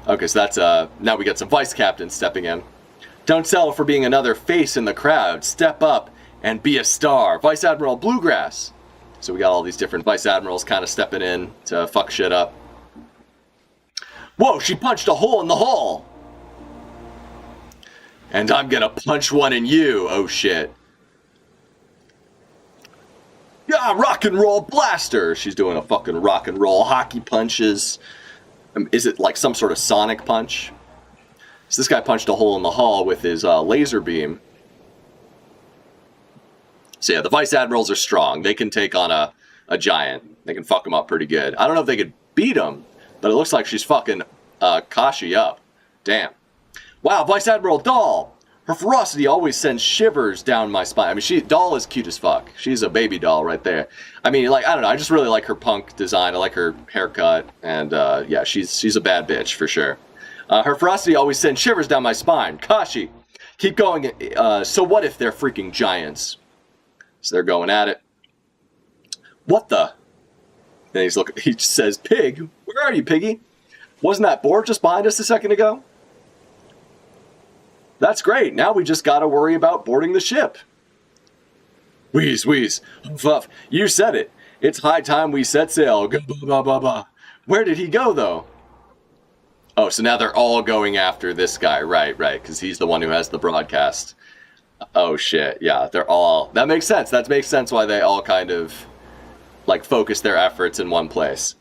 Okay, so that's, now we got some vice captains stepping in. Don't settle for being another face in the crowd. Step up and be a star. Vice Admiral Bluegrass. So we got all these different vice admirals kind of stepping in to fuck shit up. Whoa, she punched a hole in the hull! And I'm gonna punch one in you, oh shit. Yeah, rock and roll blaster! She's doing a fucking rock and roll hockey punches. Is it like some sort of sonic punch? So this guy punched a hole in the hull with his laser beam. So yeah, the Vice Admirals are strong. They can take on a giant. They can fuck him up pretty good. I don't know if they could beat him, but it looks like she's fucking Kashi up. Damn. Wow, Vice Admiral Doll! Her ferocity always sends shivers down my spine. I mean, Doll is cute as fuck. She's a baby doll right there. I mean, like, I don't know. I just really like her punk design. I like her haircut. And, yeah, she's a bad bitch, for sure. Her ferocity always sends shivers down my spine. Kashi, keep going. So what if they're freaking giants? So they're going at it. What the? Then he's looking. He says, Pig, where are you, Piggy? Wasn't that board just behind us a second ago? That's great. Now we just gotta worry about boarding the ship. Wheeze, wheeze. Fuff. You said it. It's high time we set sail. Go, blah, blah, blah, blah. Where did he go, though? Oh, so now they're all going after this guy. Right, because he's the one who has the broadcast. Oh, shit. Yeah, they're all... That makes sense. That makes sense why they all kind of, like, focus their efforts in one place.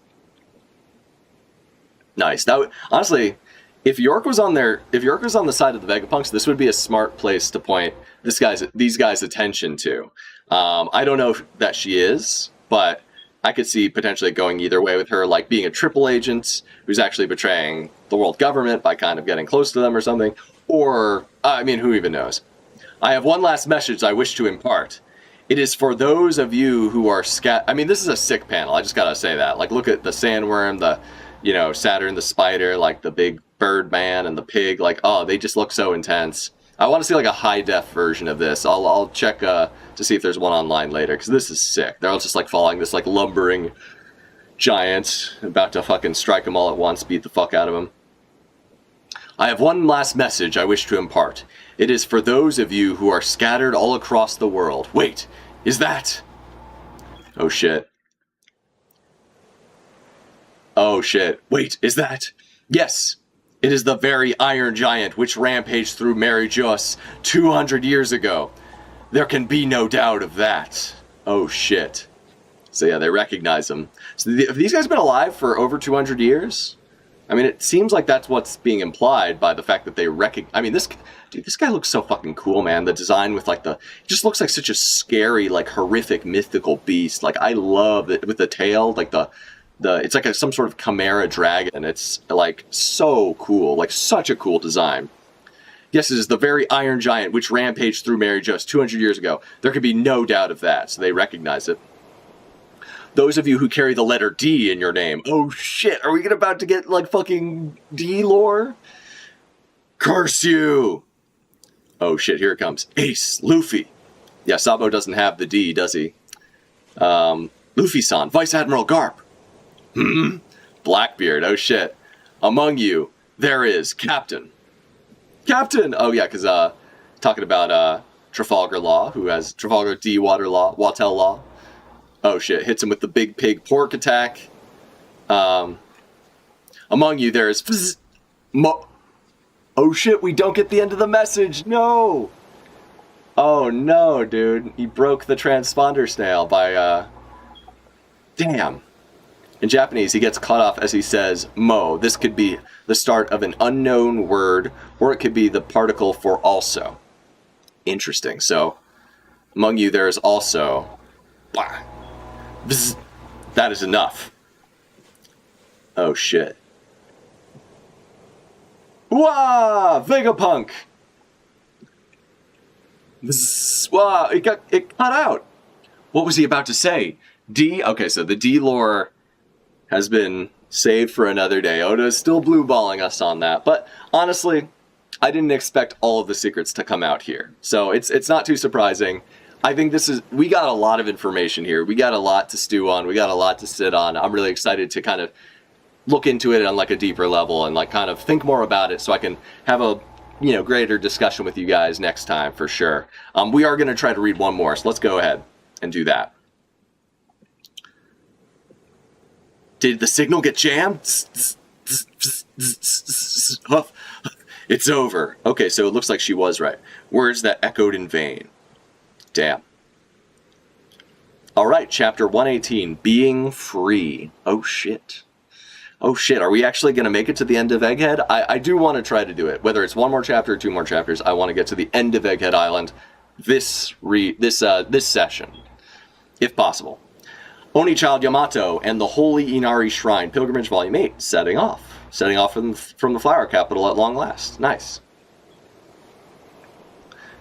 Nice. That honestly... If York was on the side of the Vegapunks, this would be a smart place to point these guys' attention to. I don't know that she is, but I could see potentially going either way with her, like being a triple agent who's actually betraying the world government by kind of getting close to them or something. Or, I mean, who even knows? I have one last message I wish to impart. It is for those of you who are I mean, this is a sick panel. I just gotta say that. Like, look at the sandworm, the, Saturn the spider, like the big Birdman and the pig, like, oh, they just look so intense. I want to see like a high-def version of this. I'll check to see if there's one online later, because this is sick. They're all just like following this like lumbering giant, about to fucking strike them all at once, beat the fuck out of them. I have one last message I wish to impart. It is for those of you who are scattered all across the world. Wait, is that... Oh shit. Oh shit. Wait, is that... Yes. It is the very Iron Giant which rampaged through Mary Joss 200 years ago. There can be no doubt of that. Oh shit. So yeah, they recognize him. So have these guys been alive for over 200 years? I mean, it seems like that's what's being implied by the fact that they I mean, this guy looks so fucking cool, man. The design with like it just looks like such a scary, like horrific, mythical beast. Like, I love it with the tail, like it's like some sort of chimera dragon. It's like so cool, like such a cool design. Yes, it is the very Iron Giant which rampaged through Mary Joss 200 years ago. There can be no doubt of that, so they recognize it. Those of you who carry the letter D in your name. Oh shit, are we about to get like fucking D lore? Curse you! Oh shit, here it comes. Ace, Luffy. Yeah, Sabo doesn't have the D, does he? Luffy-san, Vice Admiral Garp. Blackbeard, oh shit. Among you, there is Captain. Captain! Oh yeah, because talking about Trafalgar Law, who has Trafalgar D. Wattel Law. Oh shit, hits him with the big pig pork attack. Among you, there is Oh shit, we don't get the end of the message, no! Oh no, dude. He broke the transponder snail by, Damn. In Japanese, he gets cut off as he says, mo. This could be the start of an unknown word, or it could be the particle for also. Interesting. So, among you, there is also... Blah. Bzz. That is enough. Oh, shit. Wah! Vegapunk! Bzz. Wah! It cut out. What was he about to say? D? Okay, so the D lore has been saved for another day. Oda is still blue-balling us on that. But honestly, I didn't expect all of the secrets to come out here. So it's not too surprising. I think we got a lot of information here. We got a lot to stew on. We got a lot to sit on. I'm really excited to kind of look into it on like a deeper level and like kind of think more about it so I can have a greater discussion with you guys next time for sure. We are going to try to read one more, so let's go ahead and do that. Did the signal get jammed? Huff. It's over. Okay, so it looks like she was right. Words that echoed in vain. Damn. All right, chapter 118, Being Free. Oh, shit. Oh, shit. Are we actually going to make it to the end of Egghead? I do want to try to do it. Whether it's one more chapter or two more chapters, I want to get to the end of Egghead Island this session, if possible. Oni Child Yamato and the Holy Inari Shrine, Pilgrimage Volume 8, setting off. Setting off from the flower capital at long last. Nice.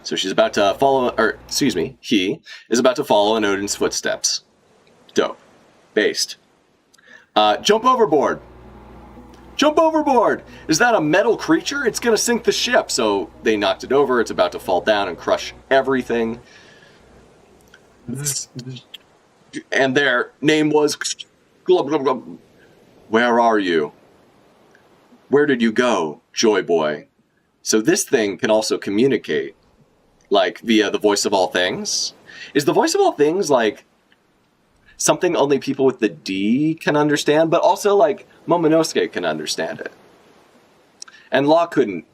So she's about to follow, or excuse me, he is about to follow in Odin's footsteps. Dope. Based. Jump overboard. Jump overboard! Is that a metal creature? It's gonna sink the ship. So they knocked it over. It's about to fall down and crush everything. And their name was... Where are you? Where did you go, Joy Boy? So this thing can also communicate, like, via the voice of all things. Is the voice of all things, like, something only people with the D can understand, but also, like, Momonosuke can understand it? And Law couldn't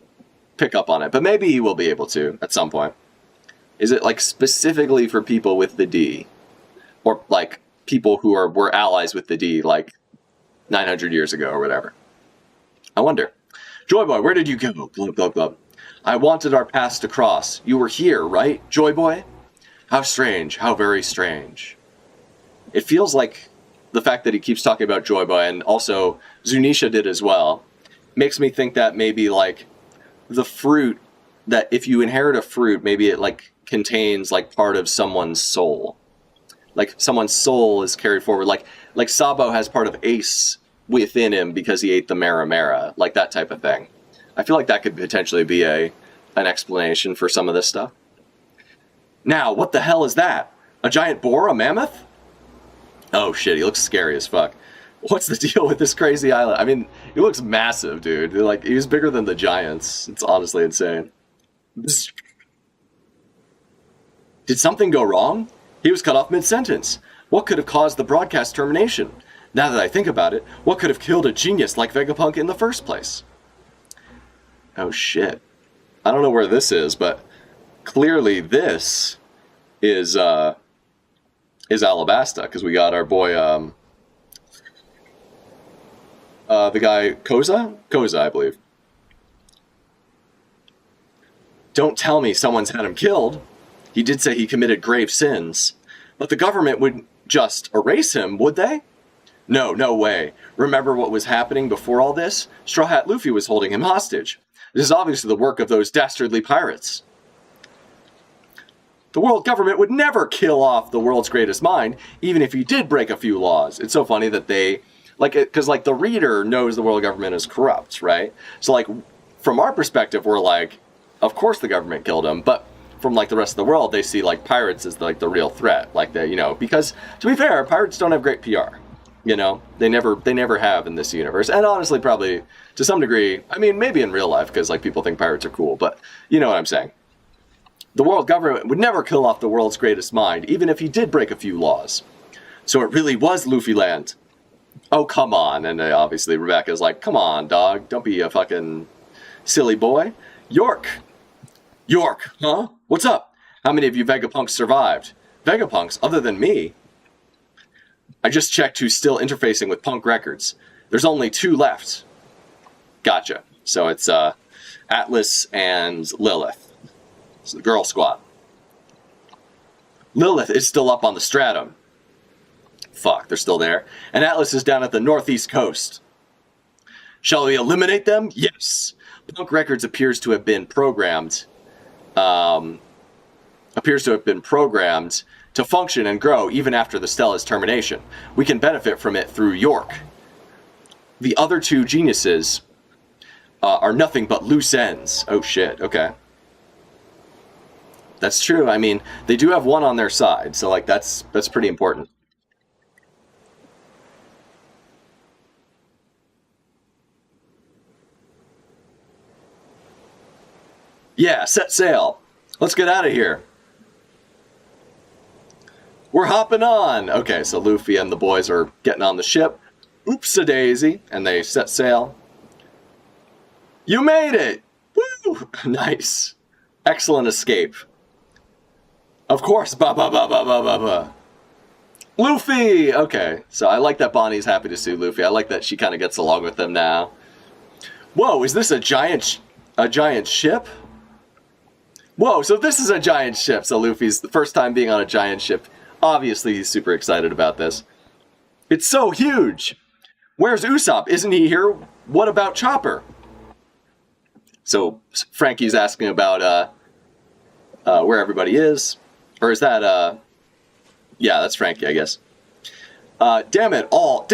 pick up on it, but maybe he will be able to at some point. Is it, like, specifically for people with the D? Or, like, people who were allies with the D, like, 900 years ago or whatever? I wonder. Joy Boy, where did you go? Glub, glub, glub. I wanted our paths to cross. You were here, right, Joy Boy? How strange. How very strange. It feels like the fact that he keeps talking about Joy Boy, and also Zunisha did as well, makes me think that maybe, like, the fruit, that if you inherit a fruit, maybe it, like, contains, like, part of someone's soul. Like, someone's soul is carried forward. Like Sabo has part of Ace within him because he ate the Mara, like that type of thing. I feel like that could potentially be an explanation for some of this stuff. Now, what the hell is that? A giant boar? A mammoth? Oh shit, he looks scary as fuck. What's the deal with this crazy island? I mean, he looks massive, dude. Like, he's bigger than the giants. It's honestly insane. Did something go wrong? He was cut off mid-sentence. What could have caused the broadcast termination? Now that I think about it, what could have killed a genius like Vegapunk in the first place? Oh shit. I don't know where this is, but clearly this is Alabasta, because we got our boy, the guy, Koza? Koza, I believe. Don't tell me someone's had him killed. He did say he committed grave sins. But the government would just erase him, would they? No, no way. Remember what was happening before all this? Straw Hat Luffy was holding him hostage. This is obviously the work of those dastardly pirates. The world government would never kill off the world's greatest mind, even if he did break a few laws. It's so funny that they, like, because, like, the reader knows the world government is corrupt, right? So, like, from our perspective, we're like, of course the government killed him, but from, like, the rest of the world, they see, like, pirates as, like, the real threat. Like, they, you know, because, to be fair, pirates don't have great PR. You know, they never have in this universe. And honestly, probably, to some degree, I mean, maybe in real life, because, like, people think pirates are cool, but you know what I'm saying. The world government would never kill off the world's greatest mind, even if he did break a few laws. So it really was Luffy Land. Oh, come on. And obviously Rebecca's like, come on, dog. Don't be a fucking silly boy. York. York, huh? What's up? How many of you Vegapunks survived? Vegapunks, other than me? I just checked who's still interfacing with Punk Records. There's only 2 left. Gotcha. So it's Atlas and Lilith. It's the girl squad. Lilith is still up on the stratum. Fuck, they're still there. And Atlas is down at the northeast coast. Shall we eliminate them? Yes. Punk Records appears to have been programmed. To function and grow even after the Stella's termination. We can benefit from it through York. The other 2 geniuses are nothing but loose ends. Oh shit, okay. That's true. I mean, they do have one on their side, so, like, that's pretty important. Yeah, set sail. Let's get out of here. We're hopping on! Okay, so Luffy and the boys are getting on the ship. Oops-a-daisy. And they set sail. You made it! Woo! Nice. Excellent escape. Of course, ba ba ba ba ba ba ba. Luffy! Okay, so I like that Bonnie's happy to see Luffy. I like that she kind of gets along with them now. Whoa, is this a giant ship? Whoa, so this is a giant ship. So Luffy's the first time being on a giant ship. Obviously, he's super excited about this. It's so huge! Where's Usopp? Isn't he here? What about Chopper? So Frankie's asking about where everybody is. Or is that, yeah, that's Frankie, I guess. Damn it all,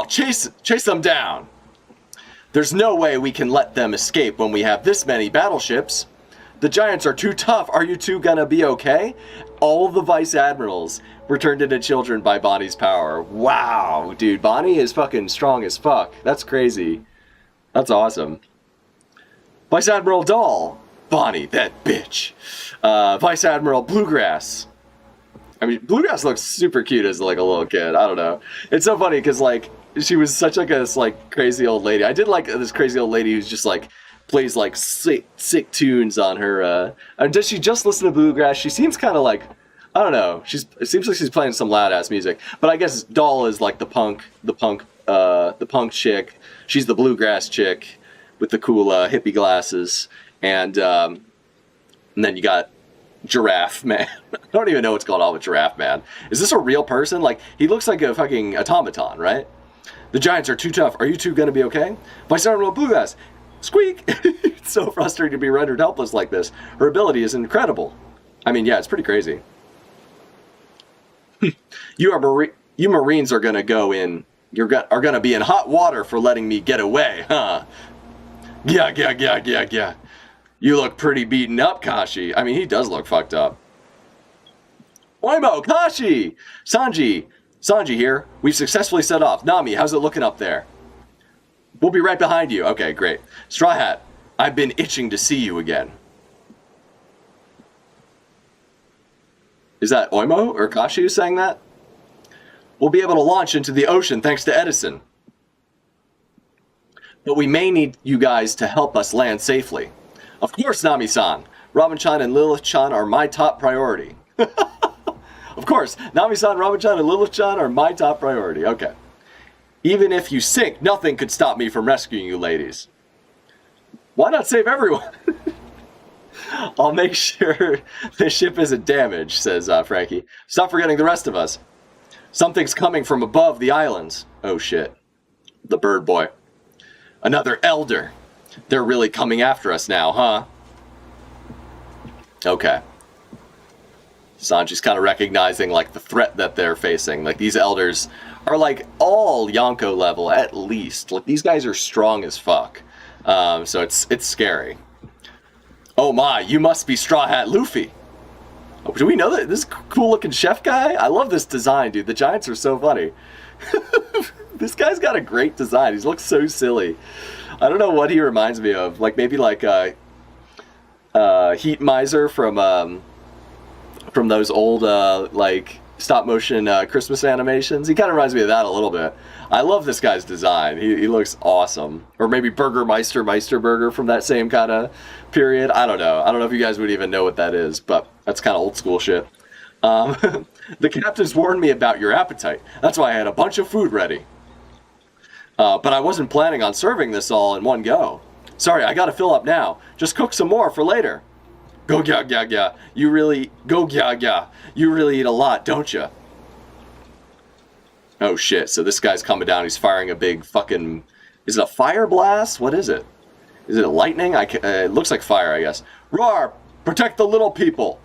chase them down. There's no way we can let them escape when we have this many battleships. The giants are too tough. Are you two gonna be okay? All the vice admirals were turned into children by Bonnie's power. Wow, dude, Bonnie is fucking strong as fuck. That's crazy. That's awesome. Vice Admiral Doll. Bonnie, that bitch. Vice Admiral Bluegrass. I mean, Bluegrass looks super cute as like a little kid. I don't know. It's so funny because like she was such like a like crazy old lady. I did like this crazy old lady who's just like plays like sick tunes on her. And does she just listen to Bluegrass? She seems kind of like, I don't know. It seems like she's playing some loud ass music. But I guess Doll is like the punk chick. She's the Bluegrass chick with the cool hippie glasses, and then you got Giraffe Man. I don't even know what's going on with Giraffe Man. Is this a real person? Like, he looks like a fucking automaton, right? The giants are too tough. Are you two gonna be okay? Vice Admiral Bluegrass. Squeak! It's so frustrating to be rendered helpless like this. Her ability is incredible. I mean, yeah, it's pretty crazy. You Marines are gonna go in. Are gonna be in hot water for letting me get away, huh? Yeah. You look pretty beaten up, Kashi. I mean, he does look fucked up. Oimo, Kashi! Sanji here. We've successfully set off. Nami, how's it looking up there? We'll be right behind you. Okay, great. Straw Hat, I've been itching to see you again. Is that Oimo or Kashi who's saying that? We'll be able to launch into the ocean thanks to Edison. But we may need you guys to help us land safely. Of course, Nami-san. Robin-chan and Lilith-chan are my top priority. Of course, Nami-san, Robin-chan, and Lilith-chan are my top priority. Okay. Even if you sink, nothing could stop me from rescuing you ladies. Why not save everyone? I'll make sure the ship isn't damaged, says Frankie. Stop forgetting the rest of us. Something's coming from above the islands. Oh shit. The bird boy. Another elder. They're really coming after us now, huh? Okay. Sanji's kind of recognizing like the threat that they're facing. Like these elders are like all Yonko level at least. Like these guys are strong as fuck. So it's scary. Oh my, you must be Straw Hat Luffy. Oh, do we know that this cool looking chef guy? I love this design, dude. The giants are so funny. This guy's got a great design. He looks so silly. I don't know what he reminds me of. Like maybe like Heat Miser from those old like stop motion Christmas animations. He kind of reminds me of that a little bit. I love this guy's design. He looks awesome. Or maybe Meister Burger from that same kind of period. I don't know. I don't know if you guys would even know what that is, but that's kind of old school shit. The captains warned me about your appetite. That's why I had a bunch of food ready. But I wasn't planning on serving this all in one go. Sorry, I gotta fill up now. Just cook some more for later. Go gya. You really eat a lot, don't you? Oh shit, so this guy's coming down. He's firing a big fucking... Is it a fire blast? What is it? Is it a lightning? It looks like fire, I guess. Roar! Protect the little people!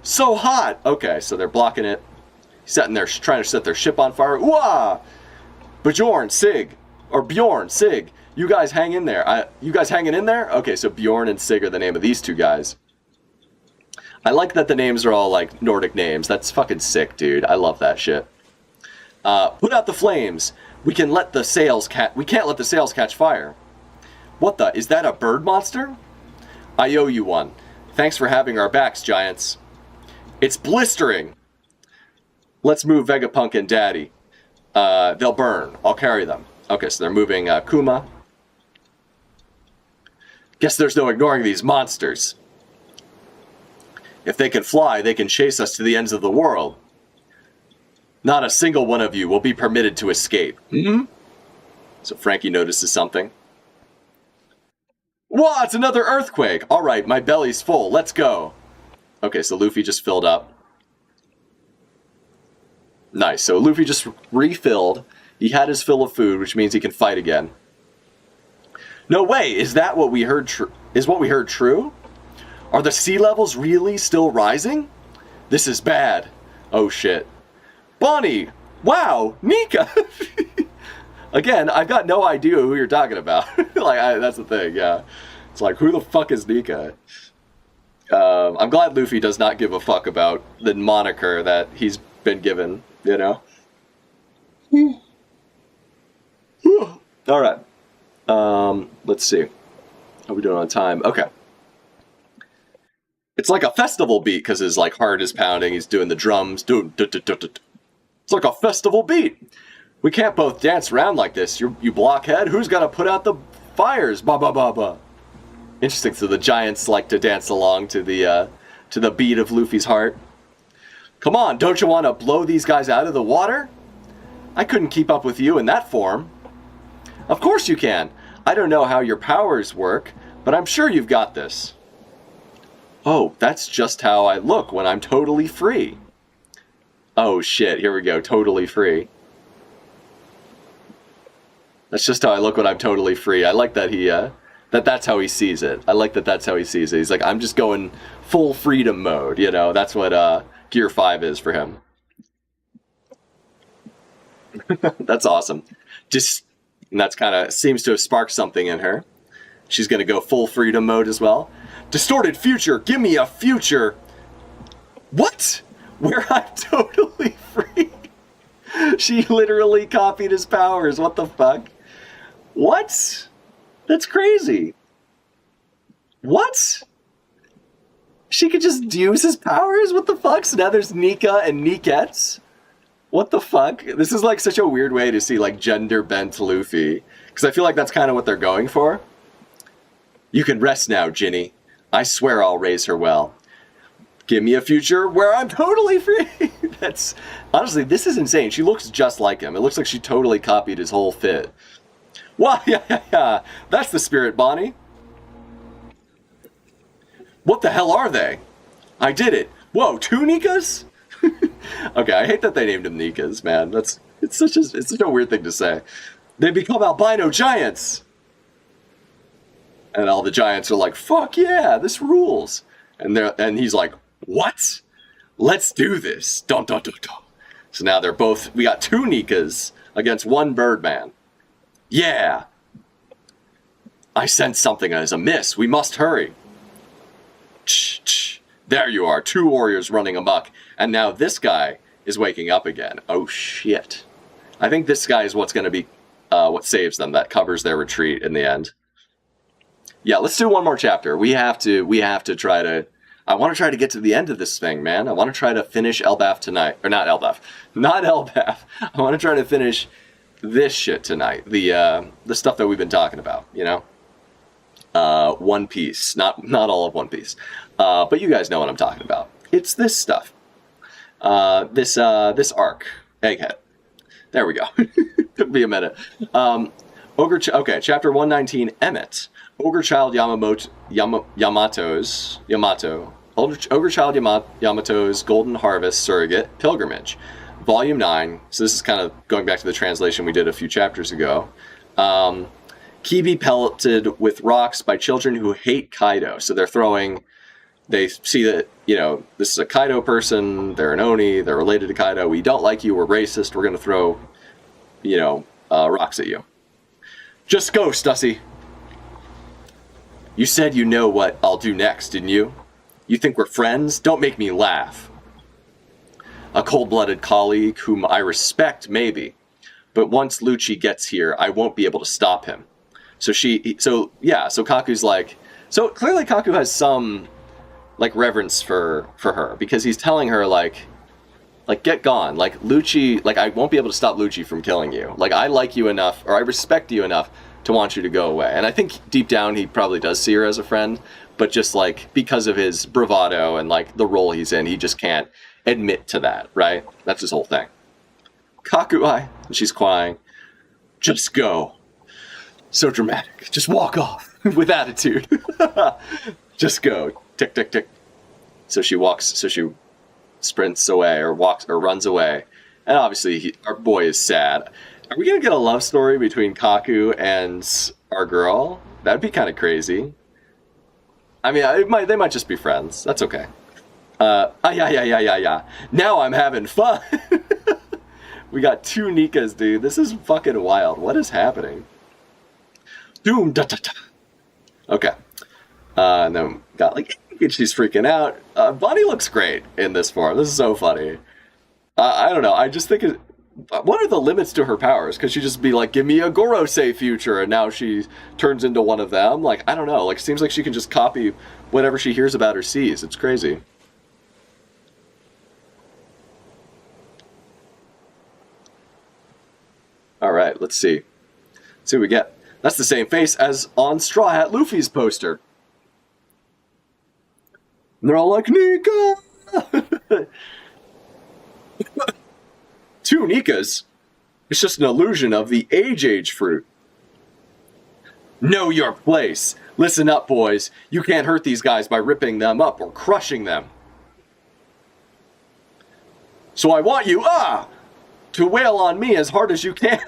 So hot! Okay, so they're blocking it. Trying to set their ship on fire. Ooh-ah! Bjorn, Sig. Or Bjorn, Sig. You guys hang in there. You guys hanging in there? Okay, so Bjorn and Sig are the name of these two guys. I like that the names are all like Nordic names. That's fucking sick, dude. I love that shit. Put out the flames. We can't let the sails catch fire. What the? Is that a bird monster? I owe you one. Thanks for having our backs, giants. It's blistering. Let's move Vegapunk and Daddy. They'll burn. I'll carry them. Okay, so they're moving Kuma. Guess there's no ignoring these monsters. If they can fly, they can chase us to the ends of the world. Not a single one of you will be permitted to escape. Mm-hmm. So Frankie notices something. Whoa, it's another earthquake! Alright, my belly's full, let's go. Okay, so Luffy just filled up. Nice, so Luffy just refilled. He had his fill of food, which means he can fight again. No way, is that what we heard is what we heard true? Are the sea levels really still rising? This is bad. Oh shit. Bonnie! Wow! Nika! Again, I've got no idea who you're talking about. That's the thing, yeah. It's like, who the fuck is Nika? I'm glad Luffy does not give a fuck about the moniker that he's been given, you know? Alright. Let's see. How are we doing on time? Okay. It's like a festival beat, because his like heart is pounding, he's doing the drums. It's like a festival beat. We can't both dance around like this, you blockhead. Who's gonna put out the fires? Ba ba ba ba. Interesting, so the giants like to dance along to the beat of Luffy's heart. Come on, don't you want to blow these guys out of the water? I couldn't keep up with you in that form. Of course you can. I don't know how your powers work, but I'm sure you've got this. Oh, that's just how I look when I'm totally free. Oh shit, here we go, totally free. That's just how I look when I'm totally free. I like that he, that's how he sees it. I like that that's how he sees it. He's like, I'm just going full freedom mode, you know? That's what, Gear 5 is for him. That's awesome. And that's kind of, seems to have sparked something in her. She's going to go full freedom mode as well. Distorted future, give me a future. What? Where I'm totally free? She literally copied his powers. What the fuck? What? That's crazy. What? She could just use his powers? What the fuck? So now there's Nika and Nikettes? What the fuck? This is like such a weird way to see like gender bent Luffy. Because I feel like that's kind of what they're going for. You can rest now, Ginny. I swear I'll raise her well. Give me a future where I'm totally free. That's honestly, this is insane. She looks just like him. It looks like she totally copied his whole fit. Wow, yeah. That's the spirit, Bonnie. What the hell are they? I did it. Whoa, 2 Nikas? Okay, I hate that they named him Nikas, man. It's such a weird thing to say. They become albino giants. And all the giants are like, fuck yeah, this rules. And he's like, what? Let's do this. Dun, dun, dun, dun. So now we got 2 Nikas against 1 Birdman. Yeah. I sense something is amiss. We must hurry. There you are, 2 warriors running amok. And now this guy is waking up again. Oh shit. I think this guy is what's going to be what saves them, that covers their retreat in the end. Yeah, let's do one more chapter. We have to try to... I want to try to get to the end of this thing, man. I want to try to finish Elbaf tonight. Or not Elbaf. Not Elbaf. I want to try to finish this shit tonight. The stuff that we've been talking about, you know? One Piece. Not all of One Piece. But you guys know what I'm talking about. It's this stuff. This arc. Egghead. There we go. Took me a minute. Okay, chapter 119, Emmet. Ogre Child Yamato. Ogre Child Yamato's Golden Harvest Surrogate Pilgrimage. Volume 9. So this is kind of going back to the translation we did a few chapters ago. Kibi pelleted with rocks by children who hate Kaido. So they see that, you know, this is a Kaido person, they're an Oni, they're related to Kaido, we don't like you, we're racist, we're going to throw, you know, rocks at you. Just go, Stussy. You said you know what I'll do next, didn't you? You think we're friends? Don't make me laugh. A cold-blooded colleague whom I respect, maybe. But once Lucci gets here, I won't be able to stop him. So Kaku's like... So clearly Kaku has some, like, reverence for her. Because he's telling her, like, get gone. Like, Lucci... Like, I won't be able to stop Lucci from killing you. Like, I like you enough, or I respect you enough to want you to go away. And I think deep down he probably does see her as a friend, but just like because of his bravado and like the role he's in, he just can't admit to that, right? That's his whole thing. Kakuai, and she's crying. Just go. So dramatic. Just walk off with attitude. Just go. Tick, tick, tick. So she sprints away or walks or runs away. And obviously our boy is sad. Are we going to get a love story between Kaku and our girl? That'd be kind of crazy. I mean, they might just be friends. That's okay. Yeah. Now I'm having fun. We got 2 Nikas, dude. This is fucking wild. What is happening? Doom da da da. Okay. And then got like, she's freaking out. Bonnie looks great in this form. This is so funny. I don't know. I just think what are the limits to her powers? Could she just be like, give me a Gorosei future, and now she turns into one of them? Like, I don't know. Like, seems like she can just copy whatever she hears about or sees. It's crazy. All right, let's see. Let's see what we get. That's the same face as on Straw Hat Luffy's poster. And they're all like, Nika! 2 Nikas? It's just an illusion of the age fruit. Know your place. Listen up, boys. You can't hurt these guys by ripping them up or crushing them. So I want you, to wail on me as hard as you can.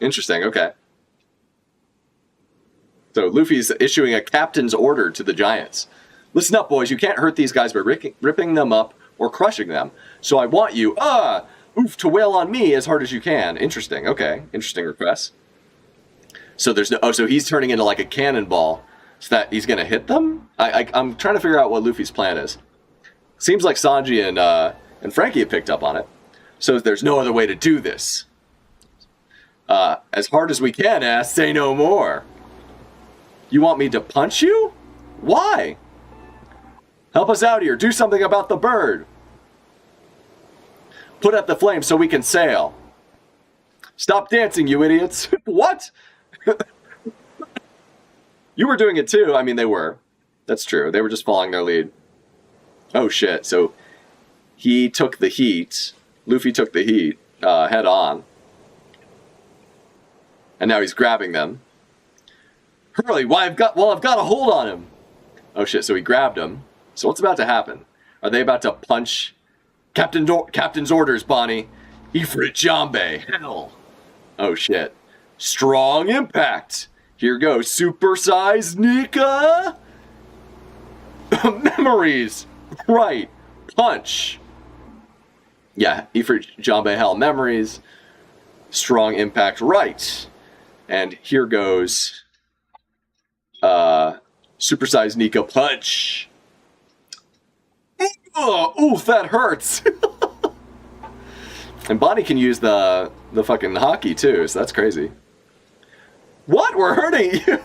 Interesting, okay. So Luffy's issuing a captain's order to the giants. Listen up, boys. You can't hurt these guys by ripping them up or crushing them. So I want you, to wail on me as hard as you can. Interesting, okay. Interesting request. So there's no, so he's turning into like a cannonball so that he's going to hit them? I'm trying to figure out what Luffy's plan is. Seems like Sanji and Frankie have picked up on it. So there's no other way to do this. As hard as we can, say no more. You want me to punch you? Why? Help us out here. Do something about the bird. Put out the flames so we can sail. Stop dancing, you idiots. What? You were doing it too. I mean, they were. That's true. They were just following their lead. Oh, shit. So he took the heat. Luffy took the heat head on. And now he's grabbing them. Hurry, I've got a hold on him. Oh, shit. So he grabbed him. So what's about to happen? Are they about to punch? Captain's orders, Bonnie. Ifrit Jambe. Hell. Oh, shit. Strong impact. Here goes. Supersized Nika. Memories. Right. Punch. Yeah. Ifrit Jambe. Hell. Memories. Strong impact. Right. And here goes. Supersized Nika punch. Oh, oof, that hurts. And Bonnie can use the fucking hockey too, so that's crazy. What? We're hurting you?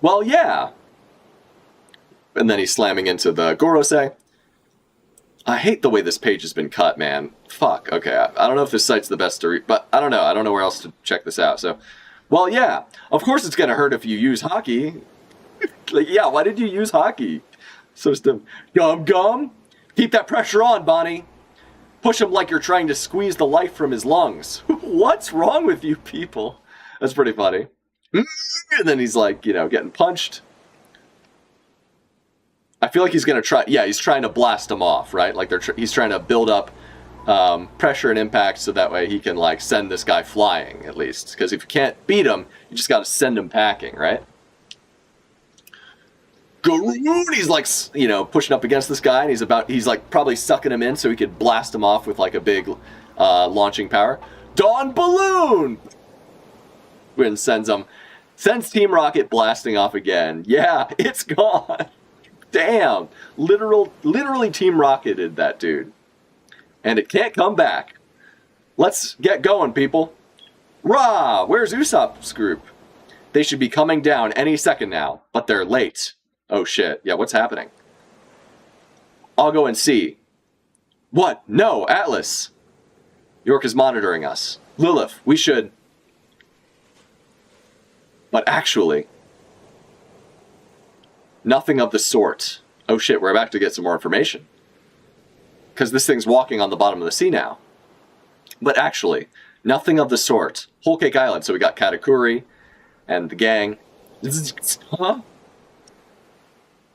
Well, yeah. And then he's slamming into the Gorosei. I hate the way this page has been cut, man. Fuck, okay. I don't know if this site's the best to read, but I don't know. I don't know where else to check this out, so. Well, yeah. Of course it's gonna hurt if you use hockey. Like, yeah, why did you use hockey? So stiff. Gum? Keep that pressure on, Bonnie. Push him like you're trying to squeeze the life from his lungs. What's wrong with you people? That's pretty funny. And then he's like, getting punched. I feel like he's going to try, he's trying to blast him off, right? Like he's trying to build up pressure and impact so that way he can like send this guy flying at least. Because if you can't beat him, you just got to send him packing, right? Garoon! He's like, pushing up against this guy, and he's like probably sucking him in so he could blast him off with like a big launching power. Dawn Balloon! And sends Team Rocket blasting off again. Yeah, it's gone. Damn. Literally Team Rocketed that dude. And it can't come back. Let's get going, people. Rah! Where's Usopp's group? They should be coming down any second now, but they're late. Oh shit. Yeah, what's happening? I'll go and see. What? No, Atlas. York is monitoring us. Lilith, we should... But actually... Nothing of the sort. Oh shit, we're about to get some more information. Because this thing's walking on the bottom of the sea now. But actually, nothing of the sort. Whole Cake Island. So we got Katakuri and the gang. Huh?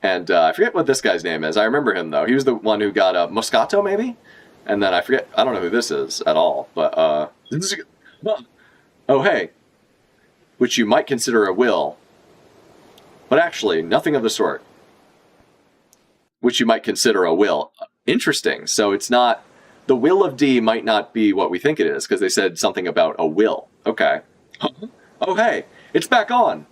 And I forget what this guy's name is. I remember him, though. He was the one who got Moscato, maybe? And then I forget. I don't know who this is at all. But, oh, hey. Which you might consider a will. But actually, nothing of the sort. Which you might consider a will. Interesting. So it's not... The will of D might not be what we think it is, because they said something about a will. Okay. Oh, hey. It's back on.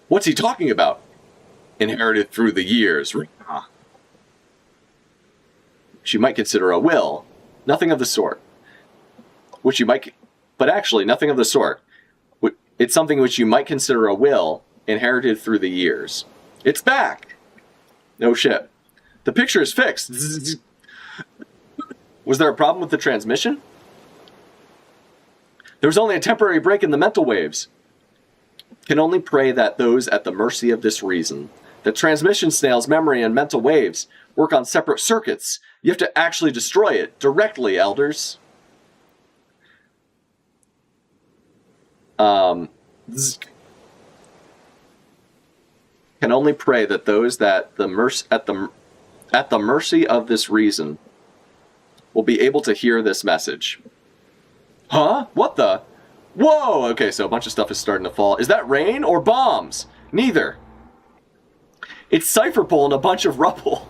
What's he talking about? Inherited through the years. Which you might consider a will. Nothing of the sort. Which you might... But actually, nothing of the sort. It's something which you might consider a will inherited through the years. It's back! No shit. The picture is fixed. Was there a problem with the transmission? There was only a temporary break in the mental waves. Can only pray that those at the mercy of this reason. The transmission snail's memory and mental waves work on separate circuits. You have to actually destroy it directly, elders. Can only pray that those that at the mercy of this reason will be able to hear this message. Huh? What the? Whoa! Okay, so a bunch of stuff is starting to fall. Is that rain or bombs? Neither. It's Cypher Pole and a bunch of rubble.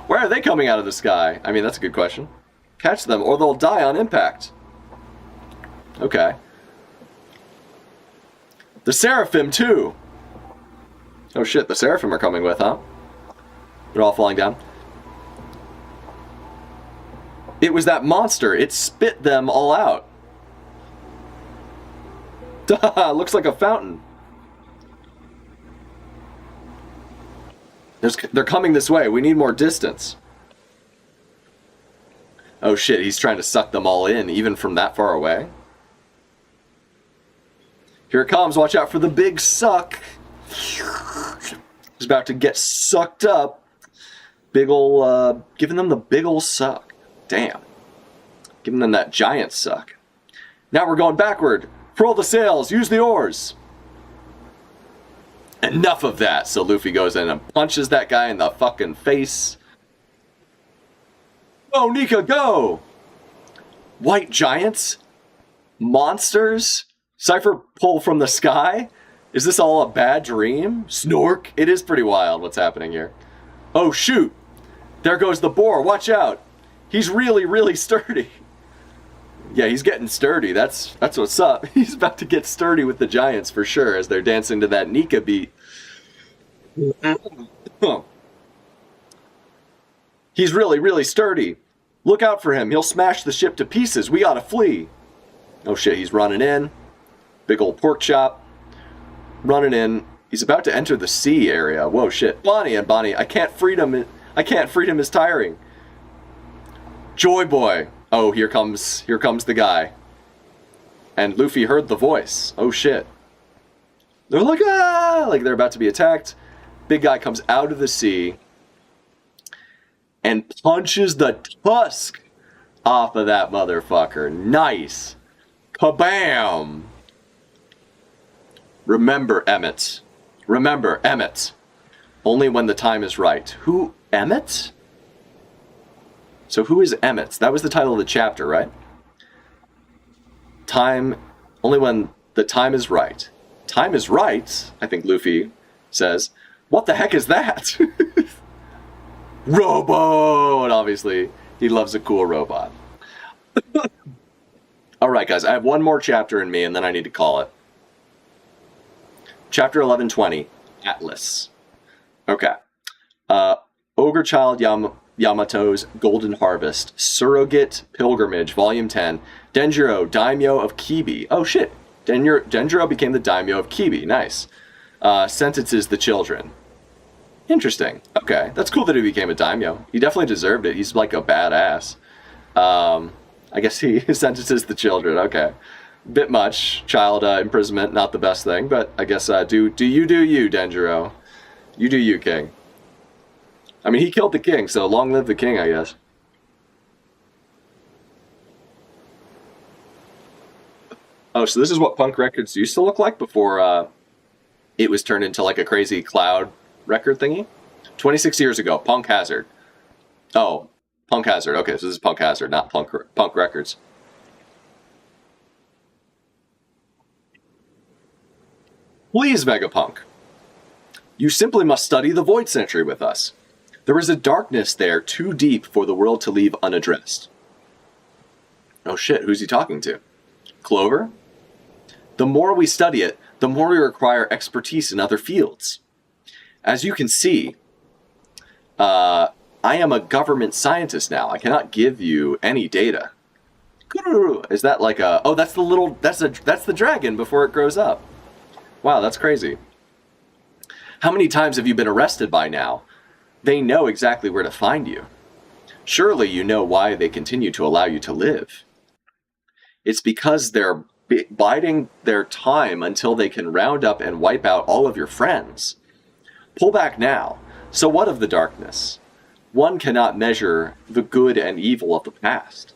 Where are they coming out of the sky? I mean, that's a good question. Catch them or they'll die on impact. Okay. The Seraphim, too. Oh shit, the Seraphim are coming with, huh? They're all falling down. It was that monster. It spit them all out. Duh, looks like a fountain. They're coming this way. We need more distance. Oh shit, he's trying to suck them all in, even from that far away. Here it comes. Watch out for the big suck. He's about to get sucked up. Big ol', giving them the big ol' suck. Damn. Giving them that giant suck. Now we're going backward. Furl the sails. Use the oars. Enough of that. So Luffy goes in and punches that guy in the fucking face. Go, Nika, go! White giants? Monsters? Cypher Pole from the sky? Is this all a bad dream? Snork? It is pretty wild what's happening here. Oh, shoot. There goes the boar. Watch out. He's really, really sturdy. Yeah, he's getting sturdy. That's what's up. He's about to get sturdy with the giants for sure as they're dancing to that Nika beat. He's really, really sturdy. Look out for him. He'll smash the ship to pieces. We gotta flee. Oh shit, he's running in. Big old pork chop. Running in. He's about to enter the sea area. Whoa, shit. Bonnie, I can't freedom is tiring. Joy Boy. Oh, here comes the guy. And Luffy heard the voice. Oh shit. They're like, ah! Like they're about to be attacked. Big guy comes out of the sea and punches the tusk off of that motherfucker. Nice. Kabam! Remember, Emmett. Remember, Emmett. Only when the time is right. Who? Emmett? So who is Emmett? That was the title of the chapter, right? Time. Only when the time is right. Time is right, I think Luffy says. What the heck is that? Robo! And obviously, he loves a cool robot. Alright, guys, I have one more chapter in me, and then I need to call it. Chapter 1120, Atlas. Okay. Ogre Child Yamato's Golden Harvest, Surrogate Pilgrimage, Volume 10, Denjiro, Daimyo of Kibi. Oh shit, Denjiro became the Daimyo of Kibi, nice. Sentences the children. Interesting. Okay, that's cool that he became a daimyo. He definitely deserved it. He's like a badass. I guess he sentences the children. Okay, bit much. Child imprisonment, not the best thing, but I guess do you Denjiro. You do you, king. I mean, he killed the king, so long live the king, I guess. Oh, so this is what punk records used to look like before it was turned into like a crazy cloud record thingy? 26 years ago, Punk Hazard. Oh, Punk Hazard. Okay, so this is Punk Hazard, not Punk Records. Please, Vegapunk. You simply must study the Void Century with us. There is a darkness there too deep for the world to leave unaddressed. Oh shit, who's he talking to? Clover? The more we study it, the more we require expertise in other fields. As you can see, I am a government scientist now. I cannot give you any data. Is that like a... Oh, that's the little... That's the dragon before it grows up. Wow, that's crazy. How many times have you been arrested by now? They know exactly where to find you. Surely you know why they continue to allow you to live. It's because they're biding their time until they can round up and wipe out all of your friends. Pull back now. So what of the darkness? One cannot measure the good and evil of the past.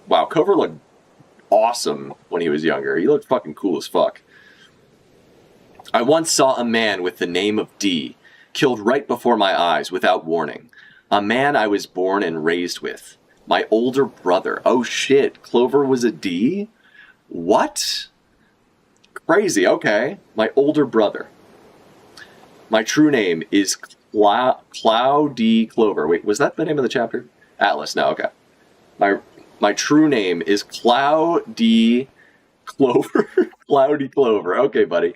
Wow, Clover looked awesome when he was younger. He looked fucking cool as fuck. I once saw a man with the name of D, killed right before my eyes without warning. A man I was born and raised with. My older brother. Oh shit, Clover was a D? What? Crazy, okay. My older brother. My true name is Cloudy Clover. Wait, was that the name of the chapter? Atlas, no, okay. My true name is Cloudy Clover. Cloudy Clover. Okay, buddy.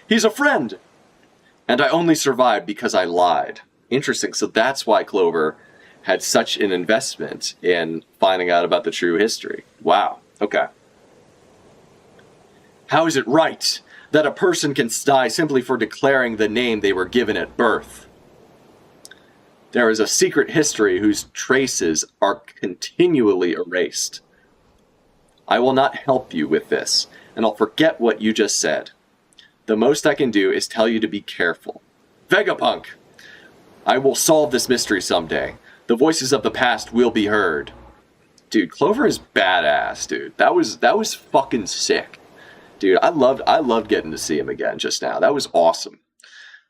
He's a friend. And I only survived because I lied. Interesting. So that's why Clover had such an investment in finding out about the true history. Wow. Okay. How is it right that a person can die simply for declaring the name they were given at birth? There is a secret history whose traces are continually erased. I will not help you with this, and I'll forget what you just said. The most I can do is tell you to be careful. Vegapunk! I will solve this mystery someday. The voices of the past will be heard. Dude, Clover is badass, dude. That was fucking sick. Dude, I loved getting to see him again just now. That was awesome.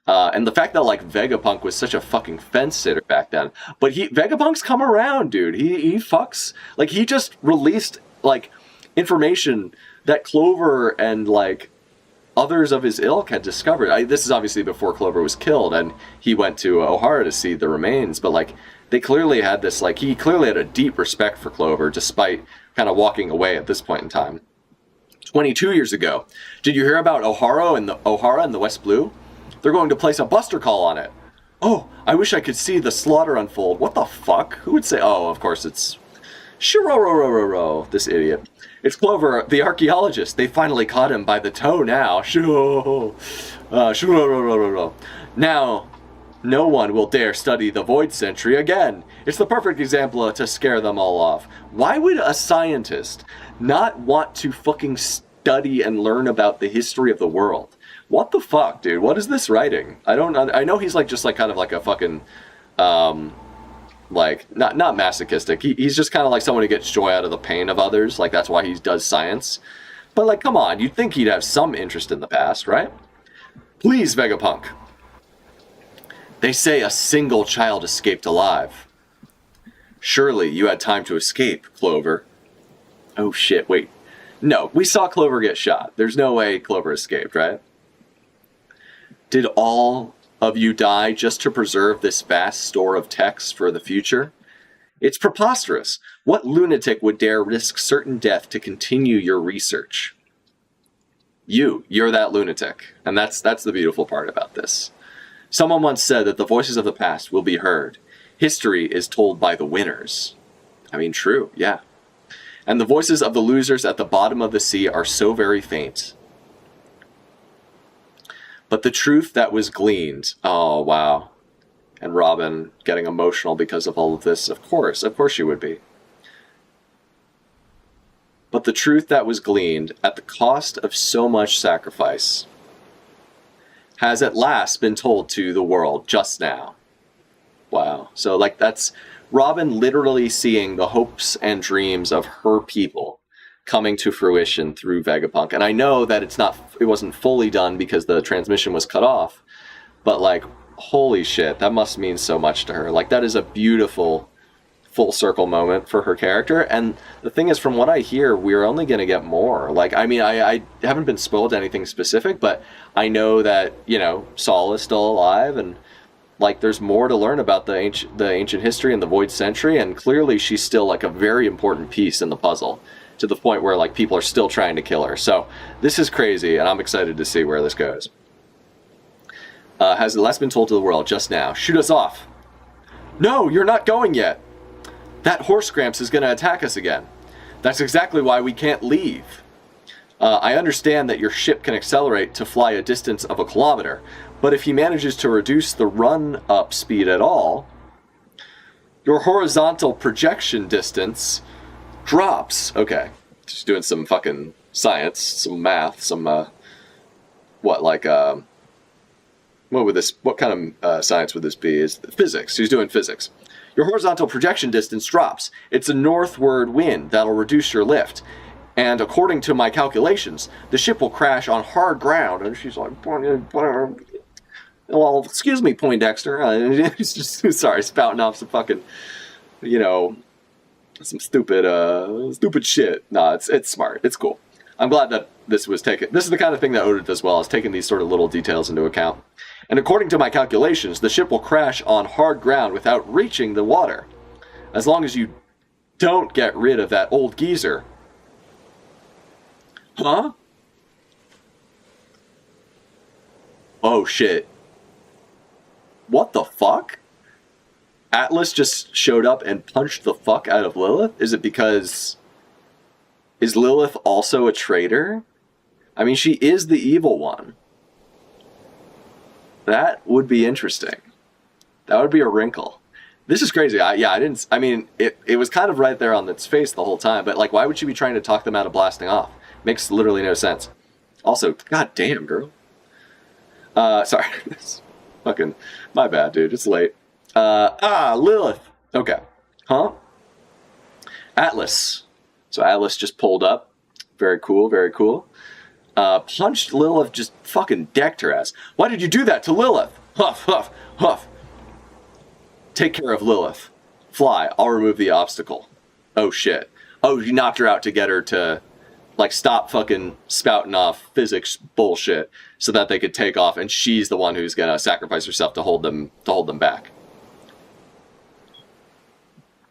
And the fact that like Vegapunk was such a fucking fence sitter back then. But Vegapunk's come around, dude. He fucks, like, he just released like information that Clover and like others of his ilk had discovered. This is obviously before Clover was killed, and he went to Ohara to see the remains. But like, they clearly had this, like, he clearly had a deep respect for Clover, despite kind of walking away at this point in time. 22 years ago, did you hear about Ohara and the West Blue? They're going to place a buster call on it. Oh, I wish I could see the slaughter unfold. What the fuck? Who would say? Oh, of course it's Shirororororo, this idiot. It's Clover, the archaeologist. They finally caught him by the toe now. Now, no one will dare study the Void Century again. It's the perfect example to scare them all off. Why would a scientist not want to fucking study and learn about the history of the world? What the fuck, dude? What is this writing? I know he's like just like kind of like a fucking like not masochistic. He's just kind of like someone who gets joy out of the pain of others. Like, that's why he does science. But like, come on, you'd think he'd have some interest in the past, right? Please, Vegapunk. They say a single child escaped alive. Surely you had time to escape, Clover. Oh shit, wait. No, we saw Clover get shot. There's no way Clover escaped, right? Did all of you die just to preserve this vast store of texts for the future? It's preposterous. What lunatic would dare risk certain death to continue your research? You're that lunatic. And that's the beautiful part about this. Someone once said that the voices of the past will be heard. History is told by the winners. I mean, true, yeah. And the voices of the losers at the bottom of the sea are so very faint. But the truth that was gleaned, oh wow. And Robin getting emotional because of all of this, of course she would be. But the truth that was gleaned at the cost of so much sacrifice has at last been told to the world just now. Wow. So like that's Robin literally seeing the hopes and dreams of her people coming to fruition through Vegapunk. And I know that it wasn't fully done because the transmission was cut off, but like, holy shit, that must mean so much to her. Like, that is a beautiful full circle moment for her character. And the thing is, from what I hear, we're only going to get more. Like, I mean, I haven't been spoiled anything specific, but I know that, you know, Saul is still alive, and like, there's more to learn about the ancient history and the Void Century, and clearly she's still like a very important piece in the puzzle, to the point where like people are still trying to kill her. So this is crazy, and I'm excited to see where this goes. Has the last been told to the world just now? Shoot us off. No, you're not going yet. That horse Gramps is going to attack us again. That's exactly why we can't leave. I understand that your ship can accelerate to fly a distance of 1 kilometer, but if he manages to reduce the run-up speed at all, your horizontal projection distance drops. Okay, just doing some fucking science, some math, some, what kind of science would this be? Is physics. He's doing physics. Your horizontal projection distance drops. It's a northward wind that'll reduce your lift. And according to my calculations, the ship will crash on hard ground. And she's like, well, excuse me, Poindexter. He's just, sorry, spouting off some fucking, you know, some stupid shit. No, it's smart. It's cool. I'm glad that this was taken. This is the kind of thing that Oda does well, is taking these sort of little details into account. And according to my calculations, the ship will crash on hard ground without reaching the water. As long as you don't get rid of that old geezer. Huh? Oh shit. What the fuck? Atlas just showed up and punched the fuck out of Lilith? Is it because... Is Lilith also a traitor? I mean, she is the evil one. That would be interesting. That would be a wrinkle. This is crazy. It was kind of right there on its face the whole time, but like, why would she be trying to talk them out of blasting off? Makes literally no sense. Also, god damn, girl. Sorry. Fucking, my bad, dude. It's late. Lilith. Okay. Huh? Atlas. So Atlas just pulled up. Very cool, very cool. Punched Lilith, just fucking decked her ass. Why did you do that to Lilith? Huff, huff, huff. Take care of Lilith. Fly, I'll remove the obstacle. Oh shit. Oh, you knocked her out to get her to, like, stop fucking spouting off physics bullshit so that they could take off, and she's the one who's gonna sacrifice herself to hold them back.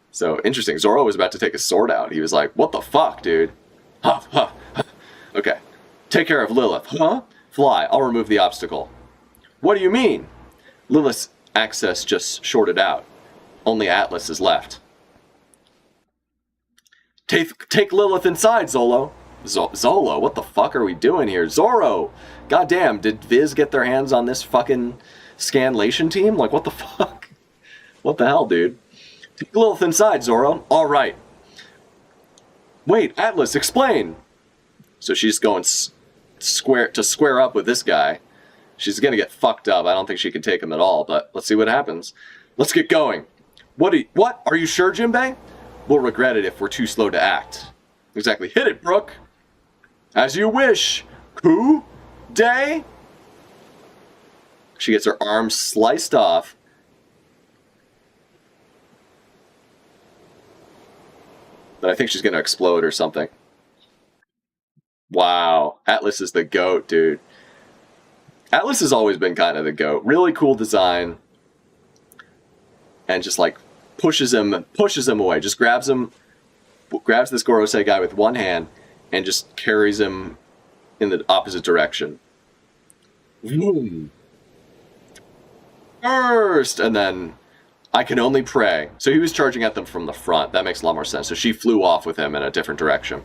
So, interesting. Zoro was about to take his sword out. He was like, what the fuck, dude? Huff, huff, huff. Okay. Take care of Lilith. Huh? Fly, I'll remove the obstacle. What do you mean? Lilith's access just shorted out. Only Atlas is left. Take Lilith inside, Zolo. Zolo, what the fuck are we doing here? Zoro! Goddamn, did Viz get their hands on this fucking Scanlation team? Like, what the fuck? What the hell, dude? Take Lilith inside, Zoro. All right. Wait, Atlas, explain. So she's going square up with this guy. She's gonna get fucked up. I don't think she can take him at all, but let's see what happens. Let's get going. What? Are you sure, Jinbei? We'll regret it if we're too slow to act. Exactly. Hit it, Brooke. As you wish. Coup day. She gets her arm sliced off. But I think she's going to explode or something. Wow. Atlas is the GOAT, dude. Atlas has always been kind of the GOAT. Really cool design. And just like pushes him away. Just grabs this Gorosei guy with one hand and just carries him in the opposite direction. Vroom. First! And then I can only pray. So he was charging at them from the front. That makes a lot more sense. So she flew off with him in a different direction.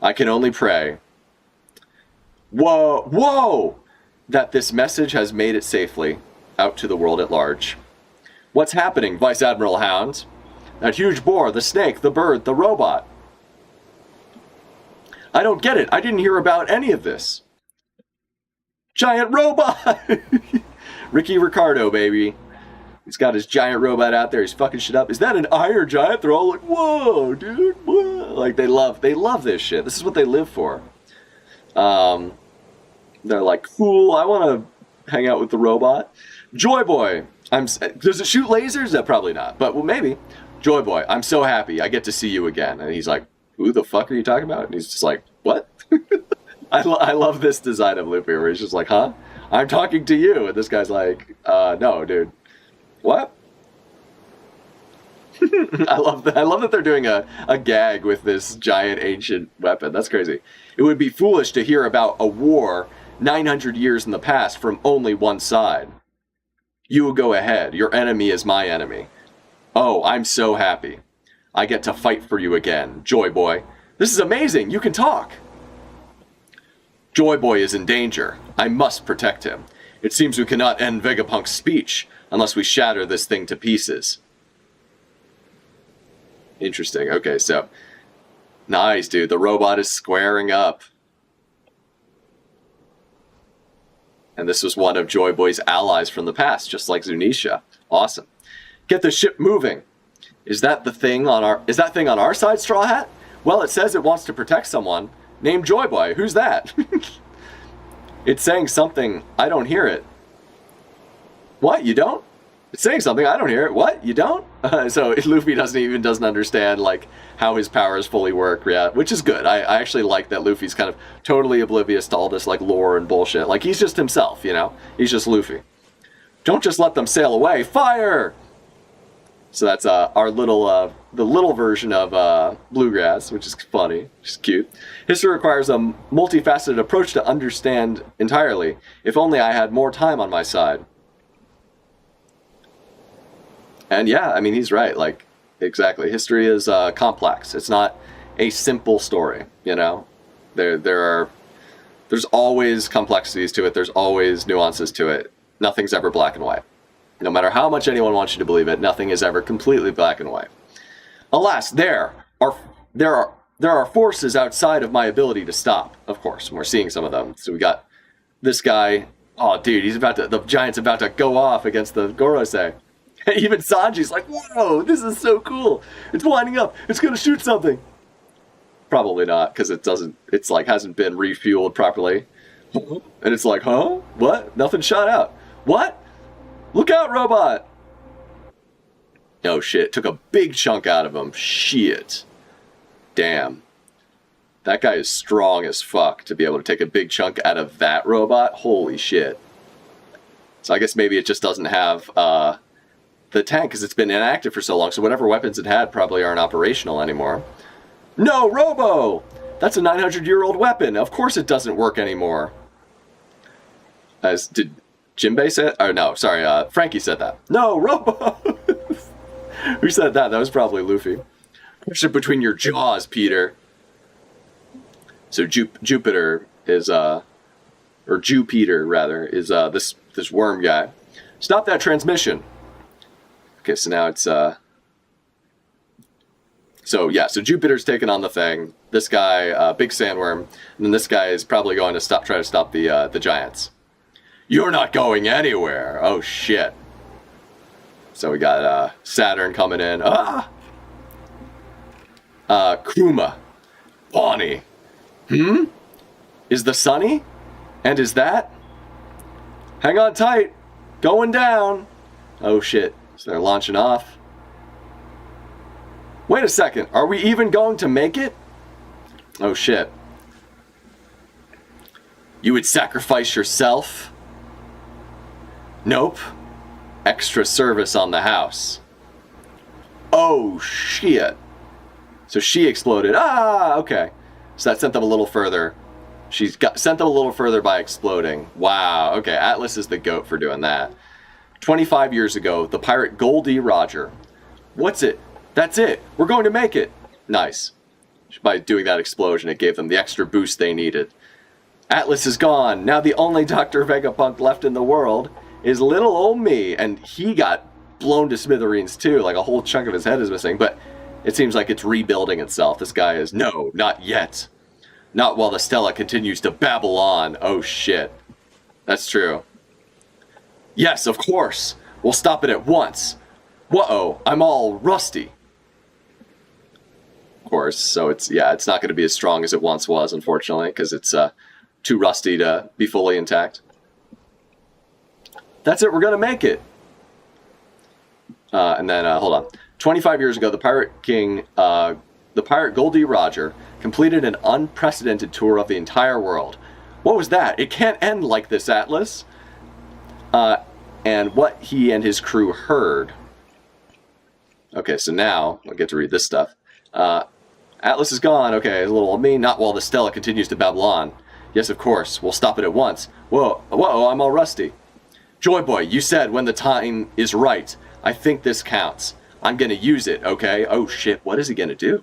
I can only pray. Whoa! Whoa! that this message has made it safely out to the world at large. What's happening, Vice Admiral Hound? That huge boar, the snake, the bird, the robot. I don't get it. I didn't hear about any of this. Giant robot! Ricky Ricardo, baby. He's got his giant robot out there. He's fucking shit up. Is that an iron giant? They're all like, whoa, dude. Whoa. Like, they love this shit. This is what they live for. They're like, cool, I want to hang out with the robot. Joy Boy. Does it shoot lasers? Probably not, but well, maybe. Joy Boy, I'm so happy. I get to see you again. And he's like, who the fuck are you talking about? And he's just like, what? I love this design of Luffy where he's just like, huh? I'm talking to you. And this guy's like, no, dude. What? I love that they're doing a gag with this giant ancient weapon. That's crazy. It would be foolish to hear about a war 900 years in the past from only one side. You go ahead. Your enemy is my enemy. Oh, I'm so happy. I get to fight for you again, Joy Boy. This is amazing. You can talk. Joy Boy is in danger. I must protect him. It seems we cannot end Vegapunk's speech unless we shatter this thing to pieces. Interesting. Okay, so nice, dude. The robot is squaring up. And this was one of Joy Boy's allies from the past, just like Zunisha. Awesome. Get the ship moving. Is that thing on our side, Straw Hat? Well, it says it wants to protect someone. Named Joy Boy. Who's that? It's saying something. I don't hear it. What? You don't? It's saying something. I don't hear it. What? You don't? So Luffy doesn't understand like how his powers fully work. Yeah, which is good. I actually like that Luffy's kind of totally oblivious to all this like lore and bullshit. Like he's just himself, you know. He's just Luffy. Don't just let them sail away. Fire! So that's the little version of Bluegrass, which is funny, which is cute. History requires a multifaceted approach to understand entirely. If only I had more time on my side. And yeah, I mean, he's right. Like, exactly. History is complex. It's not a simple story, you know? There's always complexities to it. There's always nuances to it. Nothing's ever black and white. No matter how much anyone wants you to believe it, nothing is ever completely black and white. Alas, there are forces outside of my ability to stop, of course, and we're seeing some of them. So we got this guy. Oh, dude, the giant's about to go off against the Gorosei. Even Sanji's like, whoa, this is so cool. It's winding up. It's going to shoot something. Probably not, because it's like hasn't been refueled properly. And it's like, huh? What? Nothing shot out. What? Look out, robot! Oh shit, took a big chunk out of him. Shit. Damn. That guy is strong as fuck to be able to take a big chunk out of that robot. Holy shit. So I guess maybe it just doesn't have the tank because it's been inactive for so long, so whatever weapons it had probably aren't operational anymore. No, Robo! That's a 900-year-old weapon. Of course it doesn't work anymore. Did Jinbei say it? Or no, sorry, Frankie said that. No, Robo! Who said that? That was probably Luffy. Push it between your jaws, Peter. So Jupiter is, or Jupiter rather, is this worm guy. Stop that transmission. Okay, so now it's so Jupiter's taking on the thing. This guy, big sandworm, and then this guy is probably going to try to stop the giants. You're not going anywhere. Oh shit. So we got Saturn coming in. Kuma, Bonnie. Is the Sunny? And is that? Hang on tight. Going down. Oh shit. So they're launching off. Wait a second. Are we even going to make it? Oh shit. You would sacrifice yourself? Nope. Extra service on the house. Oh shit. So she exploded. Okay. So that sent them a little further. Sent them a little further by exploding. Wow. Okay, Atlas is the GOAT for doing that. 25 years ago, the pirate Goldie Roger. What's it? That's it. We're going to make it. Nice. By doing that explosion, it gave them the extra boost they needed. Atlas is gone. Now the only Dr. Vegapunk left in the world is little old me. And he got blown to smithereens too. Like a whole chunk of his head is missing. But it seems like it's rebuilding itself. This guy is, no, not yet. Not while the Stella continues to babble on. Oh shit. That's true. Yes, of course. We'll stop it at once. Whoa, I'm all rusty. Of course, so it's not going to be as strong as it once was, unfortunately, because it's too rusty to be fully intact. That's it, we're going to make it. And then, hold on. 25 years ago, the Pirate King, the pirate Goldie Roger, completed an unprecedented tour of the entire world. What was that? It can't end like this, Atlas. And what he and his crew heard. Okay, so now I get to read this stuff. Atlas is gone. Okay, a little old me. Not while the Stella continues to babble on. Yes, of course. We'll stop it at once. Whoa, I'm all rusty. Joy Boy, you said when the time is right. I think this counts. I'm going to use it, okay? Oh shit, what is he going to do?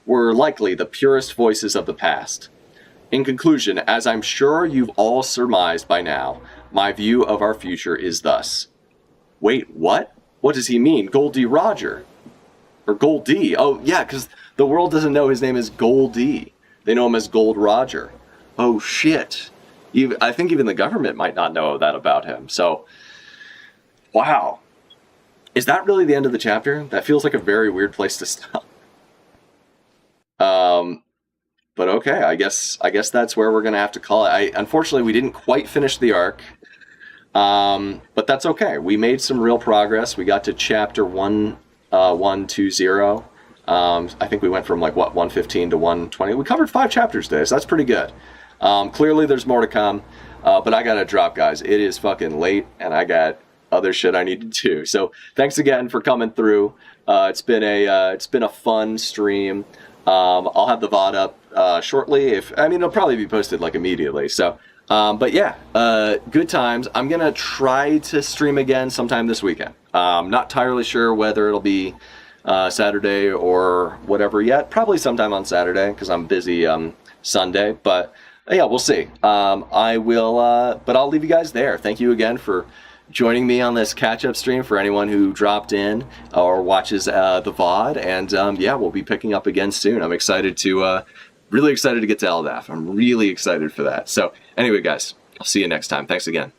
We're likely the purest voices of the past. In conclusion, as I'm sure you've all surmised by now, my view of our future is thus. Wait, what? What does he mean? Goldie Roger? Or Goldie? Oh, yeah, because the world doesn't know his name is Goldie. They know him as Gold Roger. Oh, shit. I think even the government might not know that about him. So, wow. Is that really the end of the chapter? That feels like a very weird place to stop. But okay, I guess that's where we're gonna have to call it. Unfortunately, we didn't quite finish the arc, but that's okay. We made some real progress. We got to chapter 120. I think we went from like 115 to 120. We covered 5 chapters today, so that's pretty good. Clearly, there's more to come, but I gotta drop, guys. It is fucking late, and I got other shit I need to do. So thanks again for coming through. It's been a fun stream. I'll have the VOD up shortly. It'll probably be posted like immediately. So, but yeah, good times. I'm gonna try to stream again sometime this weekend. Not entirely sure whether it'll be Saturday or whatever yet. Probably sometime on Saturday because I'm busy Sunday. But yeah, we'll see. I will. But I'll leave you guys there. Thank you again for joining me on this catch-up stream for anyone who dropped in or watches the VOD. And yeah, we'll be picking up again soon. I'm excited to, really excited to get to Eldath. I'm really excited for that. So anyway, guys, I'll see you next time. Thanks again.